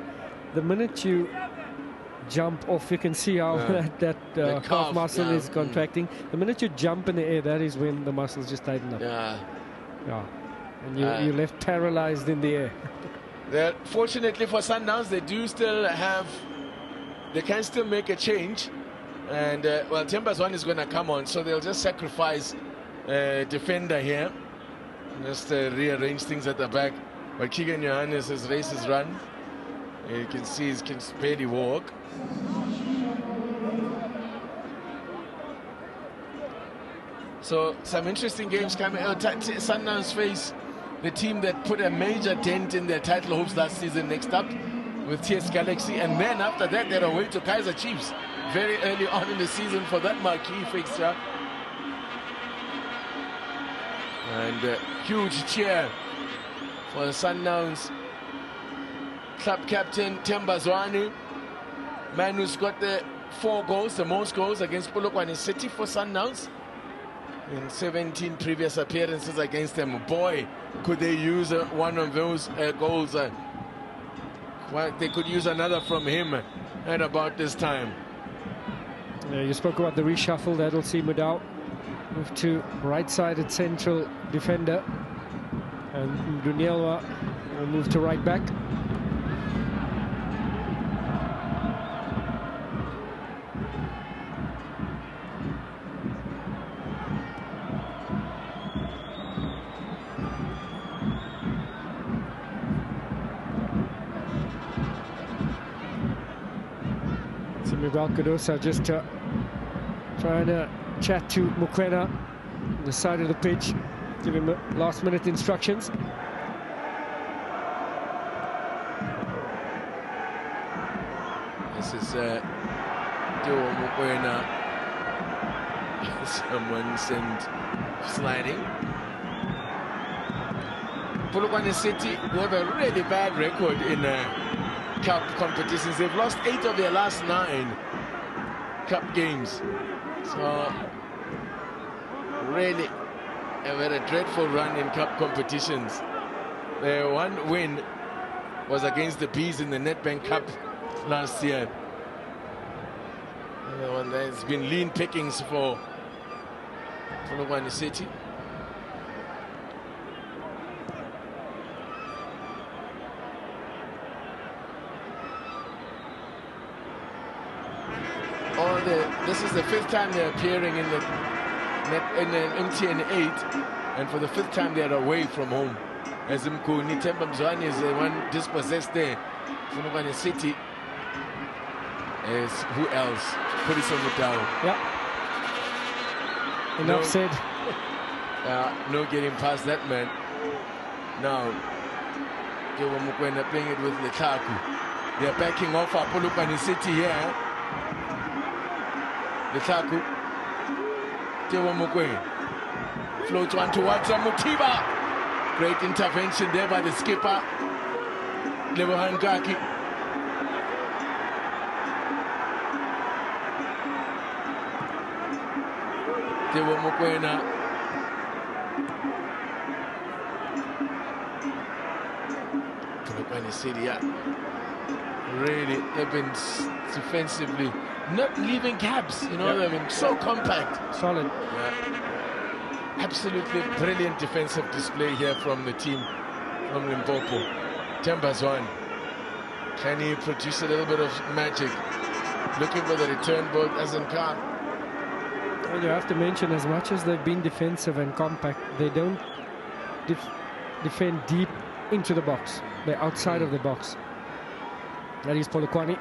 the minute you jump off, you can see how that calf muscle is contracting. The minute you jump in the air, that is when the muscles just tighten up. Yeah. And you're left paralyzed in the air. Fortunately for Sundowns, they do still have, they can still make a change. And well, Timbers one is going to come on, so they'll just sacrifice defender here. Just rearrange things at the back. But Keegan Johannes, his race is run. You can see he can barely walk. So some interesting games coming out. Sundowns face the team that put a major dent in their title hopes last season next up with TS Galaxy, and then after that they're away to Kaizer Chiefs very early on in the season for that marquee fixture. And a huge cheer for the Sundowns club captain Themba Zwane, man who's got the 4 goals, the most goals against Polokwane City for Sundowns in 17 previous appearances against them. Boy, could they use one of those goals. Well, they could use another from him at about this time. Yeah, you spoke about the reshuffle. That'll see Mudau move to right-sided central defender, and Dunielwa will move to right back. Balcadosa just trying to chat to Mukwena on the side of the pitch, give him last-minute instructions. This is Teo Mukwena. Someone sent sliding. Polokwane City, they have a really bad record in cup competitions. They've lost 8 of their last 9 cup games. So really have had a dreadful run in cup competitions. Their one win was against the Bees in the Nedbank Cup last year. Another one that's been lean pickings for Polokwane City. This is the 5th time they're appearing in the MTN 8, and for the 5th time they're away from home. As Mkuni, Themba Zwane is the one dispossessed there. Polokwane City is who else? Kholiso Mudau. Yeah. Enough said. No getting past that man. Now, Teo Mukwena playing it with Lethaku. They're backing off Polokwane City here. Lethaku, Teo Mukwena, floats one towards Mutiba. Great intervention there by the skipper, Lebohang Gaki. Teo Mukwena. Polokwane City, really, they've been defensively not leaving gaps, you know, they've been so compact. Solid. Yeah. Absolutely brilliant defensive display here from the team from Limpopo. Themba Zwane, can he produce a little bit of magic? Looking for the return ball, doesn't come. Well, you have to mention, as much as they've been defensive and compact, they don't defend deep into the box. They're outside of the box. That is Polokwane.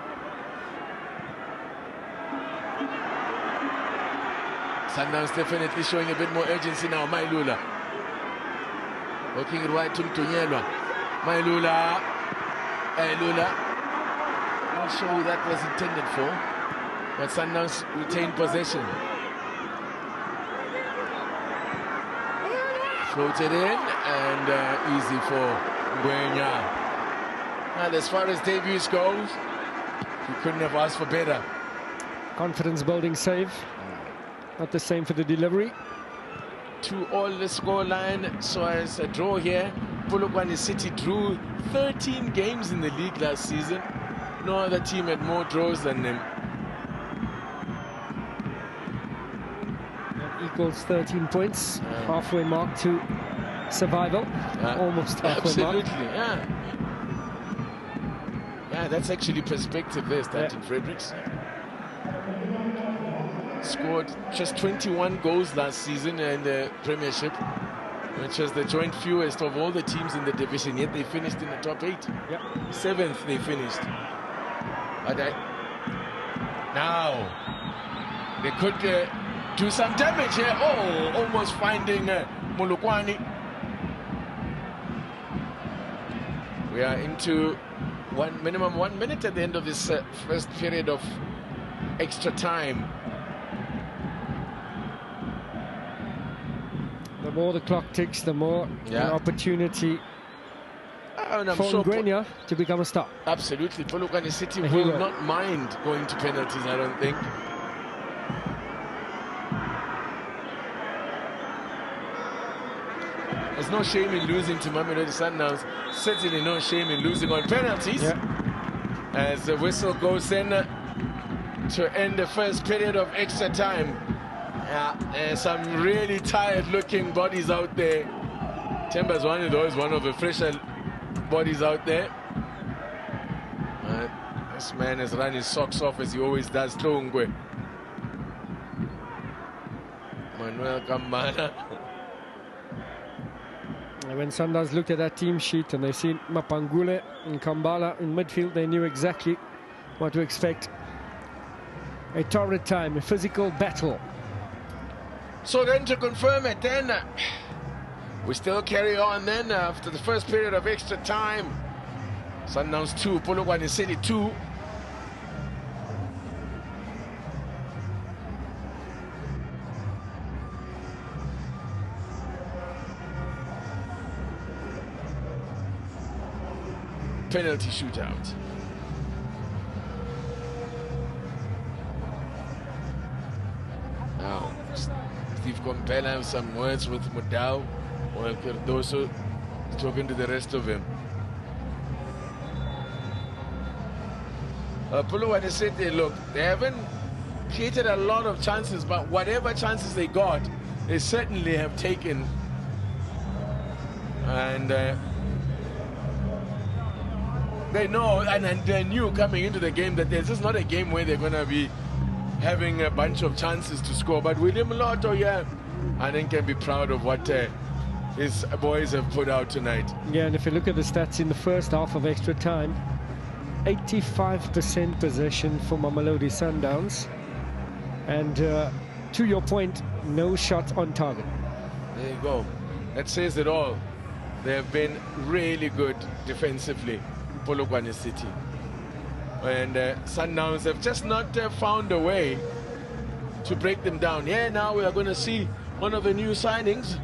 Sundowns definitely showing a bit more urgency now. Mailula working it right to Mtonyelwa. Mailula, not sure who that was intended for, but Sundowns retained possession. Floated in, and easy for Ngwenya. And as far as debuts goes, you couldn't have asked for better. Confidence building save. Not the same for the delivery. 2-2 the scoreline, so as a draw here. Polokwane City drew 13 games in the league last season. No other team had more draws than them. That equals 13 points. Halfway mark to survival. Almost halfway mark. Absolutely, yeah, that's actually perspective there, Stanton Fredericks. Scored just 21 goals last season in the Premiership, which was the joint fewest of all the teams in the division, yet they finished in the top 8. Yep. 7th they finished. But now they could do some damage here. Oh, almost finding Polokwane. We are into minimum 1 minute at the end of this first period of extra time. The more the clock ticks, the more an opportunity for sure Ngwenya to become a star. Absolutely. Polokwane City will not mind going to penalties, I don't think. There's no shame in losing to Mamelodi Sundowns. Certainly no shame in losing on penalties. As the whistle goes in to end the first period of extra time. There's some really tired-looking bodies out there. Temba's one of those, one of the fresher bodies out there. This man has run his socks off as he always does. Tlongwe. Manuel Kambana. When Sundowns looked at that team sheet and they seen Mapangule and Kambala in midfield, they knew exactly what to expect. A torrid time, a physical battle. So then to confirm it, then we still carry on then after the first period of extra time. Sundowns 2, Polokwane City 2. Penalty shootout. Now, Steve Compella has some words with Mudau, while Cardoso is talking to the rest of him. Polokwane City, look, they haven't created a lot of chances, but whatever chances they got, they certainly have taken. And they know, and they knew coming into the game that this is not a game where they're going to be having a bunch of chances to score. But William Lotto, I think can be proud of what his boys have put out tonight. Yeah, and if you look at the stats in the first half of extra time, 85% possession for Mamelodi Sundowns. And to your point, no shot on target. There you go. That says it all. They have been really good defensively, Polokwane City. And Sundowns have just not found a way to break them down. Now we are going to see one of the new signings.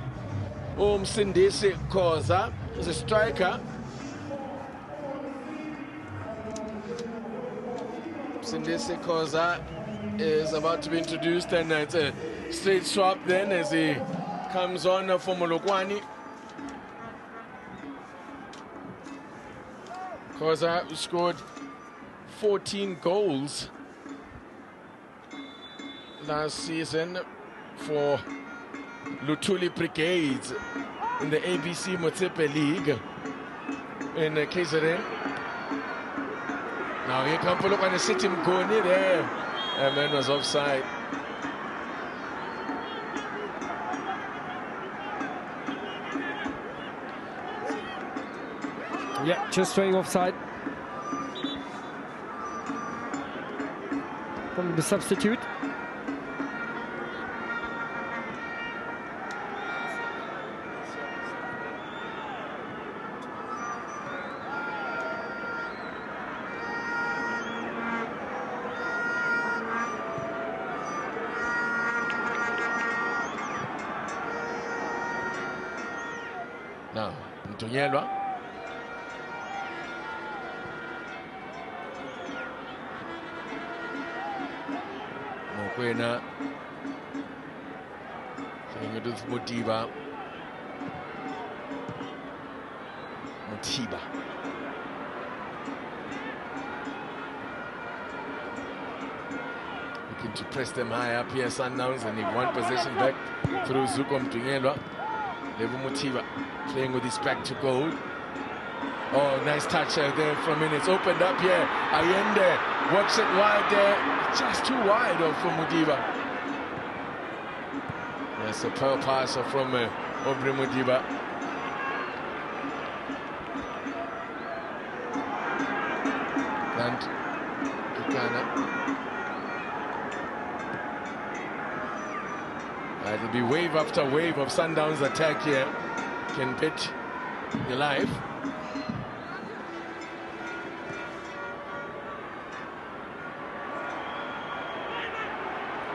Sindisi Koza is a striker. Sindisi Koza is about to be introduced, and it's a straight swap then as he comes on for Polokwane. Koza scored 14 goals last season for Luthuli Brigades in the ABC Motsepe League in KZN. Now here comes Polokwane City Mgoni there. That man was offside. Yeah, just straight offside. From the substitute. Now, Mtonyelwa. Mokwena. Playing it with Mutiba. Looking to press them high up here, Sundowns, and he won possession back through Zuko Mtonyelwa. Levu Mutiba playing with his back to goal. Oh, nice touch there from in. It's opened up here. Allende works it wide there. Just too wide for Mutiba. That's a pearl pass from Aubrey Mutiba. And Kikana. It'll be wave after wave of Sundowns attack here. Can bet your life.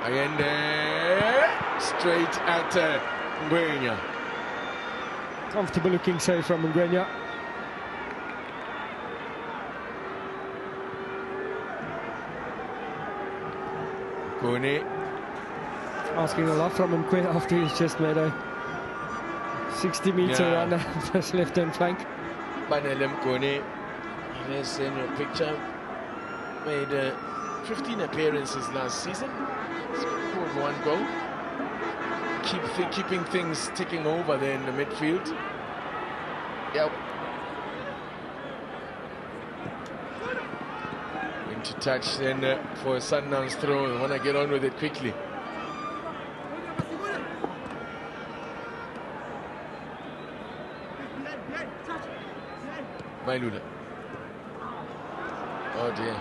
Allende straight at Ngwenya. Comfortable looking save from Ngwenya. Kone. Asking a lot from him after he's just made a 60-meter run on his left-hand flank. Banelem Kone, let's send your picture. Made 15 appearances last season. Scored 1 goal. Keeping things ticking over there in the midfield. Yep. Into touch then for a Sundowns throw. I want to get on with it quickly. Mailula. Oh dear.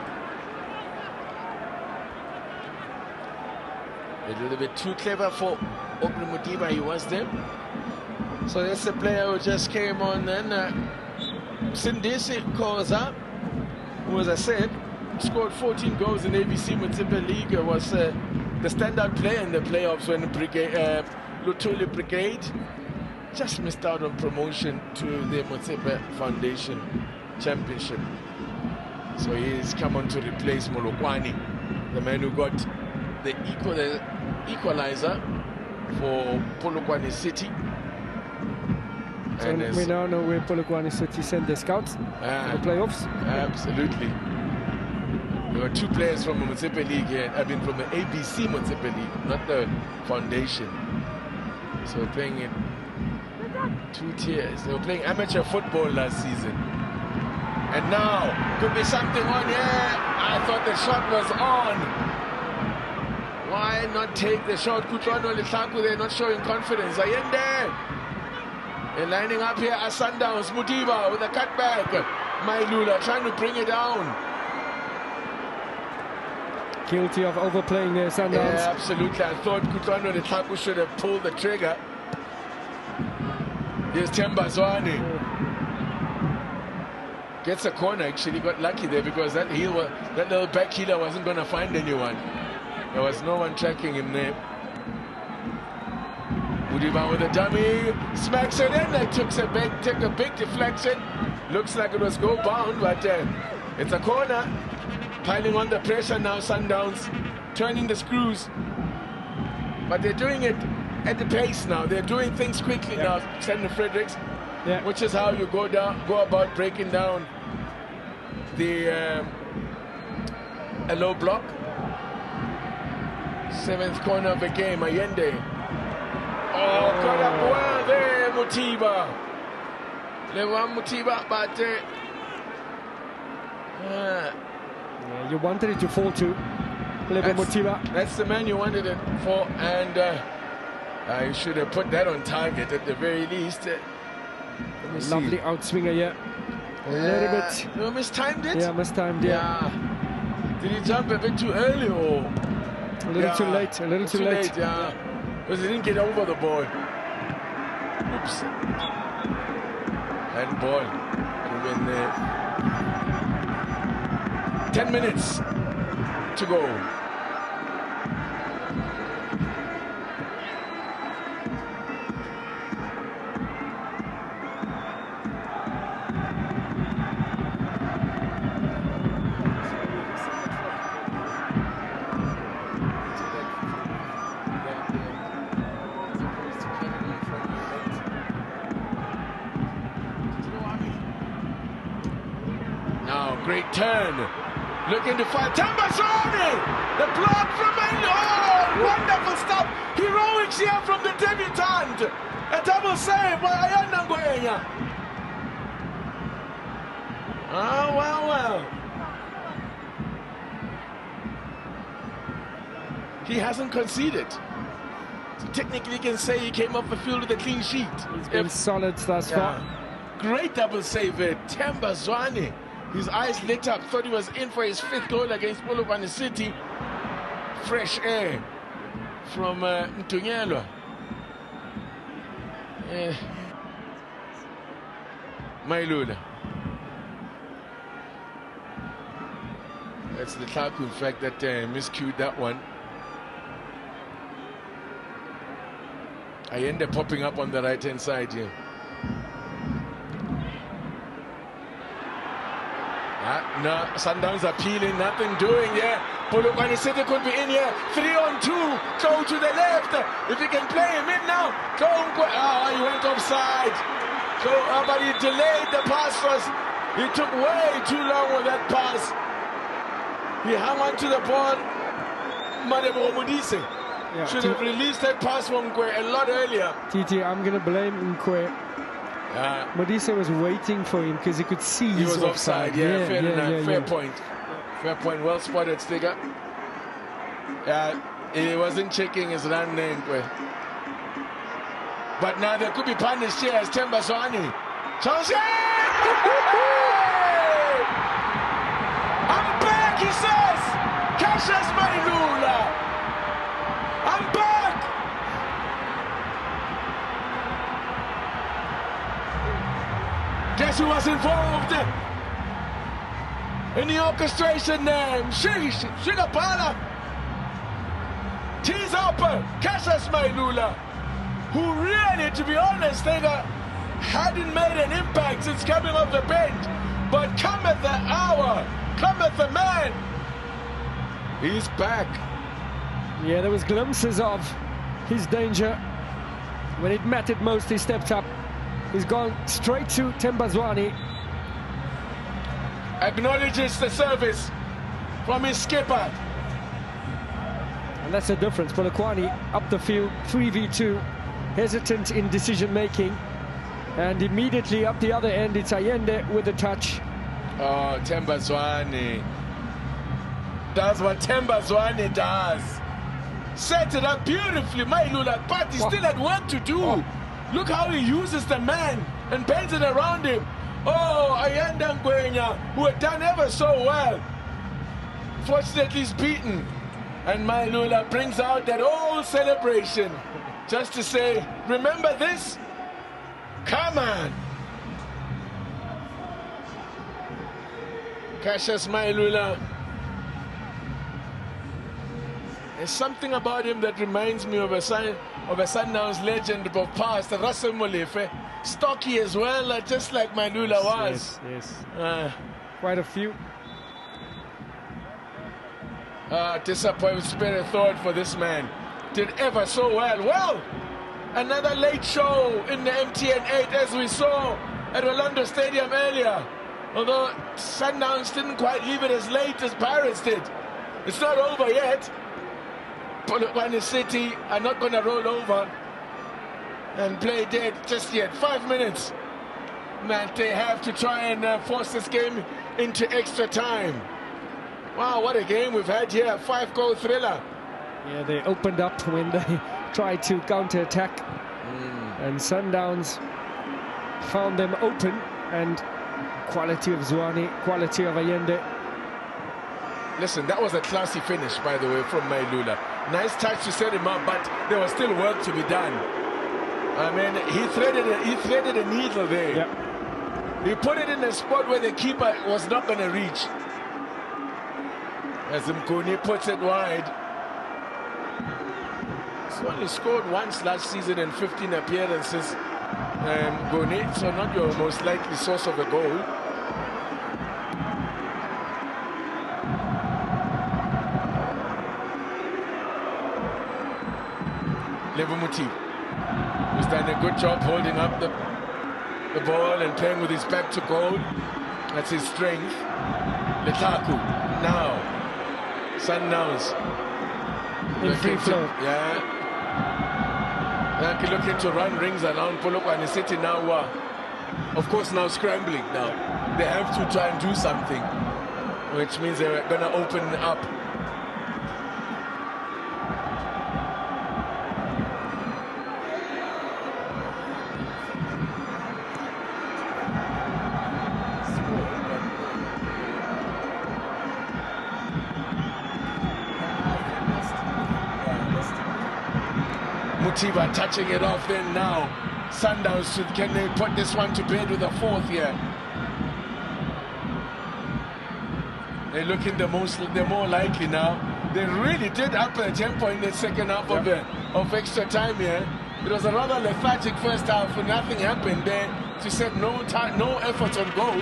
A little bit too clever for Mutiba, he was there. So that's the player who just came on then. Sindisi calls up, who, as I said, scored 14 goals in ABC Municipal League. Was the standout player in the playoffs when Lutuli Brigade just missed out on promotion to the Motsepe Foundation Championship. So he's come on to replace Polokwane, the man who got the equalizer for Polokwane City. So and we now know where Polokwane City sent their scouts in the playoffs. Absolutely. There were 2 players from the Motsepe League here. I mean, from the ABC Motsepe League, not the foundation. So playing in 2 tiers. They were playing amateur football last season. And now, could be something on here. I thought the shot was on. Why not take the shot? Kutlwano Letlaku, they're not showing confidence. Allende. They're lining up here as Sundowns. Mutiba with a cutback. Mailula trying to bring it down. Guilty of overplaying Sundowns. Yeah, absolutely. I thought Kutlwano Letlaku should have pulled the trigger. Here's Themba Zwane. Gets a corner, actually got lucky there because that little back healer wasn't going to find anyone. There was no one tracking him there. Udiba with a dummy, smacks it in. That took a big deflection. Looks like it was goal bound, but it's a corner. Piling on the pressure now, Sundowns turning the screws. But they're doing it at the pace now. They're doing things quickly now, Senator Fredericks. Yeah. Which is how you go about breaking down the a low block. 7th corner of the game, Allende. Oh, got up well there, Mutiba. Lewan Mutiba, but yeah, you wanted it to fall to Lewan Mutiba. That's the man you wanted it for, and I should have put that on target at the very least. Lovely outswinger, yeah. A little bit. You mistimed it? Yeah, mistimed, yeah. Did he jump a bit too early or? A little too late, a little too late. Yeah. Because he didn't get over the ball. Oops. And ball. And then 10 minutes to go. Great turn, looking to fight Themba Zwane, the block from oh, wonderful stuff, heroics here from the debutant, a double save by Ayanda Ngwenya. Oh, well. He hasn't conceded. So technically you can say he came off the field with a clean sheet. He's been solid thus far. Great double save there, Themba Zwane. His eyes lit up, thought he was in for his 5th goal against Polokwane City. Fresh air from Mtunyelwa. Mailula. That's the Taku, in fact, that miscued that one. I end up popping up on the right-hand side here. No, Sundowns are peeling, nothing doing here. Polokwane City could be in here. 3-on-2. Go to the left. If he can play him in now. Oh, he went offside. So, but he delayed the pass for us. He took way too long with that pass. He hung on to the ball. Madebo Modise should have released that pass from Nkwe a lot earlier. TT, I'm going to blame Nkwe. Modise was waiting for him because he could see he was offside. Yeah, fair point. Fair point. Well spotted, Stiger. He wasn't checking his run name. But now there could be punished here as Themba Zwane. Chance! I'm back, he says! Cassius Mailula! I'm back! Guess who was involved in the orchestration there? Shigapala! Tees up Cassius Mailula, who really, to be honest, hadn't made an impact since coming off the bench. But cometh the hour, cometh the man. He's back. Yeah, there was glimpses of his danger. When it mattered most, he stepped up. He's gone straight to Themba Zwane. Acknowledges the service from his skipper. And that's the difference. Polokwane up the field, 3v2, hesitant in decision-making. And immediately up the other end, it's Allende with a touch. Oh, Themba Zwane. That's what Themba Zwane does. Set it up beautifully, Mailula, but he still had work to do. Look how he uses the man and bends it around him. Oh, Ayanda Ngwenya, who had done ever so well. Fortunately, he's beaten. And Mailula brings out that old celebration just to say, remember this? Come on. Cassius Mailula. There's something about him that reminds me of a Sundowns legend of past, Russell Molefe. Stocky as well, just like Mailula was. Yes. Quite a few. Disappointed spirit thought for this man. Did ever so well. Well, another late show in the MTN 8 as we saw at Orlando Stadium earlier. Although Sundowns didn't quite leave it as late as Pirates did. It's not over yet. Polokwane City are not going to roll over and play dead just yet. 5 minutes that they have to try and force this game into extra time. Wow, what a game we've had here. 5-goal thriller. Yeah, they opened up when they tried to counter-attack. And Sundowns found them open. And quality of Zwane, quality of Allende. Listen, that was a classy finish, by the way, from Mailula. Nice touch to set him up, but there was still work to be done. I mean, he threaded a needle there. Yep. He put it in a spot where the keeper was not going to reach. As Mkuni puts it wide. He's only scored once last season in 15 appearances. Mkuni, so not your most likely source of a goal. Levomuti, who's done a good job holding up the ball and playing with his back to goal. That's his strength. Letaku, now. Sundowns. In free flow. Yeah. Looking to run rings around Polokwane City now. Of course, now scrambling now. They have to try and do something, which means they're going to open up. Mutiba touching it off then now. Sundowns, can they put this one to bed with a fourth here? They're looking they're more likely now. They really did up the tempo in the second half of extra time here. It was a rather lethargic first half when nothing happened there. She said no effort on goal.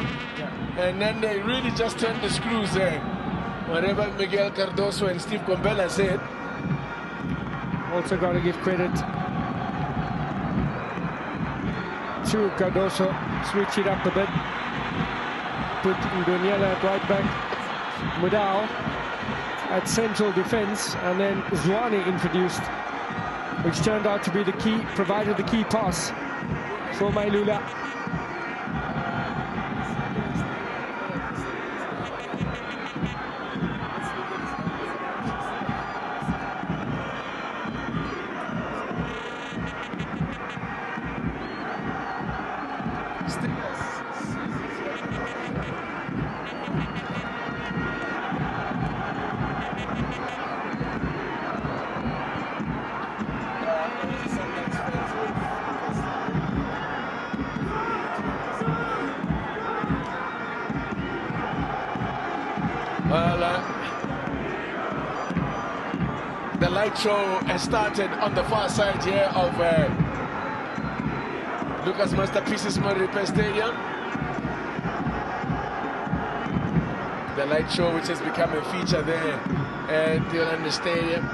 And then they really just turned the screws there. Whatever Miguel Cardoso and Steve Gombela said. Also got to give credit to Cardoso. Switch it up a bit. Put Ndoniela at right back. Mudao at central defense, and then Zwane introduced, which turned out to be the key, provided the key pass for Mailula. Well, the light show has started on the far side here of Lucas Masterpieces Moripe Stadium. The light show, which has become a feature there at the Orlando Stadium.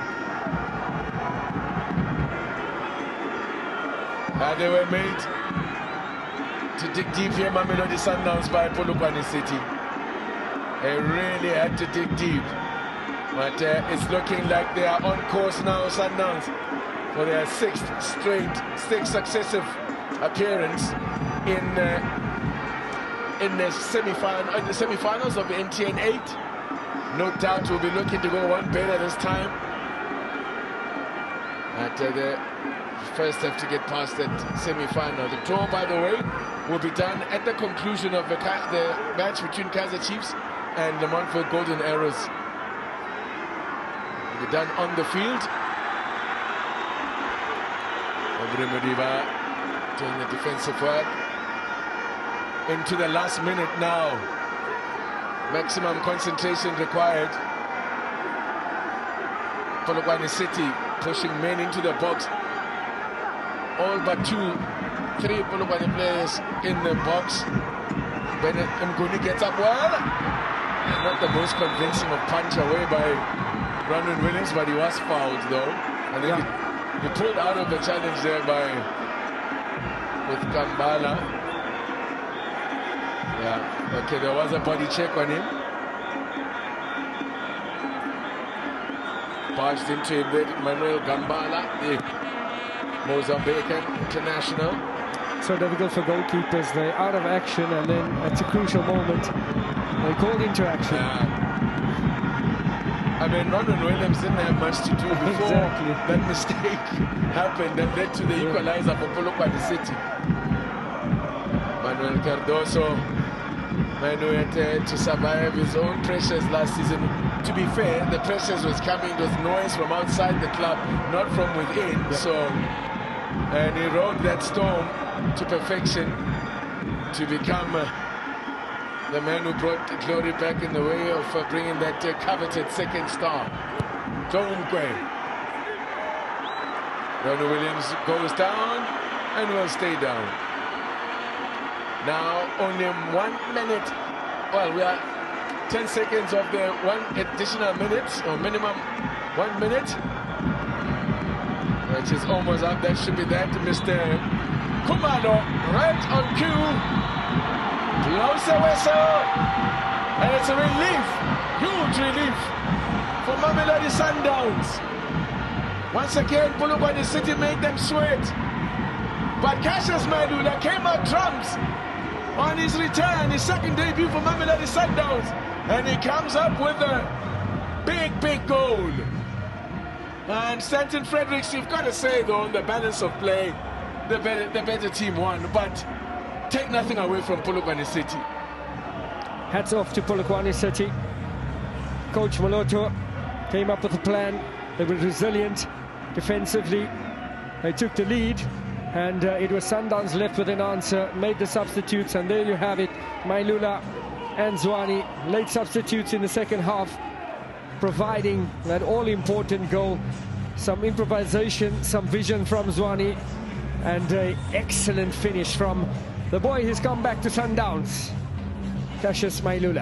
They were made to dig deep here, Mamelodi Sundowns by Polokwane City. They really had to dig deep, but it's looking like they are on course now, Sundowns, for their sixth successive appearance in the semi-finals of the MTN 8. No doubt we'll be looking to go one better this time. But they first have to get past that semi-final. The draw, by the way, will be done at the conclusion of the match between Kaizer Chiefs and the Montfort Golden Arrows. Will be done on the field. Modiba doing the defensive work. Into the last minute now. Maximum concentration required. Polokwane City pushing men into the box. All but 3 Polokwane players in the box. Bennett Mguni gets up well. Not the most convincing of punch away by Brandon Williams, but he was fouled though. I think he pulled out of the challenge there with Kambala. Yeah, okay, there was a body check on him. Barged into him there, Manuel Gambala, the Mozambican international. So difficult for goalkeepers. They're out of action, and then at a crucial moment they called into action. I mean, Ronald Williams didn't have much to do before that mistake happened that led to the equalizer for Polokwane City. Manuel Cardoso managed to survive his own pressures last season. To be fair, the pressures was coming with noise from outside the club, not from within. So, and he rode that storm to perfection to become the man who brought glory back in the way of bringing that coveted second star. Jongwe. Ronald Williams goes down and will stay down. Now only 1 minute, well, we are 10 seconds of the 1 additional minute, or minimum 1 minute, which is almost up. That should be that, Mr. Kumalo, right on cue. Blows the whistle, and it's a relief, huge relief for Mamelodi Sundowns. Once again, Polokwane City made them sweat, but Cassius Mailula came out drums on his return, his second debut for Mamelodi Sundowns, and he comes up with a big goal. And Stanton Fredericks, you've got to say though, on the balance of play, the better team won, but take nothing away from Polokwane City. Hats off to Polokwane City. Coach Moloto came up with a plan. They were resilient defensively. They took the lead, And it was Sundowns left with an answer, made the substitutes, and there you have it. Mailula and Zwane, late substitutes in the second half, providing that all-important goal. Some improvisation, some vision from Zwane, and an excellent finish from the boy who's come back to Sundowns, Cassius Mailula.